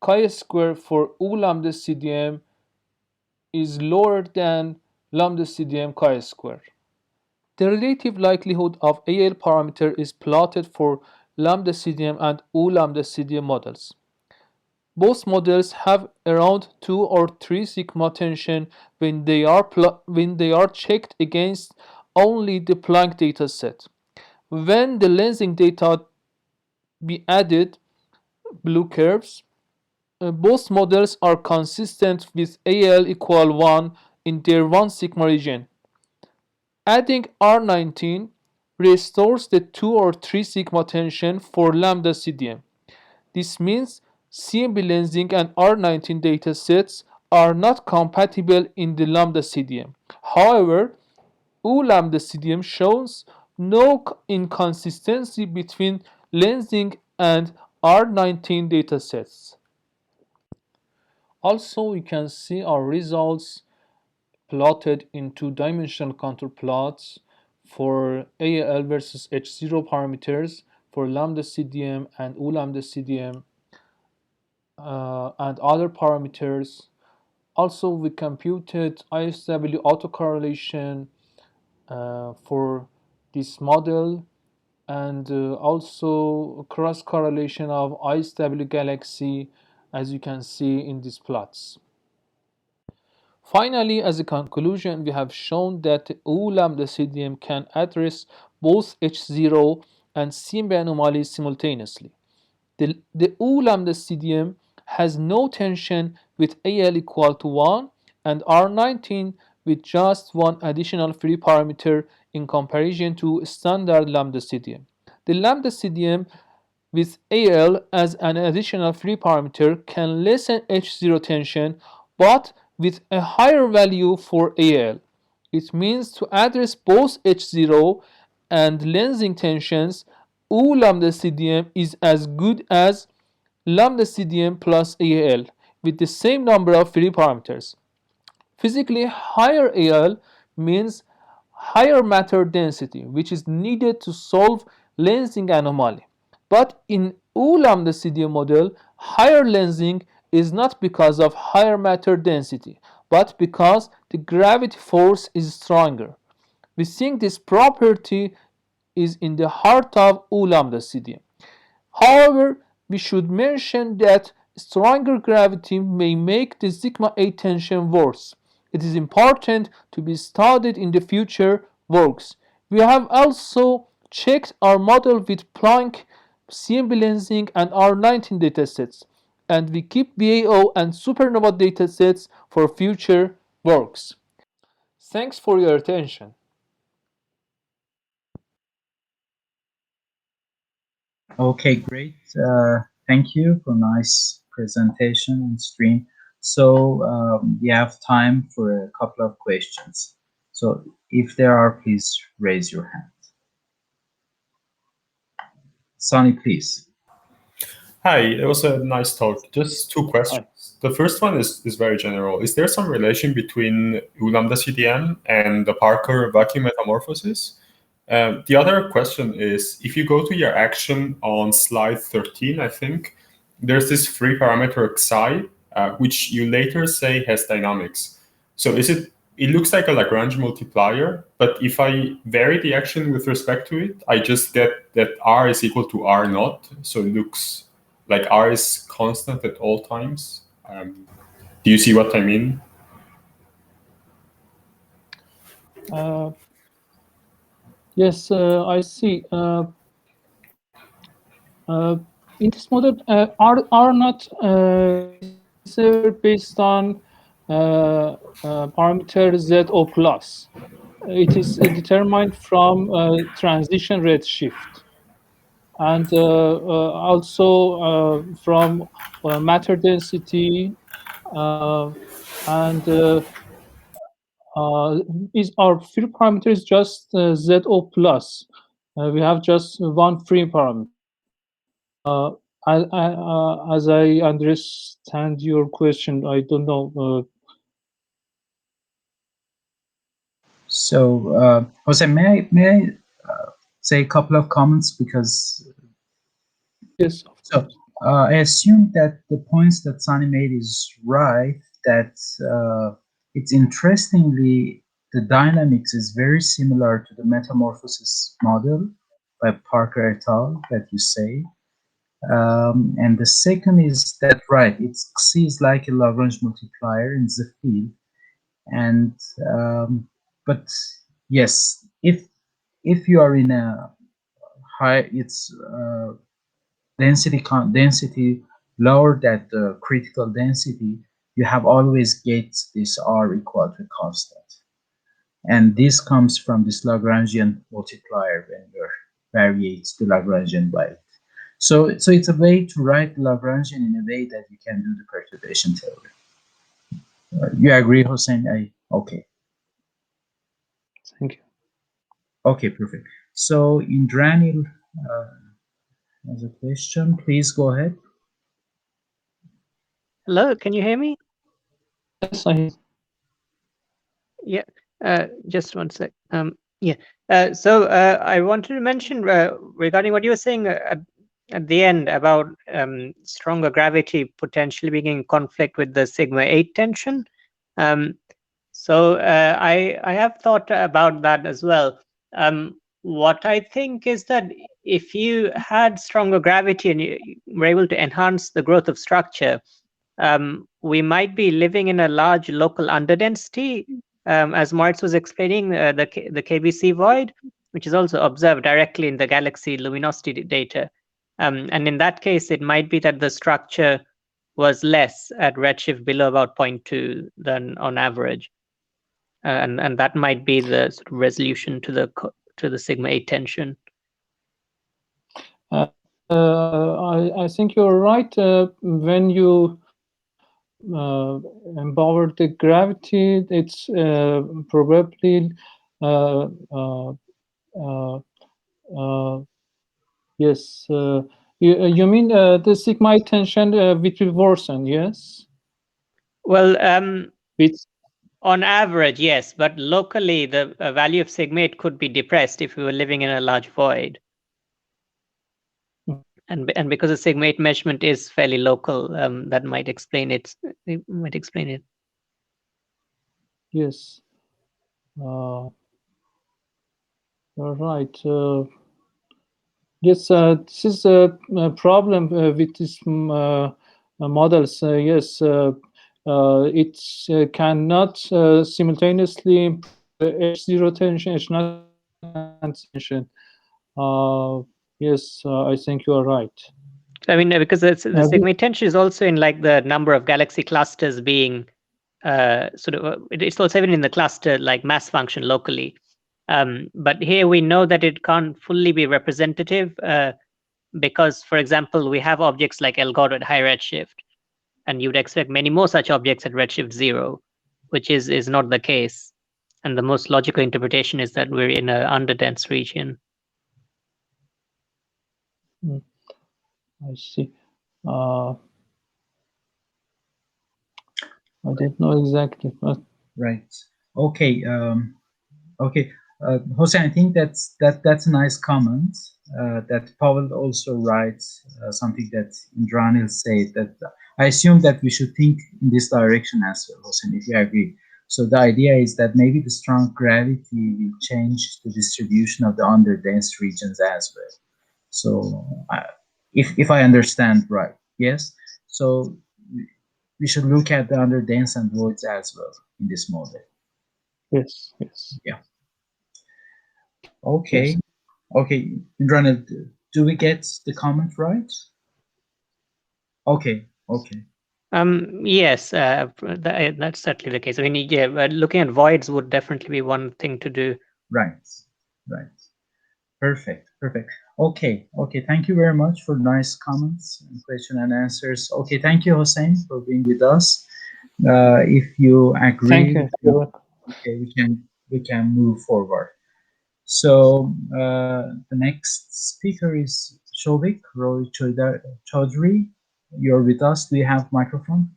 chi-square for üLCDM is lower than ΛCDM chi-square. The relative likelihood of AL parameter is plotted for ΛCDM and üLCDM models. Both models have around 2 or 3 sigma tension when they are checked against only the Planck dataset. When the lensing data be added, blue curves, both models are consistent with AL equal 1 in their 1 sigma region. Adding R19 restores the 2 or 3 sigma tension for ΛCDM. This means CMB lensing and R19 datasets are not compatible in the ΛCDM. However, üLCDM shows no inconsistency between lensing and R19 datasets. Also, you can see our results plotted in two-dimensional contour plots for AL versus H0 parameters for ΛCDM and üLCDM and other parameters. Also, we computed ISW autocorrelation for this model and also cross correlation of ISW galaxy, as you can see in these plots. Finally, as a conclusion, we have shown that üLCDM can address both H0 and CMB anomalies simultaneously. The üLCDM has no tension with AL equal to 1 and R19 with just one additional free parameter in comparison to standard ΛCDM. The ΛCDM with AL as an additional free parameter can lessen H0 tension, but with a higher value for AL. It means to address both H0 and lensing tensions, üLCDM is as good as ΛCDM plus AL with the same number of free parameters. Physically, higher AL means higher matter density, which is needed to solve lensing anomaly. But in üLCDM model, higher lensing is not because of higher matter density, but because the gravity force is stronger. We think this property is in the heart of üLCDM. However, we should mention that stronger gravity may make the sigma 8 tension worse. It is important to be studied in the future works. We have also checked our model with Planck, CMB lensing, and R19 datasets, and we keep BAO and supernova datasets for future works. Thanks for your attention. Okay, great. Thank you for nice presentation and stream. So we have time for a couple of questions. So if there are, please raise your hand. Sonny, please. Hi, it was a nice talk. Just two questions. The first one is very general. Is there some relation between üLCDM and the Parker vacuum metamorphosis? The other question is, if you go to your action on slide 13, I think, there's this free parameter psi, which you later say has dynamics. So it looks like a Lagrange multiplier, but if I vary the action with respect to it, I just get that R is equal to R naught. So it looks like R is constant at all times. Do you see what I mean? Yes, I see. In this model, R naught is based on parameter ZO plus. It is determined from transition redshift, and also from matter density, and is our free parameter is just ZO plus. We have just one free parameter. As I understand your question, I don't know. So, Hossein, may I say a couple of comments, because yes. So I assume that the points that Sonny made is right. That it's interestingly the dynamics is very similar to the metamorphosis model by Parker et al. That you say. And the second is that right, it sees like a Lagrange multiplier in the field, and but yes, if you are in a high, it's density lower than the critical density, you have always get this R equal to constant, and this comes from this Lagrangian multiplier when you variate the Lagrangian by it. So it's a way to write Lagrangian in a way that you can do the perturbation theory. You agree, Hossein? Okay. Thank you. Okay, perfect. So Indranil has a question. Please go ahead. Hello, can you hear me? Yes, I. Yeah, just one sec. So I wanted to mention regarding what you were saying at the end about stronger gravity potentially being in conflict with the sigma 8 tension. So I have thought about that as well. What I think is that if you had stronger gravity and you were able to enhance the growth of structure, we might be living in a large local underdensity, as Moritz was explaining, the KBC void, which is also observed directly in the galaxy luminosity data. And in that case, it might be that the structure was less at redshift below about 0.2 than on average. And that might be the sort of resolution to the sigma 8 tension. I think you're right. When you empower the gravity, it's probably yes. You mean the sigma 8 tension which will worsen? Yes. Well, on average, yes, but locally, the value of sigma 8 could be depressed if we were living in a large void. And because the sigma 8 measurement is fairly local, that might explain it. It might explain it. Yes. You're right. Yes, this is a problem with these models. Yes, it cannot simultaneously H0 tension, H0 tension. Yes, I think you are right. I mean, because the sigma tension is also in like the number of galaxy clusters being it's also even in the cluster like mass function locally. But here we know that it can't fully be representative because, for example, we have objects like El Gordo at high redshift, and you'd expect many more such objects at redshift 0, which is not the case. And the most logical interpretation is that we're in an underdense region. I see. I don't know exactly. Right. Okay. Okay. Hossein, I think that's a nice comment. That Pavel also writes something that Indranil said, that I assume that we should think in this direction as well, Hossein, if you agree. So the idea is that maybe the strong gravity will change the distribution of the underdense regions as well. So if I understand right, yes. So we should look at the underdense and voids as well in this model. Yes, yes. Yeah. Okay. Yes. Okay, Indranil, do we get the comment right? Okay, okay. Yes, that's certainly the case. I mean, yeah, looking at voids would definitely be one thing to do. Right, right. Perfect, perfect. Okay, okay. Thank you very much for nice comments and question and answers. Okay, thank you, Hossein, for being with us. If you agree, Thank you. Okay, we can move forward. So the next speaker is Shouvik Roy Choudhury. You're with us. Do you have microphone?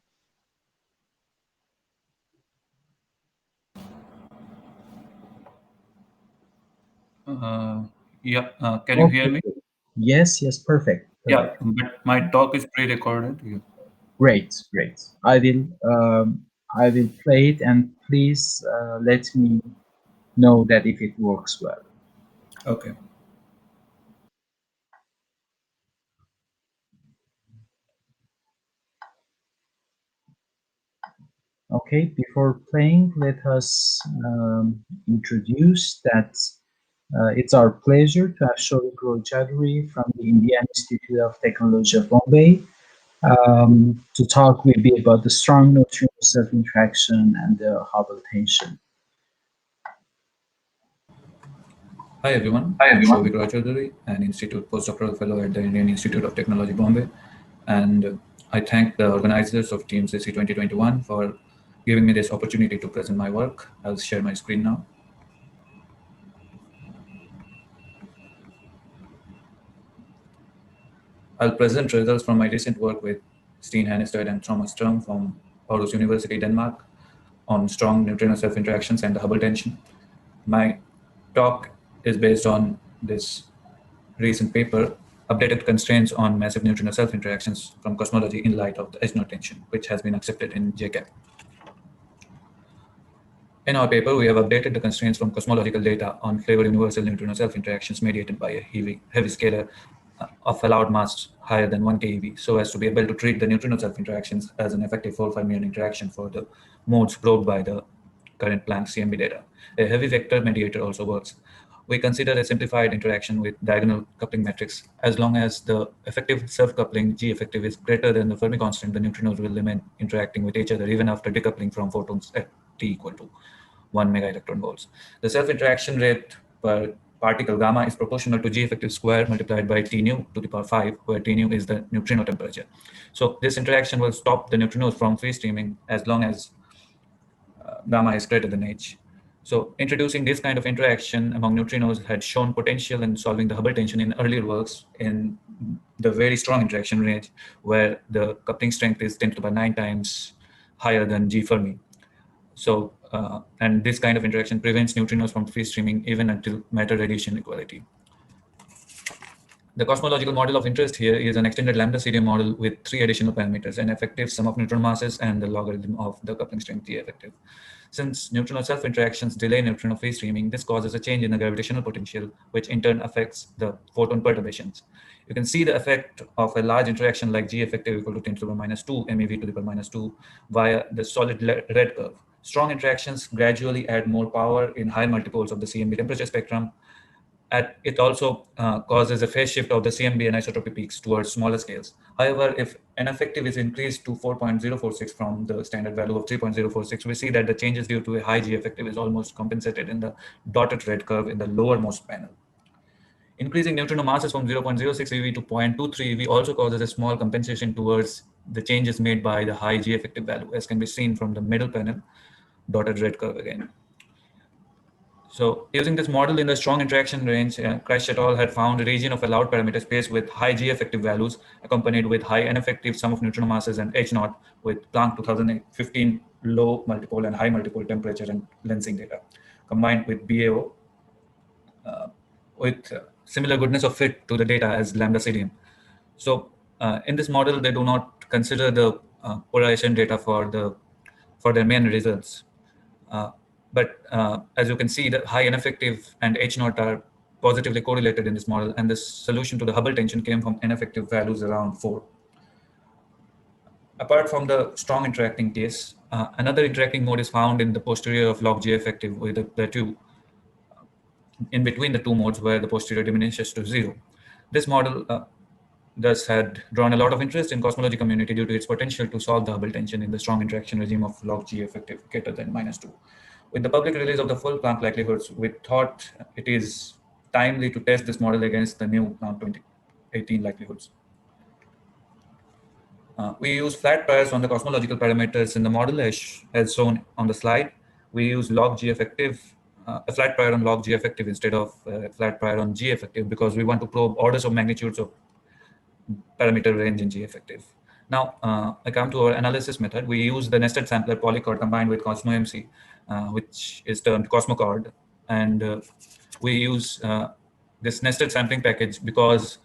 Yeah, can you hear me? Yes, yes, perfect. Yeah, but my talk is pre-recorded. Yeah. Great, great. I will play it, and please let me know that if it works well. Okay. Okay, before playing, let us introduce that it's our pleasure to have Shouvik Roy Choudhury from the Indian Institute of Technology of Bombay to talk with me about the strong neutrino self-interaction and the Hubble tension. Hi everyone. I'm Shouvik Roy Choudhury, an Institute postdoctoral fellow at the Indian Institute of Technology Bombay, and I thank the organizers of TMCC2021 for giving me this opportunity to present my work. I'll share my screen now. I'll present results from my recent work with Steen Hannestad and Thomas Sturm from Aarhus University, Denmark, on strong neutrino self-interactions and the Hubble tension. My talk is based on this recent paper, Updated Constraints on Massive Neutrino Self-Interactions from Cosmology in Light of the H-Naught Tension, which has been accepted in JCAP. In our paper, we have updated the constraints from cosmological data on flavor universal neutrino self-interactions mediated by a heavy scalar of allowed mass higher than 1 keV, so as to be able to treat the neutrino self-interactions as an effective 4-5 muon interaction for the modes probed by the current Planck CMB data. A heavy vector mediator also works. We consider a simplified interaction with diagonal coupling matrix. As long as the effective self-coupling G effective is greater than the Fermi constant, the neutrinos will remain interacting with each other even after decoupling from photons at T equal to 1 mega electron volts. The self-interaction rate per particle gamma is proportional to G effective square multiplied by T nu to the power 5, where T nu is the neutrino temperature. So this interaction will stop the neutrinos from free streaming as long as gamma is greater than H. So introducing this kind of interaction among neutrinos had shown potential in solving the Hubble tension in earlier works in the very strong interaction range, where the coupling strength is 10 to the power 9 times higher than G Fermi. So, and this kind of interaction prevents neutrinos from free streaming even until matter radiation equality. The cosmological model of interest here is an extended ΛCDM model with 3 additional parameters: an effective sum of neutron masses and the logarithm of the coupling strength T effective. Since neutrino self-interactions delay neutrino free streaming, this causes a change in the gravitational potential, which in turn affects the photon perturbations. You can see the effect of a large interaction like G effective equal to 10 to the power minus 2 MeV to the power minus 2 via the solid red curve. Strong interactions gradually add more power in high multiples of the CMB temperature spectrum, It also causes a phase shift of the CMB anisotropic peaks towards smaller scales. However, if n effective is increased to 4.046 from the standard value of 3.046, we see that the changes due to a high G effective is almost compensated in the dotted red curve in the lowermost panel. Increasing neutrino masses from 0.06 eV to 0.23 eV also causes a small compensation towards the changes made by the high G effective value, as can be seen from the middle panel, dotted red curve again. So using this model in the strong interaction range, Kreis et al. Had found a region of allowed parameter space with high G effective values accompanied with high N effective sum of neutrino masses and H naught with Planck 2015 low multiple and high multiple temperature and lensing data, combined with BAO with similar goodness of fit to the data as ΛCDM. So in this model, they do not consider the polarization data for their main results. But as you can see, the high N effective and H naught are positively correlated in this model, and the solution to the Hubble tension came from N effective values around 4. Apart from the strong interacting case, another interacting mode is found in the posterior of log G effective with the plateau in between the two modes where the posterior diminishes to 0. This model thus had drawn a lot of interest in cosmology community due to its potential to solve the Hubble tension in the strong interaction regime of log G effective greater than -2. With the public release of the full Planck likelihoods, we thought it is timely to test this model against the new Planck 2018 likelihoods. We use flat pairs on the cosmological parameters in the model as shown on the slide. We use log G effective, a flat pair on log G effective instead of a flat pair on G effective because we want to probe orders of magnitudes of parameter range in G effective. Now, I come to our analysis method. We use the nested sampler polychord combined with CosmoMC, which is termed CosmoCord. And we use this nested sampling package because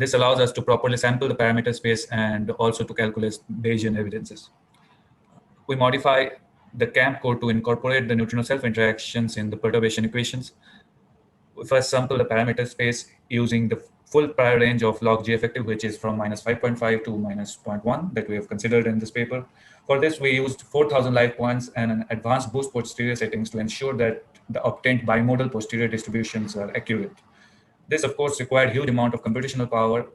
this allows us to properly sample the parameter space and also to calculate Bayesian evidences. We modify the CAMP code to incorporate the neutrino self-interactions in the perturbation equations. We first sample the parameter space using the full prior range of log G effective, which is from -5.5 to -0.1 that we have considered in this paper. For this, we used 4,000 live points and an advanced boost posterior settings to ensure that the obtained bimodal posterior distributions are accurate. This, of course, required huge amount of computational power.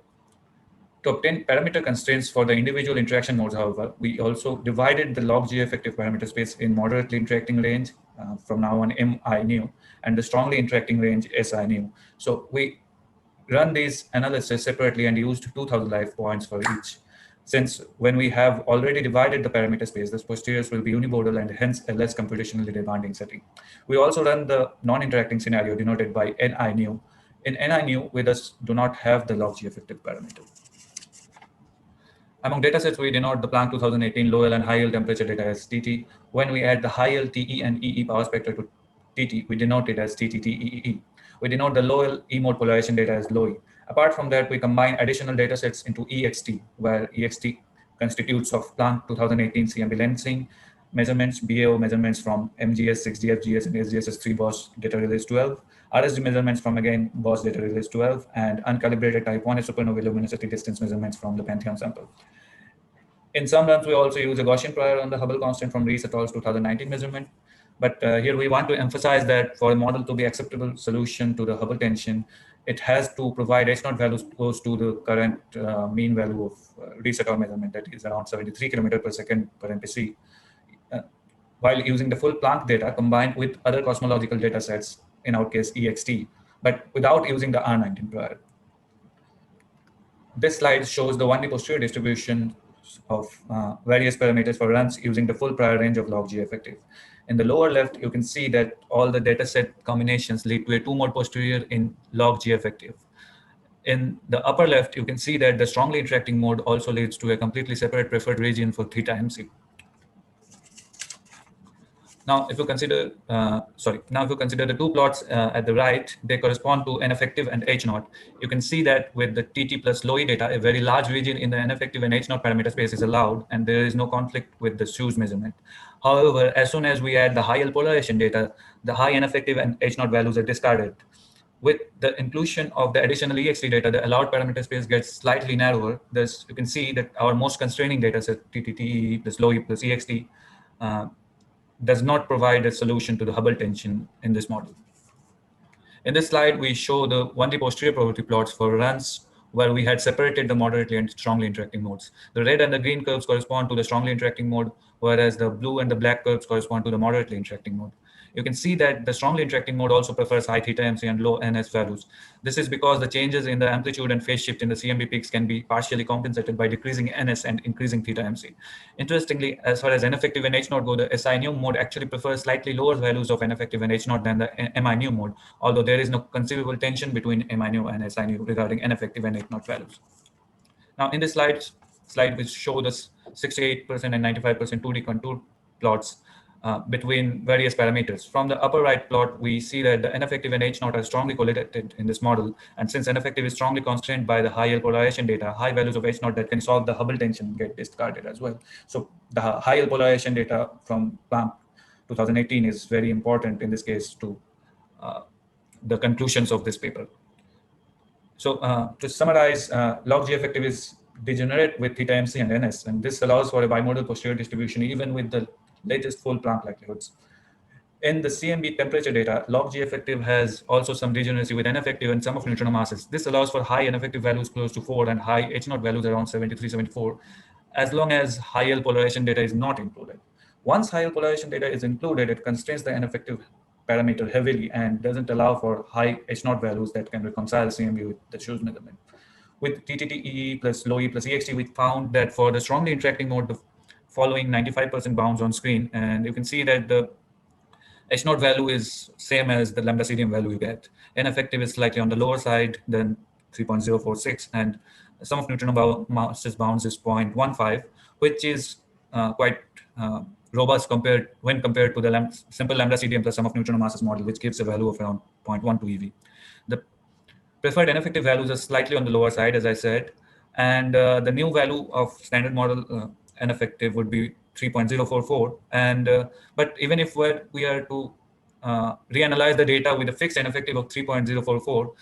To obtain parameter constraints for the individual interaction modes, however, we also divided the log G effective parameter space in moderately interacting range, from now on MI nu, and the strongly interacting range SI nu. So we run these analyses separately and used 2,000 live points for each. Since when we have already divided the parameter space, the posteriors will be unimodal and hence a less computationally demanding setting. We also run the non-interacting scenario denoted by NI nu. In NI nu, we thus do not have the log G effective parameter. Among datasets, we denote the Planck 2018 low L and high L temperature data as TT. When we add the high L TE and EE power spectra to TT, we denote it as TTTEE. We denote the low L E mode polarization data as low E. Apart from that, we combine additional datasets into EXT, where EXT constitutes of Planck 2018 CMB lensing measurements, BAO measurements from MGS, 6DFGS, and SGSS3 BOSS data release 12, RSD measurements from again BOSS data release 12, and uncalibrated type 1 supernova luminosity distance measurements from the Pantheon sample. In some runs, we also use a Gaussian prior on the Hubble constant from Rees et al.'s 2019 measurement. But here we want to emphasize that for a model to be acceptable solution to the Hubble tension, it has to provide H0 values close to the current mean value of Rees et al. Measurement, that is around 73 km/s per MPC, while using the full Planck data combined with other cosmological data sets, in our case EXT, but without using the R19 prior. This slide shows the 1D posterior distribution of various parameters for runs using the full prior range of log G effective. In the lower left, you can see that all the dataset combinations lead to a 2-mode posterior in log G effective. In the upper left, you can see that the strongly interacting mode also leads to a completely separate preferred region for theta MC. Now, if you consider, the two plots at the right, they correspond to N effective and H naught. You can see that with the TT plus low E data, a very large region in the N effective and H naught parameter space is allowed, and there is no conflict with the Shoes measurement. However, as soon as we add the high L polarization data, the high N effective and H naught values are discarded. With the inclusion of the additional EXT data, the allowed parameter space gets slightly narrower. Thus, you can see that our most constraining data set, TTTE plus low E plus EXT, does not provide a solution to the Hubble tension in this model. In this slide, we show the 1D posterior probability plots for runs where we had separated the moderately and strongly interacting modes. The red and the green curves correspond to the strongly interacting mode, whereas the blue and the black curves correspond to the moderately interacting mode. You can see that the strongly interacting mode also prefers high theta MC and low NS values. This is because the changes in the amplitude and phase shift in the CMB peaks can be partially compensated by decreasing NS and increasing theta MC. Interestingly, as far as N effective and H naught go, the SI new mode actually prefers slightly lower values of N effective and H naught than the MI new mode, although there is no conceivable tension between MI new and SI new regarding N effective and H naught values. Now, in this slide which show the 68% and 95% 2D contour plots between various parameters. From the upper right plot, we see that the N effective and H naught are strongly correlated in this model. And since N effective is strongly constrained by the high L polarization data, high values of H naught that can solve the Hubble tension get discarded as well. So the high L polarization data from Planck 2018 is very important in this case to the conclusions of this paper. So to summarize, log G effective is degenerate with theta MC and NS, and this allows for a bimodal posterior distribution even with the latest full Planck likelihoods. In the CMB temperature data, log G effective has also some degeneracy with N effective and some of neutrino masses. This allows for high N effective values close to 4 and high H naught values around 73, 74, as long as high L polarization data is not included. Once high L polarization data is included, it constrains the N effective parameter heavily and doesn't allow for high H naught values that can reconcile CMB with the Schu's measurement. With TTTE plus low E plus EXT, we found that for the strongly interacting mode, the following 95% bounds on screen, and you can see that the H naught value is same as the ΛCDM value you get. N effective is slightly on the lower side than 3.046, and sum of neutrino masses bounds is 0.15, which is quite robust when compared to the simple ΛCDM plus sum of neutrino masses model, which gives a value of around 0.12 eV. The preferred N effective values are slightly on the lower side, as I said, and the new value of standard model N effective would be 3.044. And but even if we are to reanalyze the data with a fixed N effective of 3.044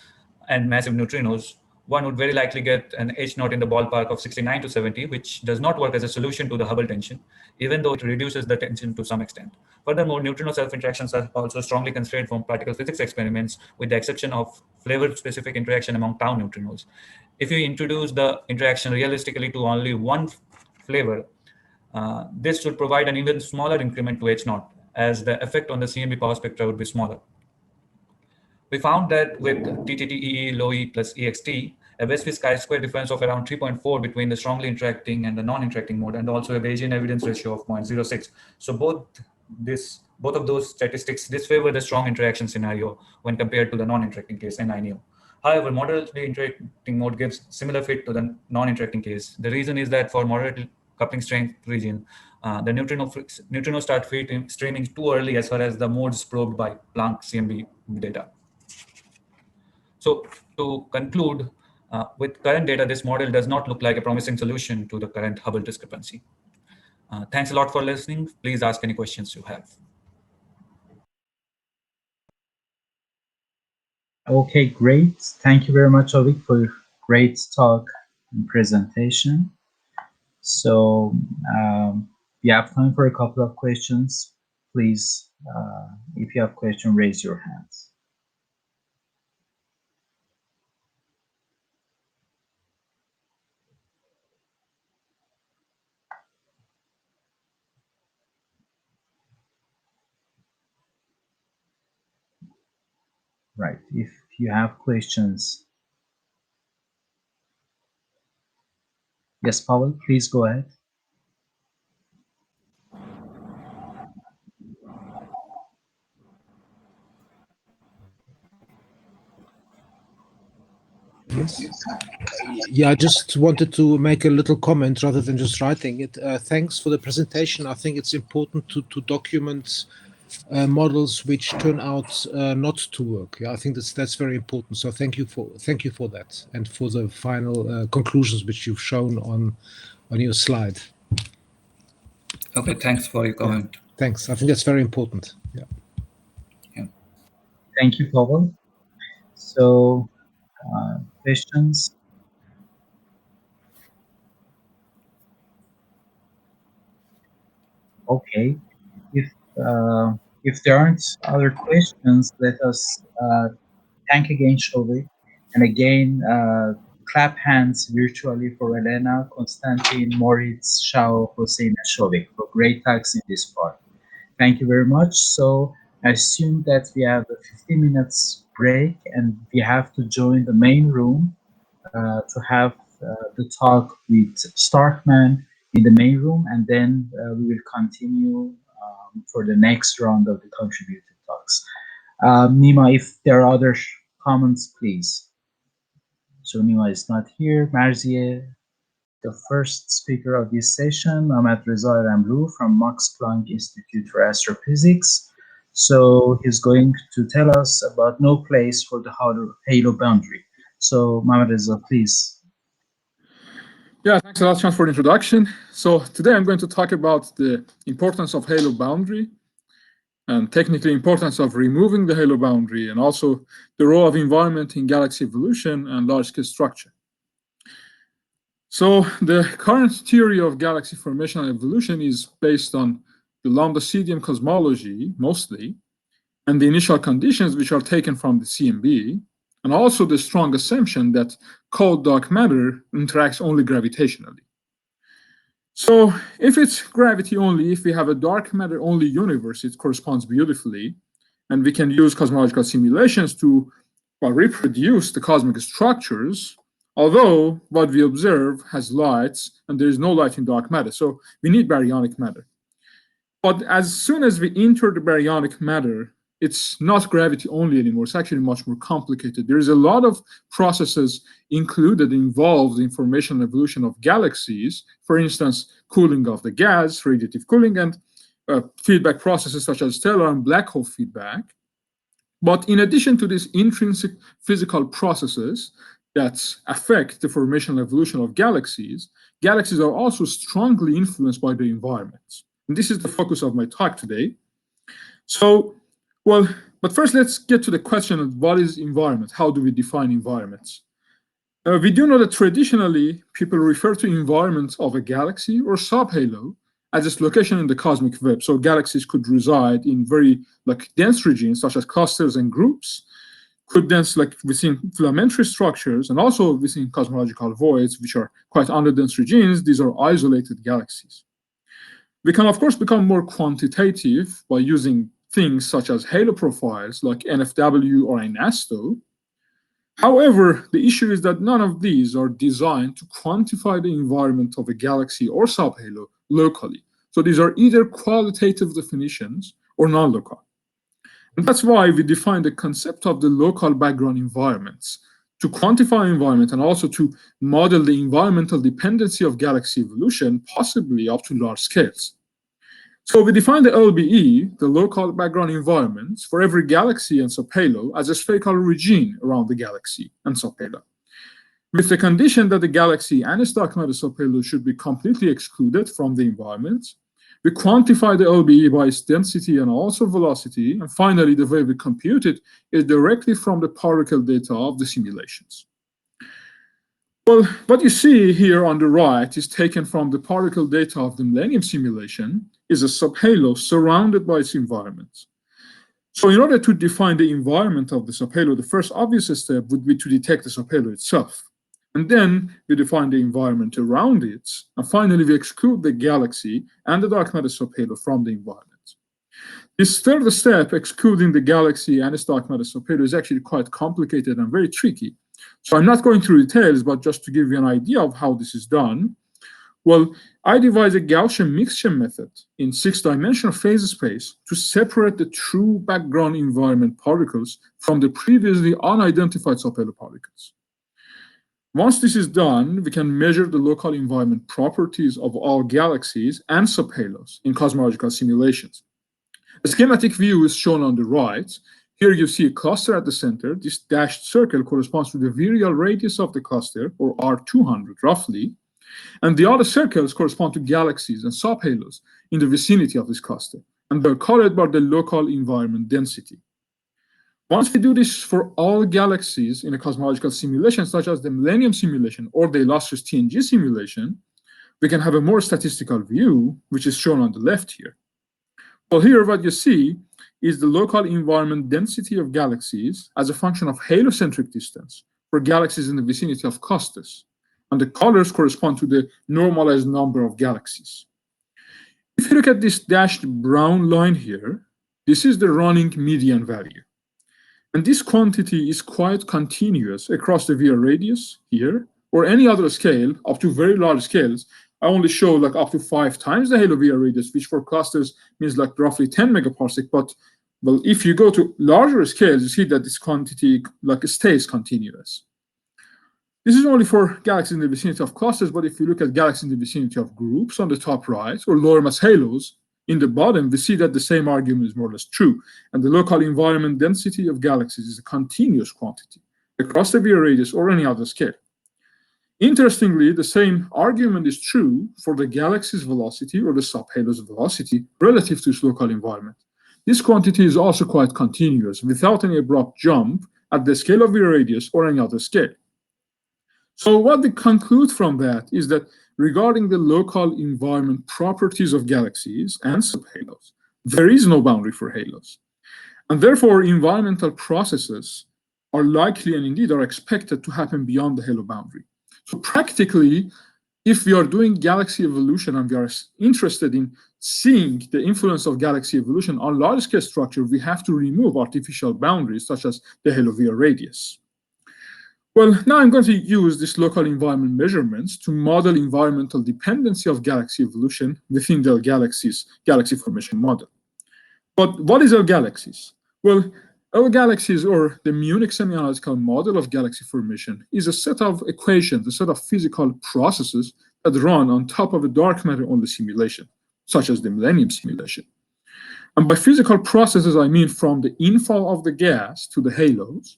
and massive neutrinos, one would very likely get an H naught in the ballpark of 69 to 70, which does not work as a solution to the Hubble tension, even though it reduces the tension to some extent. Furthermore, neutrino self-interactions are also strongly constrained from particle physics experiments, with the exception of flavor-specific interaction among tau neutrinos. If you introduce the interaction realistically to only one flavor, this should provide an even smaller increment to H naught, as the effect on the CMB power spectra would be smaller. We found that with TTTE low E plus EXT, a Westfield chi-square difference of around 3.4 between the strongly interacting and the non-interacting mode, and also a Bayesian evidence ratio of 0.06. So both of those statistics disfavor the strong interaction scenario when compared to the non-interacting case, NI neo. However, moderately interacting mode gives similar fit to the non-interacting case. The reason is that for moderate coupling strength region, the neutrinos start streaming too early as far as the modes probed by Planck CMB data. So to conclude, with current data, this model does not look like a promising solution to the current Hubble discrepancy. Thanks a lot for listening. Please ask any questions you have. Okay, great. Thank you very much, Shouvik, for your great talk and presentation. So we have time for a couple of questions. Please, if you have a question, raise your hands. Right, if you have questions. Yes, Pavel, please go ahead. Yes. Yeah, I just wanted to make a little comment rather than just writing it. Thanks for the presentation. I think it's important to document models which turn out not to work. Yeah, I think that's very important. So thank you for that, and for the final conclusions which you've shown on your slide. Okay, thanks for your comment. Yeah, thanks. I think that's very important. Yeah. Thank you, Pavel. So questions? Okay. If there aren't other questions, let us Thank again, Shouvik. And again, clap hands virtually for Elena, Konstantin, Moritz, Shao, Hossein, and Shouvik for great talks in this part. Thank you very much. So I assume that we have a 15 minutes break and we have to join the main room to have the talk with Starkman in the main room, and then we will continue for the next round of the contributed talks. Nima, if there are other comments, please. So Nima is not here. Marzieh, the first speaker of this session, Mohammadreza Ayromlou from Max Planck Institute for Astrophysics. So he's going to tell us about no place for the halo boundary. So Mohammadreza, please. Yeah, thanks a lot, Sean, for the introduction. So today I'm going to talk about the importance of halo boundary and technically importance of removing the halo boundary, and also the role of environment in galaxy evolution and large-scale structure. So the current theory of galaxy formation and evolution is based on the ΛCDM cosmology, mostly, and the initial conditions which are taken from the CMB, and also the strong assumption that cold dark matter interacts only gravitationally. So if it's gravity only, if we have a dark matter only universe, it corresponds beautifully, and we can use cosmological simulations to reproduce the cosmic structures, although what we observe has lights and there is no light in dark matter. So we need baryonic matter. But as soon as we enter the baryonic matter, it's not gravity only anymore. It's actually much more complicated. There is a lot of processes involved in formation and evolution of galaxies. For instance, cooling of the gas, radiative cooling, and feedback processes such as stellar and black hole feedback. But in addition to these intrinsic physical processes that affect the formation and evolution of galaxies, galaxies are also strongly influenced by the environment. And this is the focus of my talk today. So, but first let's get to the question of what is environment? How do we define environments? We do know that traditionally people refer to environment of a galaxy or subhalo as its location in the cosmic web. So galaxies could reside in very dense regions such as clusters and groups, could dense within filamentary structures, and also within cosmological voids, which are quite underdense regions. These are isolated galaxies. We can of course become more quantitative by using things such as halo profiles like NFW or INASTO. However, the issue is that none of these are designed to quantify the environment of a galaxy or subhalo locally. So these are either qualitative definitions or non-local. And that's why we define the concept of the local background environments to quantify environment and also to model the environmental dependency of galaxy evolution, possibly up to large scales. So we define the LBE, the local background environments, for every galaxy and subhalo as a spherical region around the galaxy and subhalo, with the condition that the galaxy and its dark matter subhalo should be completely excluded from the environment. We quantify the LBE by its density and also velocity, and finally the way we compute it is directly from the particle data of the simulations. Well, what you see here on the right is taken from the particle data of the Millennium simulation, is a subhalo surrounded by its environment. So in order to define the environment of the subhalo, the first obvious step would be to detect the subhalo itself. And then we define the environment around it. And finally, we exclude the galaxy and the dark matter subhalo from the environment. This third step, excluding the galaxy and its dark matter subhalo, is actually quite complicated and very tricky. So I'm not going through details, but just to give you an idea of how this is done, well, I devised a Gaussian mixture method in 6-dimensional phase space to separate the true background environment particles from the previously unidentified subhalo particles. Once this is done, we can measure the local environment properties of all galaxies and subhalos in cosmological simulations. A schematic view is shown on the right. Here you see a cluster at the center. This dashed circle corresponds to the virial radius of the cluster, or R200 roughly, and the other circles correspond to galaxies and subhalos in the vicinity of this cluster, and they're colored by the local environment density. Once we do this for all galaxies in a cosmological simulation, such as the Millennium simulation or the illustrious TNG simulation, we can have a more statistical view, which is shown on the left here. Well, here what you see is the local environment density of galaxies as a function of halocentric distance for galaxies in the vicinity of clusters. And the colors correspond to the normalized number of galaxies. If you look at this dashed brown line here, this is the running median value. And this quantity is quite continuous across the via radius here, or any other scale, up to very large scales. I only show like up to 5 times the halo via radius, which for clusters means like roughly 10 megaparsec. But well, if you go to larger scales, you see that this quantity like stays continuous. This is only for galaxies in the vicinity of clusters, but if you look at galaxies in the vicinity of groups on the top right, or lower mass halos in the bottom, we see that the same argument is more or less true. And the local environment density of galaxies is a continuous quantity across the via radius or any other scale. Interestingly, the same argument is true for the galaxy's velocity or the subhalo's velocity relative to its local environment. This quantity is also quite continuous without any abrupt jump at the scale of via radius or any other scale. So what we conclude from that is that regarding the local environment properties of galaxies and subhalos, there is no boundary for halos. And therefore, environmental processes are likely and indeed are expected to happen beyond the halo boundary. So practically, if we are doing galaxy evolution and we are interested in seeing the influence of galaxy evolution on large-scale structure, we have to remove artificial boundaries such as the halo via radius. Well, now I'm going to use this local environment measurements to model environmental dependency of galaxy evolution within the galaxy formation model. But what is galaxies? Well, galaxies, or the Munich semi-analytical model of galaxy formation, is a set of equations, a set of physical processes that run on top of a dark matter-only simulation, such as the Millennium simulation. And by physical processes, I mean from the infall of the gas to the halos,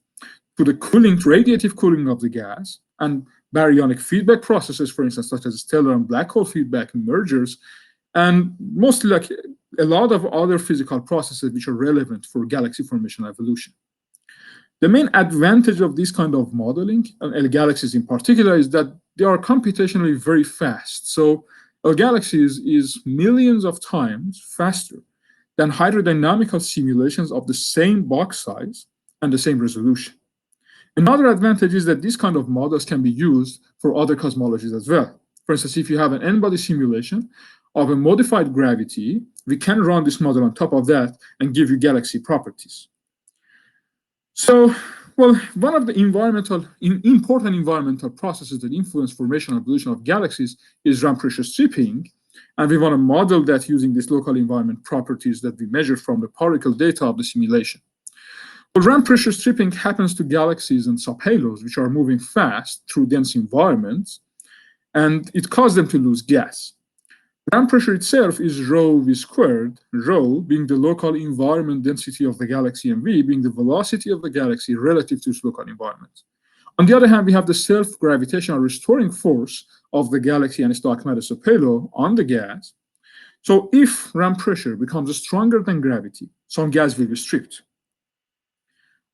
to the cooling, radiative cooling of the gas, and baryonic feedback processes, for instance, such as stellar and black hole feedback mergers, and mostly like a lot of other physical processes which are relevant for galaxy formation evolution. The main advantage of this kind of modeling, and galaxies in particular, is that they are computationally very fast. So galaxies is millions of times faster than hydrodynamical simulations of the same box size and the same resolution. Another advantage is that these kind of models can be used for other cosmologies as well. For instance, if you have an n-body simulation of a modified gravity, we can run this model on top of that and give you galaxy properties. So, well, one of the important environmental processes that influence formation and evolution of galaxies is ramp pressure stripping. And we want to model that using these local environment properties that we measure from the particle data of the simulation. Well, ramp pressure stripping happens to galaxies and subhalos, which are moving fast through dense environments, and it causes them to lose gas. Ramp pressure itself is rho v squared, rho being the local environment density of the galaxy and v being the velocity of the galaxy relative to its local environment. On the other hand, we have the self-gravitational restoring force of the galaxy and its dark matter subhalo on the gas. So if ramp pressure becomes stronger than gravity, some gas will be stripped.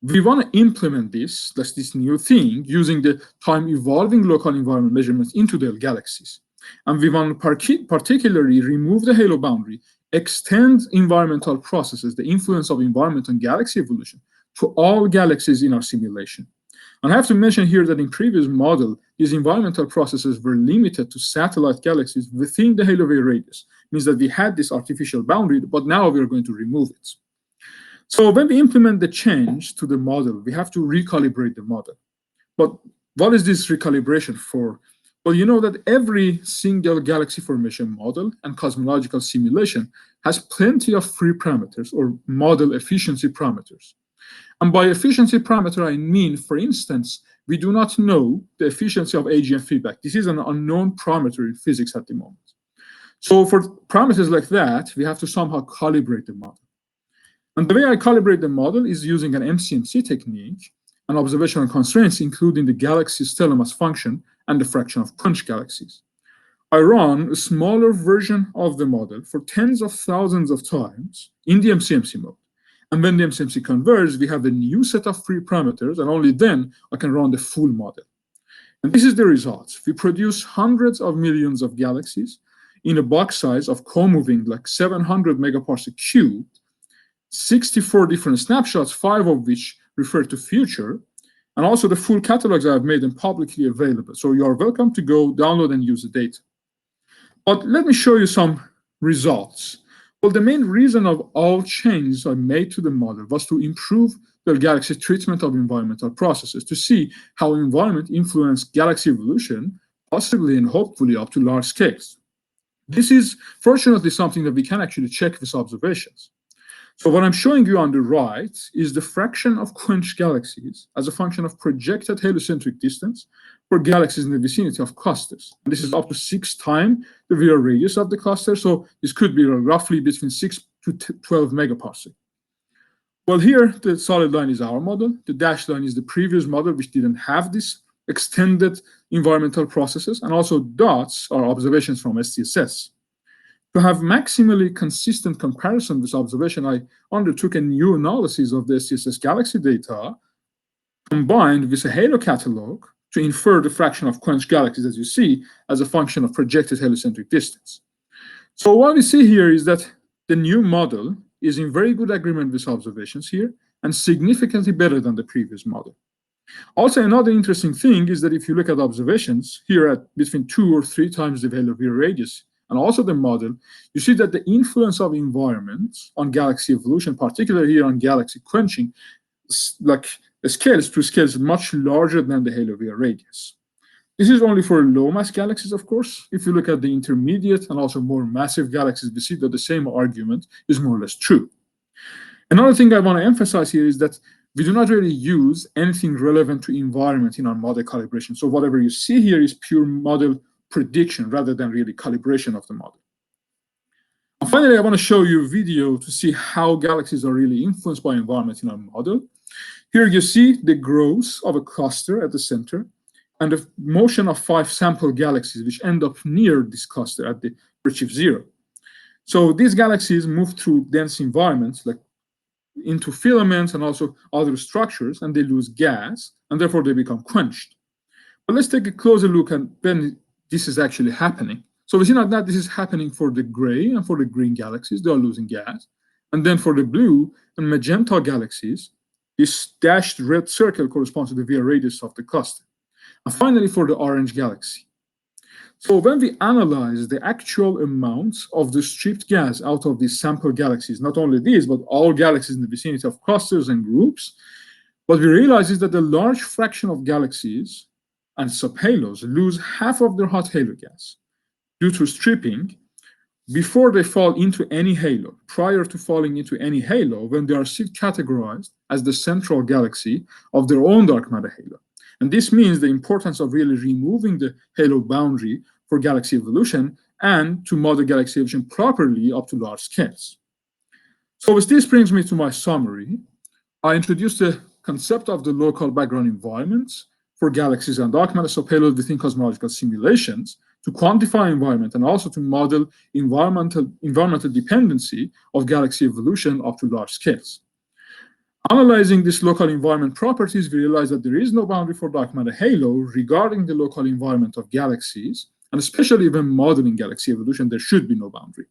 We want to implement this new thing, using the time-evolving local environment measurements into the galaxies. And we want to particularly remove the halo boundary, extend environmental processes, the influence of environment on galaxy evolution, to all galaxies in our simulation. And I have to mention here that in previous model, these environmental processes were limited to satellite galaxies within the halo via radius. It means that we had this artificial boundary, but now we are going to remove it. So when we implement the change to the model, we have to recalibrate the model. But what is this recalibration for? Well, you know that every single galaxy formation model and cosmological simulation has plenty of free parameters or model efficiency parameters. And by efficiency parameter, I mean, for instance, we do not know the efficiency of AGN feedback. This is an unknown parameter in physics at the moment. So for parameters like that, we have to somehow calibrate the model. And the way I calibrate the model is using an MCMC technique and observational constraints, including the galaxy stellar mass function and the fraction of punch galaxies. I run a smaller version of the model for tens of thousands of times in the MCMC mode. And when the MCMC converges, we have a new set of free parameters, and only then I can run the full model. And this is the results. We produce hundreds of millions of galaxies in a box size of co-moving like 700 megaparsec cubed. 64 different snapshots, 5 of which refer to future, and also the full catalogs I've made them publicly available. So you are welcome to go download and use the data. But let me show you some results. Well, the main reason of all changes I made to the model was to improve the galaxy treatment of environmental processes, to see how environment influenced galaxy evolution, possibly and hopefully up to large scales. This is fortunately something that we can actually check with observations. So what I'm showing you on the right is the fraction of quenched galaxies as a function of projected heliocentric distance for galaxies in the vicinity of clusters. And this is up to 6 times the virial radius of the cluster, so this could be roughly between 6 to 12 megaparsec. Well, here the solid line is our model. The dashed line is the previous model, which didn't have this extended environmental processes, and also dots are observations from SDSS. To have maximally consistent comparison with observation, I undertook a new analysis of the SDSS galaxy data combined with a halo catalog to infer the fraction of quenched galaxies, as you see, as a function of projected heliocentric distance. So what we see here is that the new model is in very good agreement with observations here and significantly better than the previous model. Also, another interesting thing is that if you look at observations here at between 2 or 3 times the value of virial radius, and also the model, you see that the influence of environments on galaxy evolution, particularly here on galaxy quenching, like scales to scales much larger than the halo virial radius. This is only for low mass galaxies, of course. If you look at the intermediate and also more massive galaxies, we see that the same argument is more or less true. Another thing I want to emphasize here is that we do not really use anything relevant to environment in our model calibration. So whatever you see here is pure model prediction rather than really calibration of the model. And finally, I want to show you a video to see how galaxies are really influenced by environment in our model. Here you see the growth of a cluster at the center and the motion of 5 sample galaxies which end up near this cluster at the redshift 0. So these galaxies move through dense environments like into filaments and also other structures, and they lose gas, and therefore they become quenched. But let's take a closer look at when this is actually happening. So we see that this is happening for the gray and for the green galaxies, they are losing gas. And then for the blue and magenta galaxies, this dashed red circle corresponds to the virial radius of the cluster. And finally, for the orange galaxy. So when we analyze the actual amounts of the stripped gas out of these sample galaxies, not only these, but all galaxies in the vicinity of clusters and groups, what we realize is that a large fraction of galaxies and subhalos lose half of their hot halo gas due to stripping before they fall into any halo, prior to falling into any halo, when they are still categorized as the central galaxy of their own dark matter halo. And this means the importance of really removing the halo boundary for galaxy evolution and to model galaxy evolution properly up to large scales. So this brings me to my summary. I introduced the concept of the local background environments for galaxies and dark matter subhalos within cosmological simulations to quantify environment and also to model environmental dependency of galaxy evolution up to large scales. Analyzing these local environment properties, we realize that there is no boundary for dark matter halo regarding the local environment of galaxies, and especially when modeling galaxy evolution, there should be no boundary.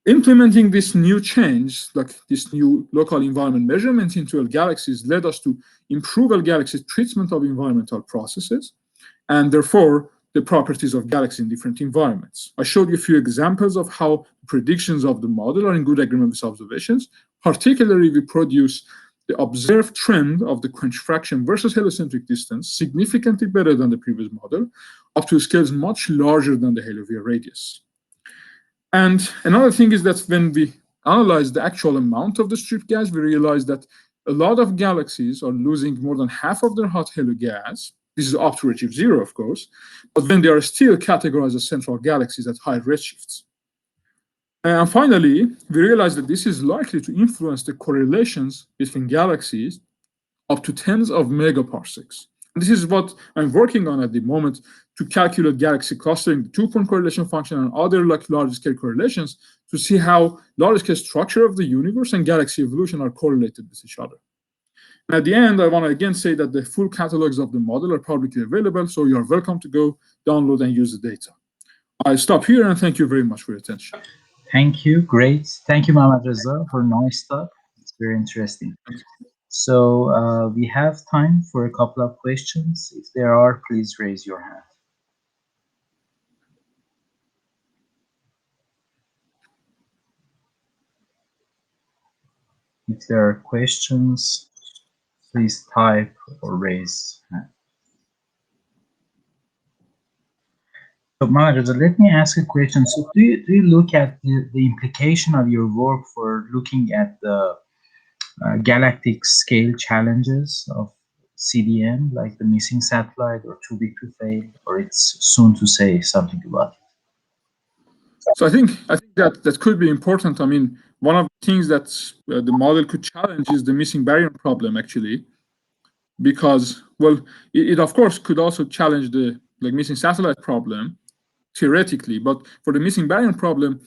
Implementing this new change, like this new local environment measurement into galaxies, led us to improve galaxy treatment of environmental processes, and therefore the properties of galaxies in different environments. I showed you a few examples of how predictions of the model are in good agreement with observations. Particularly, we produce the observed trend of the quench fraction versus heliocentric distance significantly better than the previous model, up to scales much larger than the halo virial radius. And another thing is that when we analyze the actual amount of the stripped gas, we realize that a lot of galaxies are losing more than half of their hot halo gas. This is up to redshift 0, of course, but when they are still categorized as central galaxies at high redshifts. And finally, we realize that this is likely to influence the correlations between galaxies up to tens of megaparsecs. And this is what I'm working on at the moment to calculate galaxy clustering, the 2-point correlation function, and other large-scale correlations to see how large-scale structure of the universe and galaxy evolution are correlated with each other. And at the end, I want to again say that the full catalogs of the model are publicly available, so you are welcome to go download and use the data. I stop here and thank you very much for your attention. Thank you. Great. Thank you, Mohammadreza, for nice talk. It's very interesting. So we have time for a couple of questions. If there are, please raise your hand. If there are questions, please type or raise hand. So, Mohammadreza, let me ask a question. So, do you look at the implication of your work for looking at the galactic scale challenges of CDM, like the missing satellite or too big to fail, or it's soon to say something about it? So I think that could be important. I mean, one of the things that the model could challenge is the missing baryon problem, actually, because, well, it of course could also challenge the missing satellite problem theoretically, but for the missing baryon problem,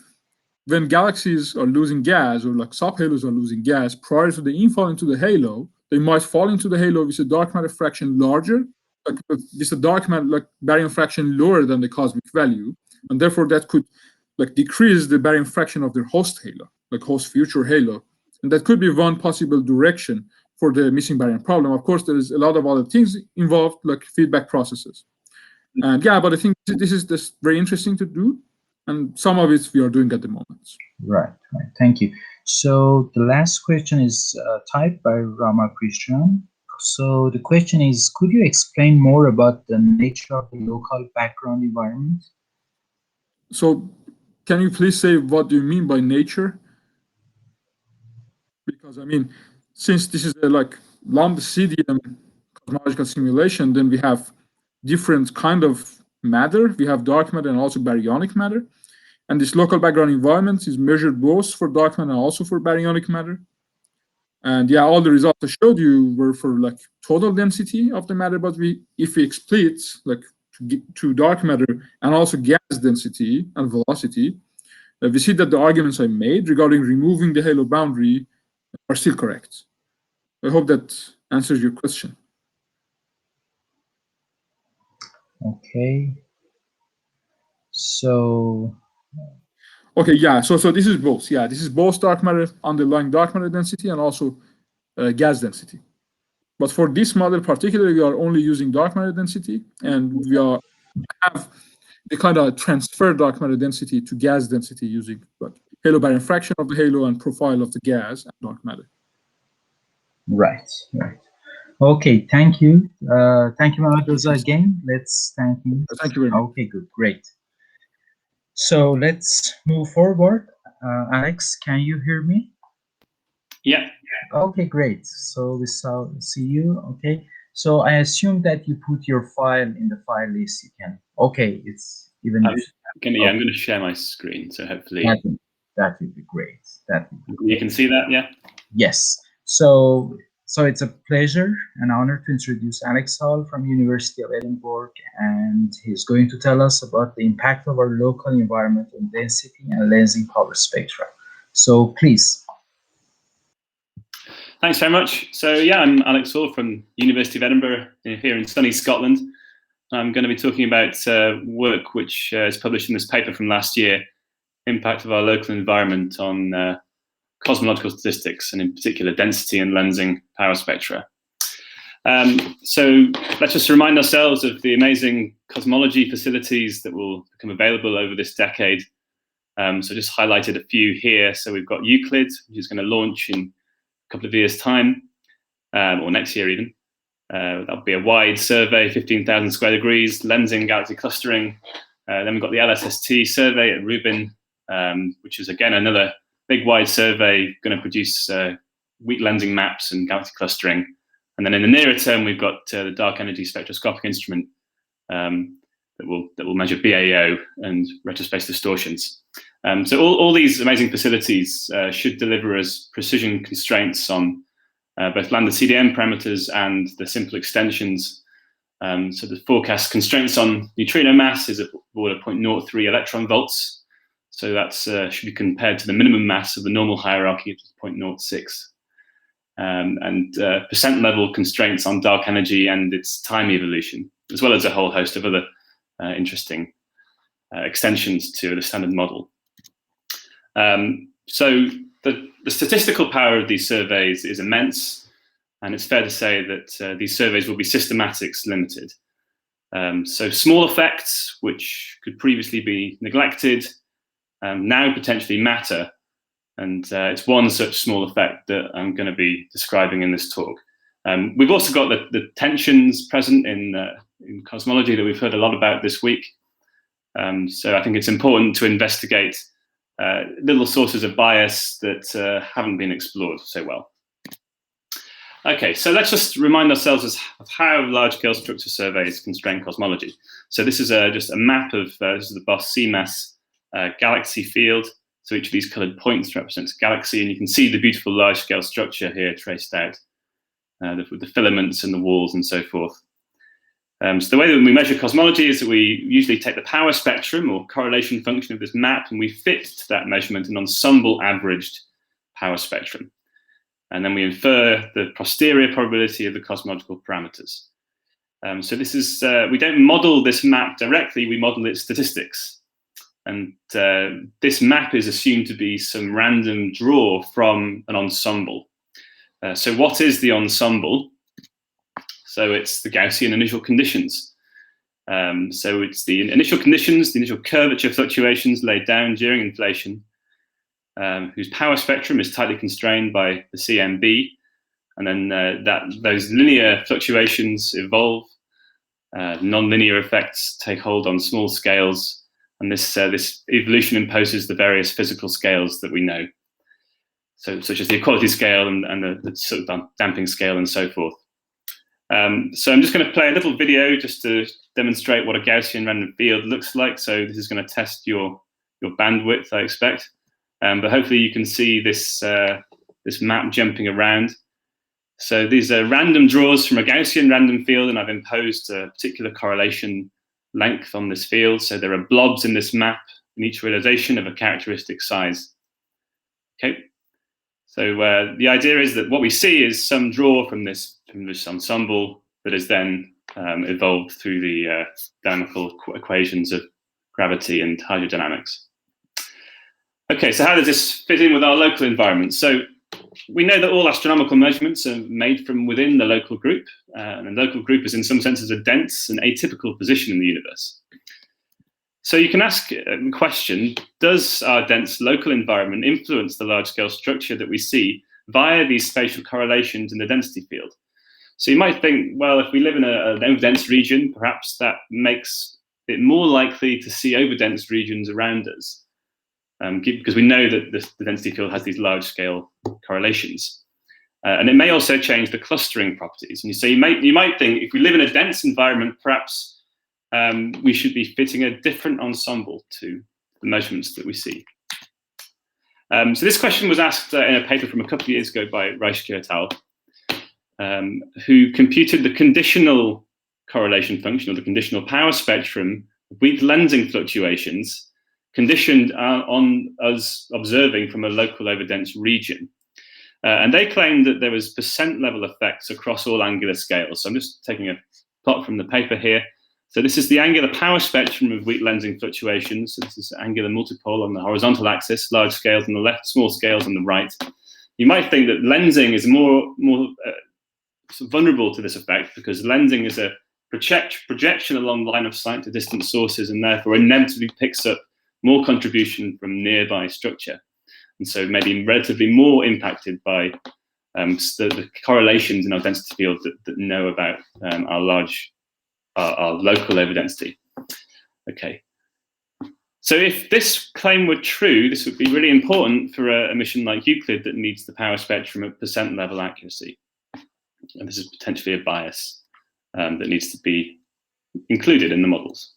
when galaxies are losing gas or subhalos are losing gas prior to the infall into the halo, they might fall into the halo with a dark matter fraction larger, with a dark matter baryon fraction lower than the cosmic value, and therefore that could decrease the baryon fraction of their host halo, host future halo, and that could be one possible direction for the missing baryon problem. Of course, there is a lot of other things involved, like feedback processes, and yeah, but I think this is just very interesting to do. And some of it we are doing at the moment. Right. Thank you. So the last question is typed by Ramakrishnan. So the question is, could you explain more about the nature of the local background environment? So can you please say what do you mean by nature? Because I mean, since this is a ΛCDM cosmological simulation, then we have different kind of matter. We have dark matter and also baryonic matter. And this local background environment is measured both for dark matter and also for baryonic matter. And yeah, all the results I showed you were for total density of the matter, but if we split to dark matter and also gas density and velocity, we see that the arguments I made regarding removing the halo boundary are still correct. I hope that answers your question. Okay. So. Okay, yeah, so this is both. Yeah, this is both dark matter, underlying dark matter density, and also gas density. But for this model particularly, we are only using dark matter density, and we have the kind of transfer dark matter density to gas density using halo baryon fraction of the halo and profile of the gas and dark matter. Right. Okay, thank you. Thank you, Mohammadreza, again. Let's thank you. Thank you very much. Okay, good, great. So let's move forward. Alex, can you hear me? Yeah. Okay, great. So we see you. Okay. So I assume that you put your file in the file list. You can. Okay, it's even. I'm going to share my screen, so hopefully that would be great. You can see that, yeah. Yes. So it's a pleasure and honor to introduce Alex Hall from University of Edinburgh, and he's going to tell us about the impact of our local environment on density and lensing power spectra. So please. Thanks very much. So yeah, I'm Alex Hall from University of Edinburgh here in sunny Scotland. I'm going to be talking about work which is published in this paper from last year, impact of our local environment on cosmological statistics, and in particular density and lensing power spectra. So let's just remind ourselves of the amazing cosmology facilities that will become available over this decade. So just highlighted a few here. So we've got Euclid, which is going to launch in a couple of years' time, or next year even. That'll be a wide survey, 15,000 square degrees, lensing, galaxy clustering. Then we've got the LSST survey at Rubin, which is again another big wide survey going to produce weak lensing maps and galaxy clustering. And then in the nearer term, we've got the dark energy spectroscopic instrument that will measure BAO and retrospace distortions. So all these amazing facilities should deliver us precision constraints on both ΛCDM parameters and the simple extensions. So the forecast constraints on neutrino mass is of order 0.03 electron volts. So that should be compared to the minimum mass of the normal hierarchy, which is 0.06. And percent level constraints on dark energy and its time evolution, as well as a whole host of other interesting extensions to the standard model. So the statistical power of these surveys is immense, and it's fair to say that these surveys will be systematics limited. So small effects, which could previously be neglected, now potentially matter. And it's one such small effect that I'm going to be describing in this talk. We've also got the tensions present in cosmology that we've heard a lot about this week. So I think it's important to investigate little sources of bias that haven't been explored so well. Okay, so let's just remind ourselves of how large-scale structure surveys constrain cosmology. So this is just a map of, this is the Boss-CMAS galaxy field. So each of these colored points represents a galaxy, and you can see the beautiful large-scale structure here traced out, with the filaments and the walls and so forth. So the way that we measure cosmology is that we usually take the power spectrum or correlation function of this map, and we fit to that measurement an ensemble averaged power spectrum. And then we infer the posterior probability of the cosmological parameters. So this is, we don't model this map directly, we model its statistics. And this map is assumed to be some random draw from an ensemble. So what is the ensemble? So it's the Gaussian initial conditions. So it's the initial conditions, the initial curvature fluctuations laid down during inflation, whose power spectrum is tightly constrained by the CMB, and then those linear fluctuations evolve, non-linear effects take hold on small scales, and this evolution imposes the various physical scales that we know, so such as the equality scale and the sort of damping scale and so forth. So I'm just going to play a little video just to demonstrate what a Gaussian random field looks like. So this is going to test your bandwidth, I expect. But hopefully you can see this map jumping around. So these are random draws from a Gaussian random field, and I've imposed a particular correlation length on this field. So there are blobs in this map, in each realization of a characteristic size. Okay. So the idea is that what we see is some draw from this ensemble that is then evolved through the dynamical equations of gravity and hydrodynamics. Okay, so how does this fit in with our local environment? So we know that all astronomical measurements are made from within the local group, and the local group is in some senses a dense and atypical position in the universe. So you can ask the question, does our dense local environment influence the large-scale structure that we see via these spatial correlations in the density field? So you might think, well, if we live in an overdense region, perhaps that makes it more likely to see overdense regions around us. Because we know that the density field has these large-scale correlations. And it may also change the clustering properties. And so you might think, if we live in a dense environment, perhaps we should be fitting a different ensemble to the measurements that we see. So this question was asked in a paper from a couple of years ago by Reischke et al., who computed the conditional correlation function, or the conditional power spectrum, with lensing fluctuations, conditioned on us observing from a local overdense region. And they claimed that there was percent level effects across all angular scales. So I'm just taking a plot from the paper here. So this is the angular power spectrum of weak lensing fluctuations. So this is angular multipole on the horizontal axis, large scales on the left, small scales on the right. You might think that lensing is more vulnerable to this effect, because lensing is a projection along line of sight to distant sources, and therefore inevitably picks up more contribution from nearby structure, and so maybe relatively more impacted by the correlations in our density field that know about our local overdensity. Okay, so if this claim were true, this would be really important for a mission like Euclid that needs the power spectrum at percent level accuracy, and this is potentially a bias that needs to be included in the models.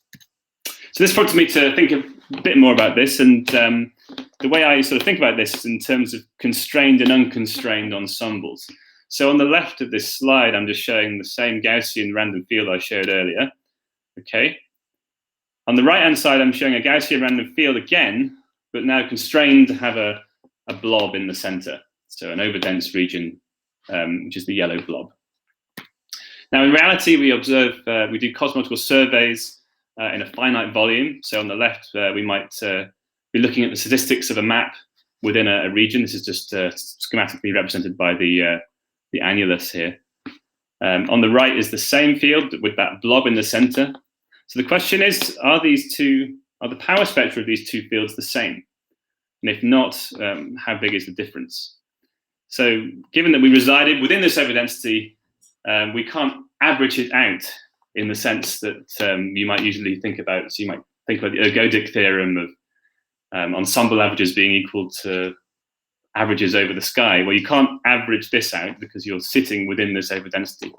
So this prompted me to think a bit more about this, and the way I sort of think about this is in terms of constrained and unconstrained ensembles. So on the left of this slide, I'm just showing the same Gaussian random field I showed earlier. Okay. On the right-hand side, I'm showing a Gaussian random field again, but now constrained to have a blob in the center. So an overdense region, which is the yellow blob. Now, in reality, we observe, we do cosmological surveys in a finite volume. So on the left, we might be looking at the statistics of a map within a region. This is just schematically represented by the annulus here. On the right is the same field with that blob in the center. So the question is, are the power spectra of these two fields the same? And if not, how big is the difference? So given that we resided within this overdensity, we can't average it out in the sense that you might usually think about. So you might think about the ergodic theorem of ensemble averages being equal to averages over the sky. Well, you can't average this out because you're sitting within this overdensity.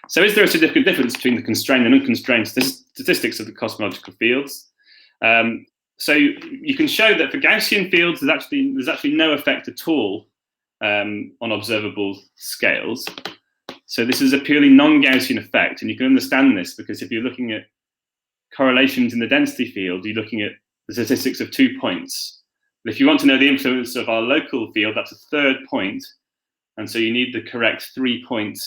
So is there a significant difference between the constrained and unconstrained statistics of the cosmological fields? So you can show that for Gaussian fields, there's actually no effect at all on observable scales. So this is a purely non-Gaussian effect, and you can understand this because if you're looking at correlations in the density field, you're looking at the statistics of 2 points. But if you want to know the influence of our local field, that's a third point, and so you need the correct 3-point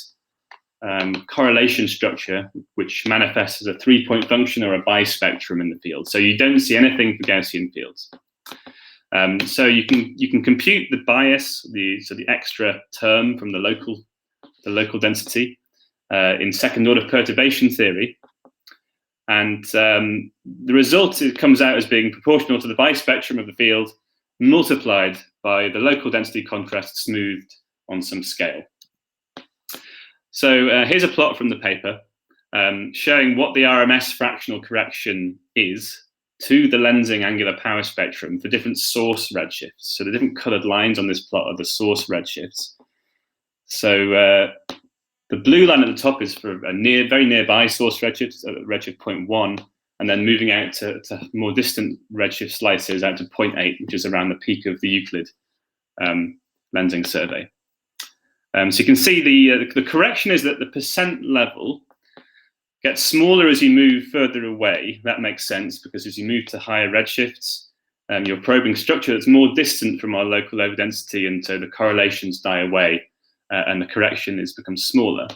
correlation structure, which manifests as a 3-point function or a bispectrum in the field. So you don't see anything for Gaussian fields. So you can compute the bias, the extra term from the local density in second order perturbation theory, and the result, it comes out as being proportional to the bispectrum of the field multiplied by the local density contrast smoothed on some scale. So here's a plot from the paper showing what the RMS fractional correction is to the lensing angular power spectrum for different source redshifts. So the different colored lines on this plot are the source redshifts. So the blue line at the top is for a very nearby source redshift, redshift 0.1, and then moving out to more distant redshift slices out to 0.8, which is around the peak of the Euclid lensing survey. So you can see the correction is that the percent level gets smaller as you move further away. That makes sense because as you move to higher redshifts, you're probing structure that's more distant from our local overdensity, and so the correlations die away and the correction becomes smaller.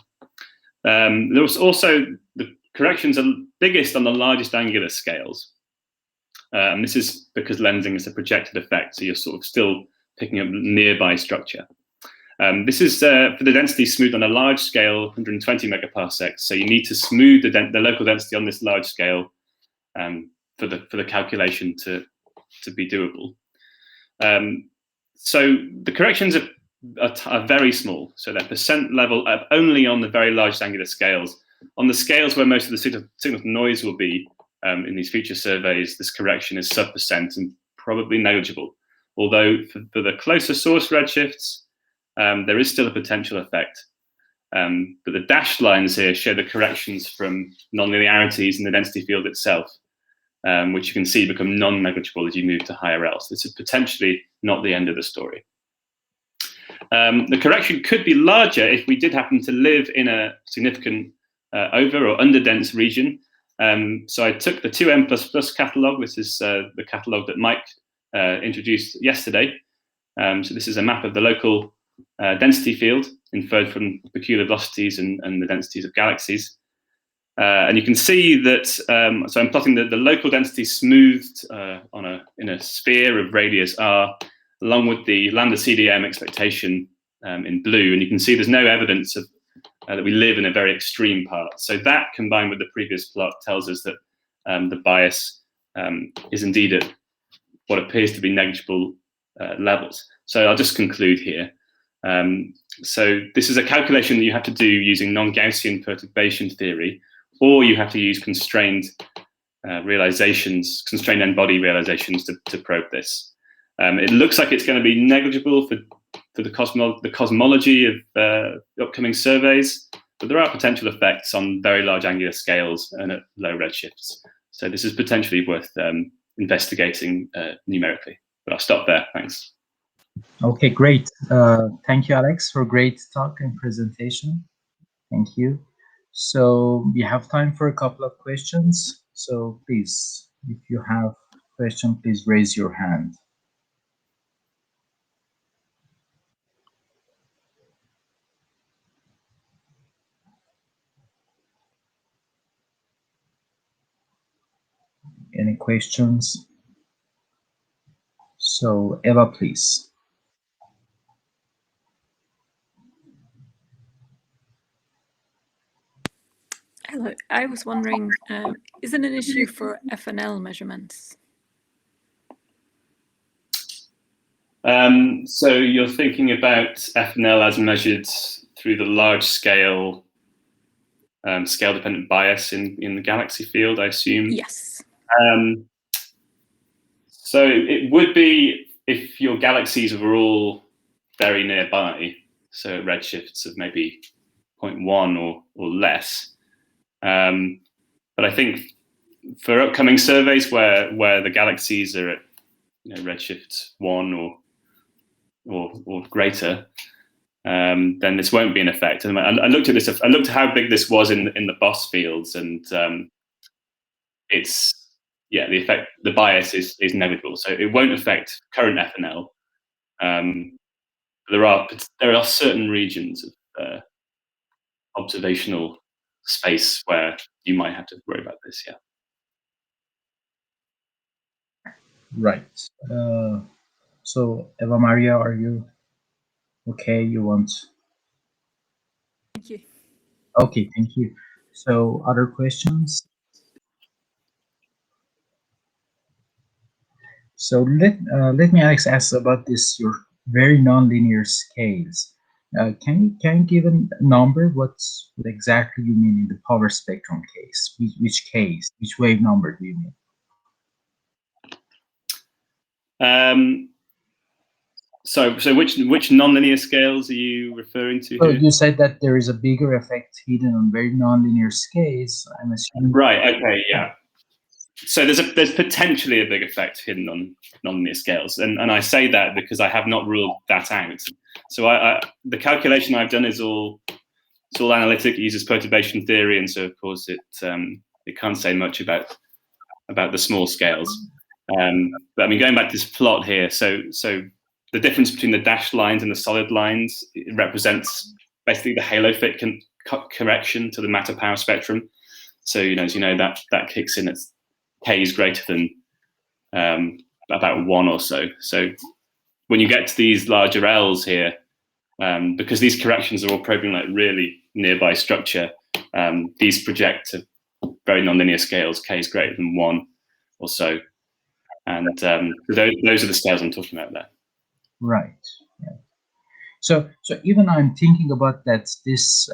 There's also the corrections are biggest on the largest angular scales. And this is because lensing is a projected effect, so you're sort of still picking up nearby structure. This is for the density smooth on a large scale, 120 megaparsecs. So you need to smooth the local density on this large scale for the calculation to be doable. So the corrections are very small. So they're percent level only on the very large angular scales. On the scales where most of the signal to noise will be in these future surveys, this correction is sub% and probably negligible. Although for the closer source redshifts, there is still a potential effect. But the dashed lines here show the corrections from nonlinearities in the density field itself, which you can see become non-negligible as you move to higher Ls. This is potentially not the end of the story. The correction could be larger if we did happen to live in a significant over or underdense region. So I took the 2M++ catalog. This is the catalog that Mike introduced yesterday. So this is a map of the local density field inferred from peculiar velocities and the densities of galaxies. And you can see that, so I'm plotting the local density smoothed in a sphere of radius r, along with the ΛCDM expectation in blue. And you can see there's no evidence of that we live in a very extreme part. So that, combined with the previous plot, tells us that the bias is indeed at what appears to be negligible levels. So I'll just conclude here. So this is a calculation that you have to do using non-Gaussian perturbation theory, or you have to use constrained realizations, constrained n-body realizations to probe this. It looks like it's going to be negligible for the cosmology of upcoming surveys, but there are potential effects on very large angular scales and at low redshifts. So this is potentially worth investigating numerically. But I'll stop there. Thanks. Okay, great. Thank you, Alex, for a great talk and presentation. Thank you. So we have time for a couple of questions. So please, if you have a question, please raise your hand. Any questions? So Eva, please. Hello. I was wondering, is it an issue for FNL measurements? So you're thinking about FNL as measured through the large scale, scale-dependent bias in the galaxy field, I assume? Yes. So it would be if your galaxies were all very nearby, so redshifts of maybe 0.1 or less. But I think for upcoming surveys where the galaxies are at redshift 1 or greater, then this won't be an effect. And I looked at this. I looked at how big this was in the BOSS fields, and it's the effect. The bias is negligible, so it won't affect current FNL. There are certain regions of observational space where you might have to worry about this. Yeah. Right. So Eva Maria, are you okay? You want? Thank you. Okay, thank you. So other questions? So let me, Alex, ask about this, your very nonlinear scales. Can you give a number? What exactly you mean in the power spectrum case? Which case? Which wave number do you mean? So which nonlinear scales are you referring to So here? you said that there is a bigger effect hidden on very nonlinear scales. I'm assuming. Right. Okay. Yeah. So there's potentially a big effect hidden on nonlinear scales, and I say that because I have not ruled that out. So the calculation I've done is all analytic. It uses perturbation theory, and so of course it can't say much about the small scales. But I mean, going back to this plot here, so the difference between the dashed lines and the solid lines, it represents basically the halo fit correction to the matter power spectrum. So as you know, that kicks in at k is greater than about 1 or so. So when you get to these larger L's here, because these corrections are all probing like really nearby structure, these project to very nonlinear scales, k is greater than 1 or so. And those are the scales I'm talking about there. Right. Yeah. So even I'm thinking about that this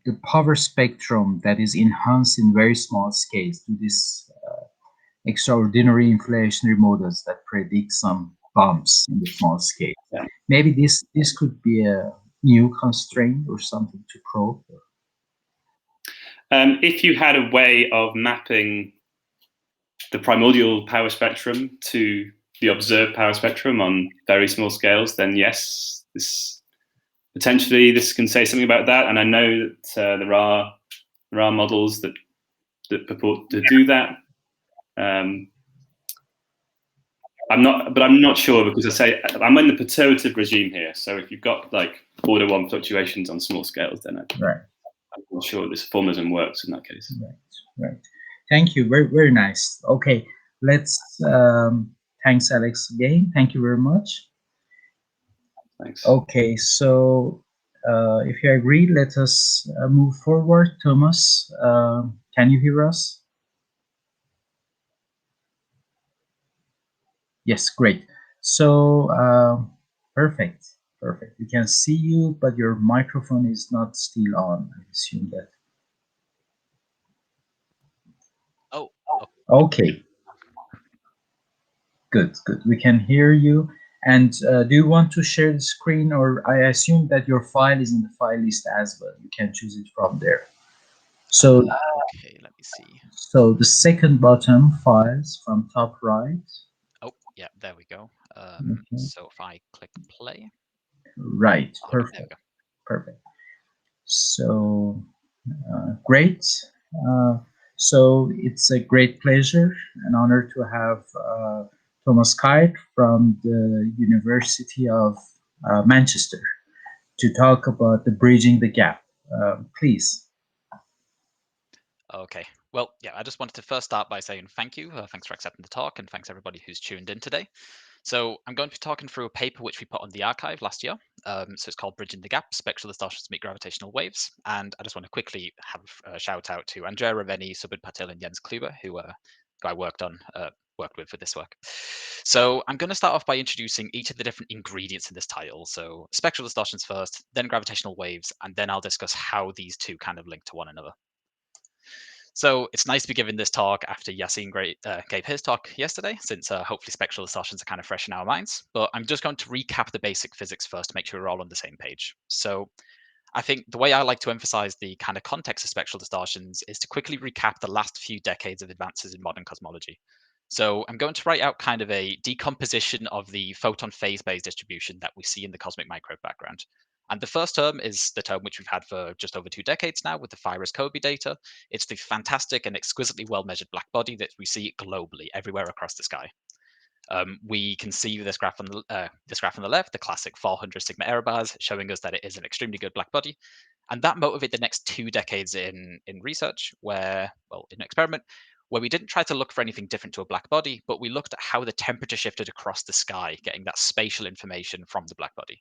the power spectrum that is enhanced in very small scales to this extraordinary inflationary models that predict some bumps in the small scale. Yeah. Maybe this could be a new constraint or something to probe. If you had a way of mapping the primordial power spectrum to the observed power spectrum on very small scales, then yes, potentially this can say something about that. And I know that there are models that purport to do that. I'm not sure, because I say I'm in the perturbative regime here. So if you've got like order 1 fluctuations on small scales, then I'm not sure this formalism works in that case. Right. Thank you. Very, very nice. Okay, let's thanks, Alex, again. Thank you very much. Thanks. Okay, so if you agree, let us move forward. Thomas, can you hear us? Yes, great. So perfect. We can see you, but your microphone is not still on. I assume that. Oh. Okay. Good. We can hear you. And do you want to share the screen, or I assume that your file is in the file list as well. You can choose it from there. So okay, let me see. So the second bottom, files from top right. Oh, yeah, there we go. Okay. So if I click play. Right. Perfect. So great. So it's a great pleasure, an honor to have Thomas Kite from the University of Manchester to talk about the bridging the gap. Please. Okay, Well, yeah, I just wanted to first start by saying thank you. Thanks for accepting the talk, and thanks everybody who's tuned in today. So I'm going to be talking through a paper which we put on the archive last year. So it's called Bridging the Gap, Spectral Distortions Meet Gravitational Waves. And I just want to quickly have a shout out to Andrea Raveni, Subud Patil, and Jens Kluber, who I worked with for this work. So I'm going to start off by introducing each of the different ingredients in this title. So spectral distortions first, then gravitational waves, and then I'll discuss how these two kind of link to one another. So it's nice to be giving this talk after Yassine gave his talk yesterday, since hopefully spectral distortions are kind of fresh in our minds. But I'm just going to recap the basic physics first to make sure we're all on the same page. So I think the way I like to emphasize the kind of context of spectral distortions is to quickly recap the last few decades of advances in modern cosmology. So I'm going to write out kind of a decomposition of the photon phase-based distribution that we see in the cosmic microwave background. And the first term is the term which we've had for just over 2 decades now with the FIRAS-COBE data. It's the fantastic and exquisitely well-measured black body that we see globally everywhere across the sky. We can see this graph on the left, the classic 400 sigma error bars, showing us that it is an extremely good black body. And that motivated the next 2 decades in research where, well, in an experiment, where we didn't try to look for anything different to a black body, but we looked at how the temperature shifted across the sky, getting that spatial information from the black body.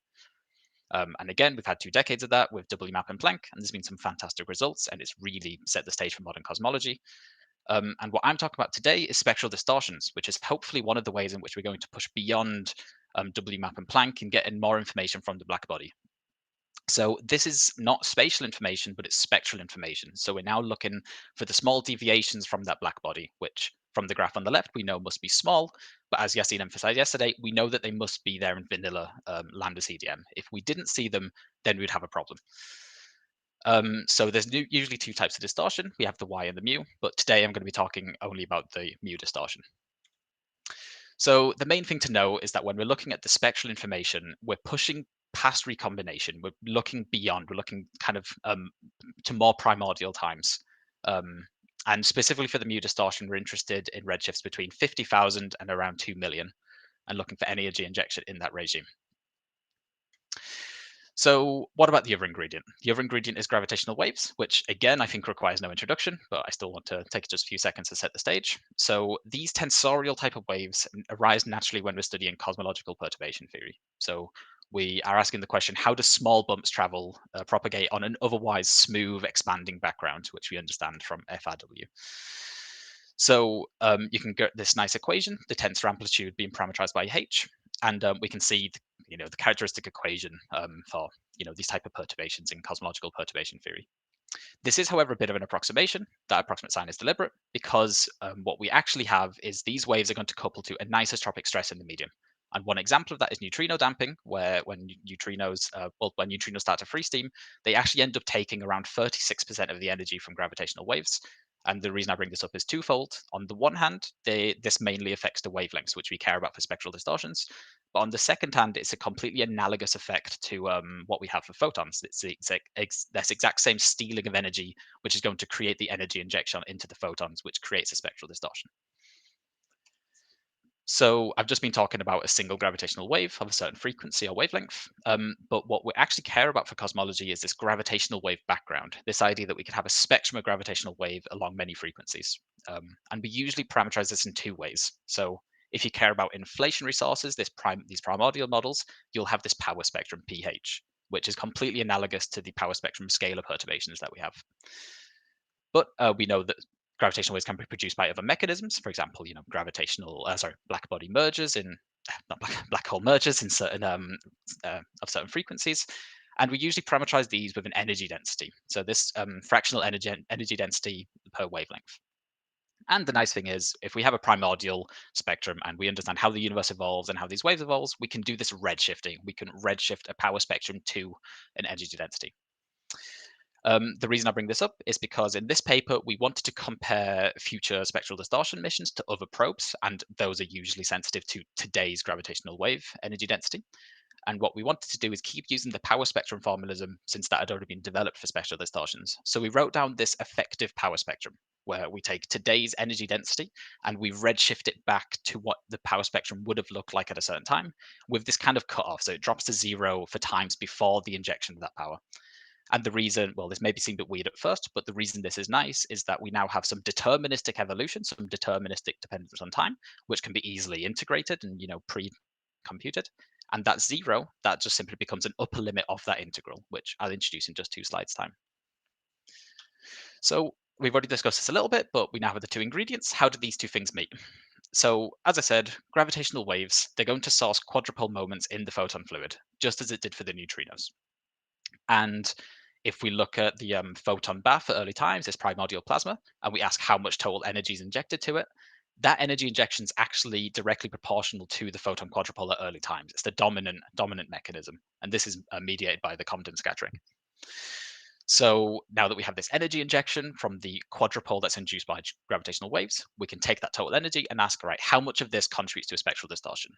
And again, we've had 2 decades of that with WMAP and Planck, and there's been some fantastic results, and it's really set the stage for modern cosmology. And what I'm talking about today is spectral distortions, which is hopefully one of the ways in which we're going to push beyond WMAP and Planck and get in more information from the black body. So this is not spatial information, but it's spectral information. So we're now looking for the small deviations from that black body, which from the graph on the left, we know must be small. But as Yassine emphasized yesterday, we know that they must be there in vanilla ΛCDM. If we didn't see them, then we'd have a problem. So there's usually 2 types of distortion. We have the Y and the mu, but today I'm going to be talking only about the mu distortion. So the main thing to know is that when we're looking at the spectral information, we're pushing past recombination. We're looking beyond. We're looking kind of to more primordial times. And specifically for the mu distortion, we're interested in redshifts between 50,000 and around 2 million, and looking for energy injection in that regime. So what about the other ingredient? The other ingredient is gravitational waves, which again, I think requires no introduction, but I still want to take just a few seconds to set the stage. So these tensorial type of waves arise naturally when we're studying cosmological perturbation theory. So we are asking the question, how do small bumps propagate on an otherwise smooth expanding background, which we understand from FRW. So you can get this nice equation, the tensor amplitude being parameterized by h, and we can see the characteristic equation for these type of perturbations in cosmological perturbation theory. This is, however, a bit of an approximation. That approximate sign is deliberate because what we actually have is these waves are going to couple to anisotropic stress in the medium. And one example of that is neutrino damping, where when neutrinos start to free steam, they actually end up taking around 36% of the energy from gravitational waves. And the reason I bring this up is twofold. On the one hand, this mainly affects the wavelengths, which we care about for spectral distortions. But on the second hand, it's a completely analogous effect to what we have for photons. It's this exact same stealing of energy, which is going to create the energy injection into the photons, which creates a spectral distortion. So I've just been talking about a single gravitational wave of a certain frequency or wavelength. But what we actually care about for cosmology is this gravitational wave background, this idea that we could have a spectrum of gravitational wave along many frequencies. And we usually parameterize this in 2 ways. So if you care about inflationary sources, these primordial models, you'll have this power spectrum pH, which is completely analogous to the power spectrum scalar perturbations that we have. But we know that gravitational waves can be produced by other mechanisms. For example, black body mergers black hole mergers in certain of certain frequencies. And we usually parameterize these with an energy density. So this fractional energy density per wavelength. And the nice thing is, if we have a primordial spectrum and we understand how the universe evolves and how these waves evolve, we can do this redshifting. We can redshift a power spectrum to an energy density. The reason I bring this up is because in this paper, we wanted to compare future spectral distortion missions to other probes, and those are usually sensitive to today's gravitational wave energy density. And what we wanted to do is keep using the power spectrum formalism, since that had already been developed for spectral distortions. So we wrote down this effective power spectrum, where we take today's energy density and we redshift it back to what the power spectrum would have looked like at a certain time, with this kind of cutoff. So it drops to 0 for times before the injection of that power. And the reason, well, this may be seen a bit weird at first, but the reason this is nice is that we now have some deterministic evolution, some deterministic dependence on time, which can be easily integrated and, pre-computed. And that 0, that just simply becomes an upper limit of that integral, which I'll introduce in just 2 slides' time. So we've already discussed this a little bit, but we now have the 2 ingredients. How do these 2 things meet? So as I said, gravitational waves, they're going to source quadrupole moments in the photon fluid, just as it did for the neutrinos. And if we look at the photon bath at early times, this primordial plasma, and we ask how much total energy is injected to it, that energy injection is actually directly proportional to the photon quadrupole at early times. It's the dominant mechanism, and this is mediated by the Compton scattering. So now that we have this energy injection from the quadrupole that's induced by gravitational waves, we can take that total energy and ask, all right, how much of this contributes to a spectral distortion?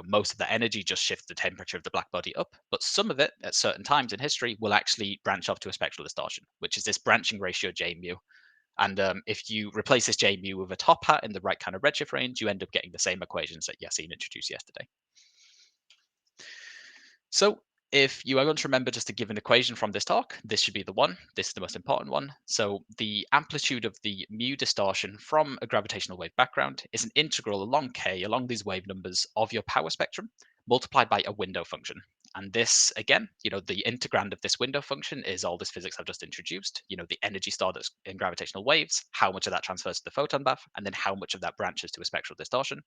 Most of the energy just shifts the temperature of the black body up, but some of it at certain times in history will actually branch off to a spectral distortion, which is this branching ratio J mu. And if you replace this J mu with a top hat in the right kind of redshift range, you end up getting the same equations that Yassine introduced yesterday. So if you are going to remember just a given equation from this talk, this should be the one. This is the most important one. So the amplitude of the mu distortion from a gravitational wave background is an integral along k, along these wave numbers of your power spectrum, multiplied by a window function. And this, again, the integrand of this window function is all this physics I've just introduced, the energy stored in gravitational waves, how much of that transfers to the photon bath, and then how much of that branches to a spectral distortion.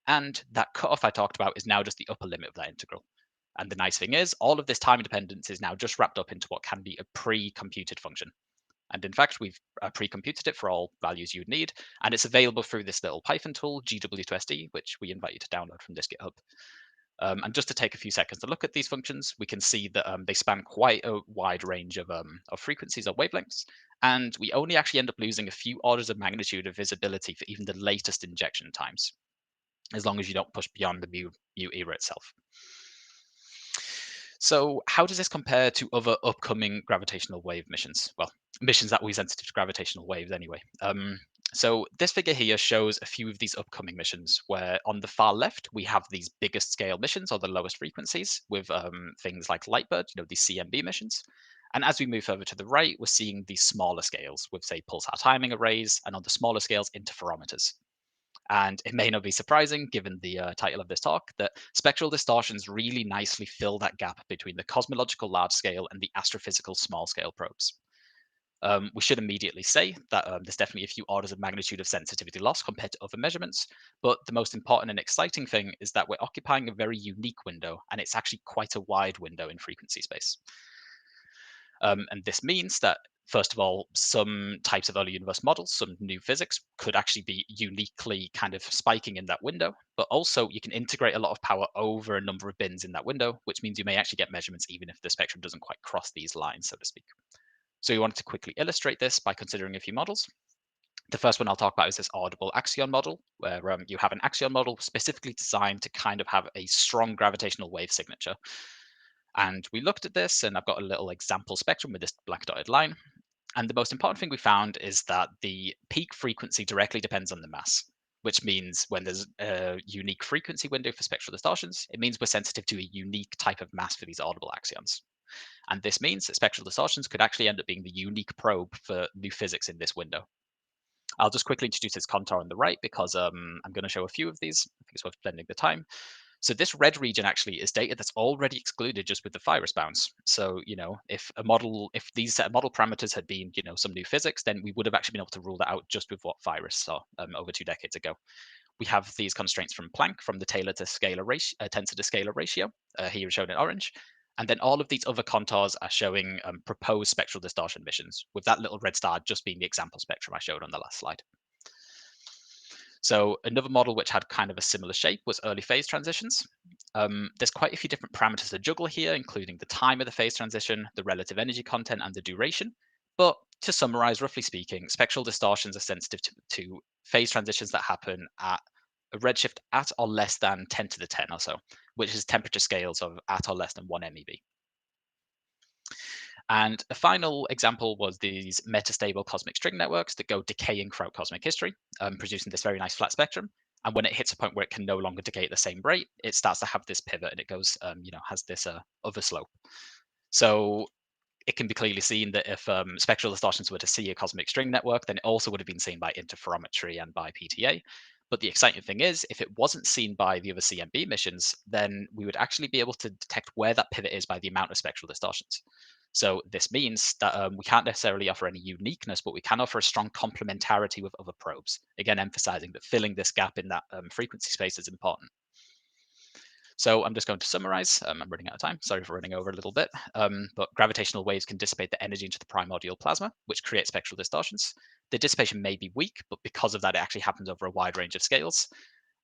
And that cutoff I talked about is now just the upper limit of that integral. And the nice thing is, all of this time dependence is now just wrapped up into what can be a pre-computed function. And in fact, we've pre-computed it for all values you would need, and it's available through this little Python tool, GW2SD, which we invite you to download from this GitHub. And just to take a few seconds to look at these functions, we can see that they span quite a wide range of frequencies or wavelengths, and we only actually end up losing a few orders of magnitude of visibility for even the latest injection times, as long as you don't push beyond the mu era itself. So how does this compare to other upcoming gravitational wave missions? Well, missions that will be sensitive to gravitational waves anyway. So this figure here shows a few of these upcoming missions, where on the far left, we have these biggest scale missions or the lowest frequencies with things like LIGHTBIRD, these CMB missions. And as we move further to the right, we're seeing these smaller scales with, say, pulsar timing arrays, and on the smaller scales, interferometers. And it may not be surprising, given the title of this talk, that spectral distortions really nicely fill that gap between the cosmological large scale and the astrophysical small scale probes. We should immediately say that there's definitely a few orders of magnitude of sensitivity loss compared to other measurements, but the most important and exciting thing is that we're occupying a very unique window, and it's actually quite a wide window in frequency space. And this means that, first of all, some types of early universe models, some new physics, could actually be uniquely kind of spiking in that window, but also you can integrate a lot of power over a number of bins in that window, which means you may actually get measurements even if the spectrum doesn't quite cross these lines, so to speak. So we wanted to quickly illustrate this by considering a few models. The first one I'll talk about is this audible axion model, where you have an axion model specifically designed to kind of have a strong gravitational wave signature. And we looked at this, and I've got a little example spectrum with this black dotted line. And the most important thing we found is that the peak frequency directly depends on the mass, which means when there's a unique frequency window for spectral distortions, it means we're sensitive to a unique type of mass for these audible axions. And this means that spectral distortions could actually end up being the unique probe for new physics in this window. I'll just quickly introduce this contour on the right because I'm going to show a few of these. I think it's worth spending the time. So this red region actually is data that's already excluded just with the virus bounds. So, if these set of model parameters had been, some new physics, then we would have actually been able to rule that out just with what virus saw over 2 decades ago. We have these constraints from Planck, from the Taylor to scalar ratio, tensor to scalar ratio, here shown in orange. And then all of these other contours are showing proposed spectral distortion missions, with that little red star just being the example spectrum I showed on the last slide. So another model which had kind of a similar shape was early phase transitions. There's quite a few different parameters to juggle here, including the time of the phase transition, the relative energy content, and the duration. But to summarize, roughly speaking, spectral distortions are sensitive to phase transitions that happen at a redshift at or less than 10 to the 10 or so, which is temperature scales of at or less than 1 MeV. And a final example was these metastable cosmic string networks that go decaying throughout cosmic history, producing this very nice flat spectrum. And when it hits a point where it can no longer decay at the same rate, it starts to have this pivot, and it goes, has this other slope. So it can be clearly seen that if spectral distortions were to see a cosmic string network, then it also would have been seen by interferometry and by PTA. But the exciting thing is, if it wasn't seen by the other CMB missions, then we would actually be able to detect where that pivot is by the amount of spectral distortions. So this means that we can't necessarily offer any uniqueness, but we can offer a strong complementarity with other probes. Again, emphasizing that filling this gap in that frequency space is important. So I'm just going to summarize. I'm running out of time. Sorry for running over a little bit. But gravitational waves can dissipate the energy into the primordial plasma, which creates spectral distortions. The dissipation may be weak, but because of that, it actually happens over a wide range of scales.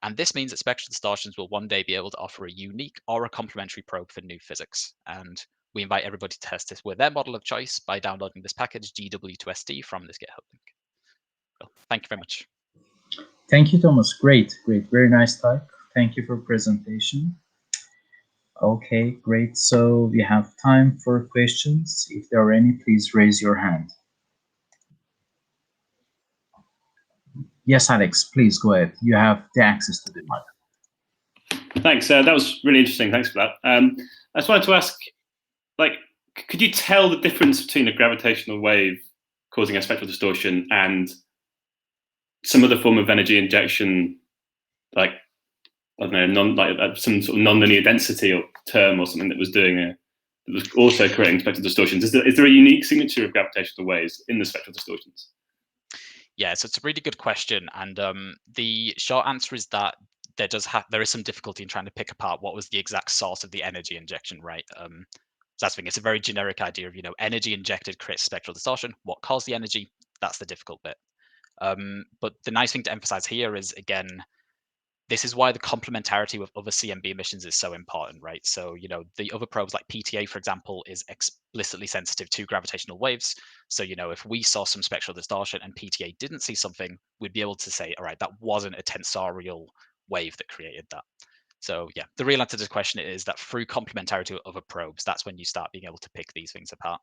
And this means that spectral distortions will one day be able to offer a unique or a complementary probe for new physics. And we invite everybody to test this with their model of choice by downloading this package GW2SD from this GitHub link. Well, thank you very much. Thank you, Thomas. Great, great. Very nice talk. Thank you for presentation. Okay, great. So we have time for questions. If there are any, please raise your hand. Yes, Alex, please go ahead. You have the access to the mic. Thanks. That was really interesting. Thanks for that. I just wanted to ask, like, could you tell the difference between a gravitational wave causing a spectral distortion and some other form of energy injection, like, I don't know, some sort of nonlinear density or term or something that was also creating spectral distortions? Is there a unique signature of gravitational waves in the spectral distortions? Yeah, so it's a really good question, and the short answer is that there is some difficulty in trying to pick apart what was the exact source of the energy injection, right? So that's the thing. It's a very generic idea of, energy injected creates spectral distortion. What caused the energy? That's the difficult bit. But the nice thing to emphasize here is, again, this is why the complementarity with other CMB missions is so important, right? So, the other probes like PTA, for example, is explicitly sensitive to gravitational waves. So, if we saw some spectral distortion and PTA didn't see something, we'd be able to say, all right, that wasn't a tensorial wave that created that. So yeah, the real answer to this question is that through complementarity with other probes, that's when you start being able to pick these things apart.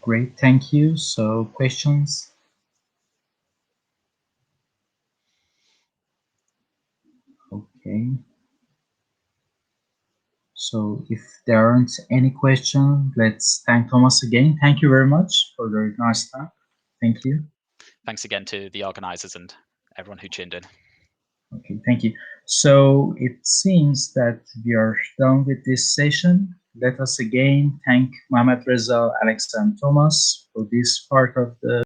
Great, thank you. So questions? Okay. So if there aren't any questions, let's thank Thomas again. Thank you very much for the nice talk. Thank you. Thanks again to the organizers and everyone who tuned in. Okay, thank you. So it seems that we are done with this session. Let us again thank Mohammadreza, Alex, and Thomas for this part of the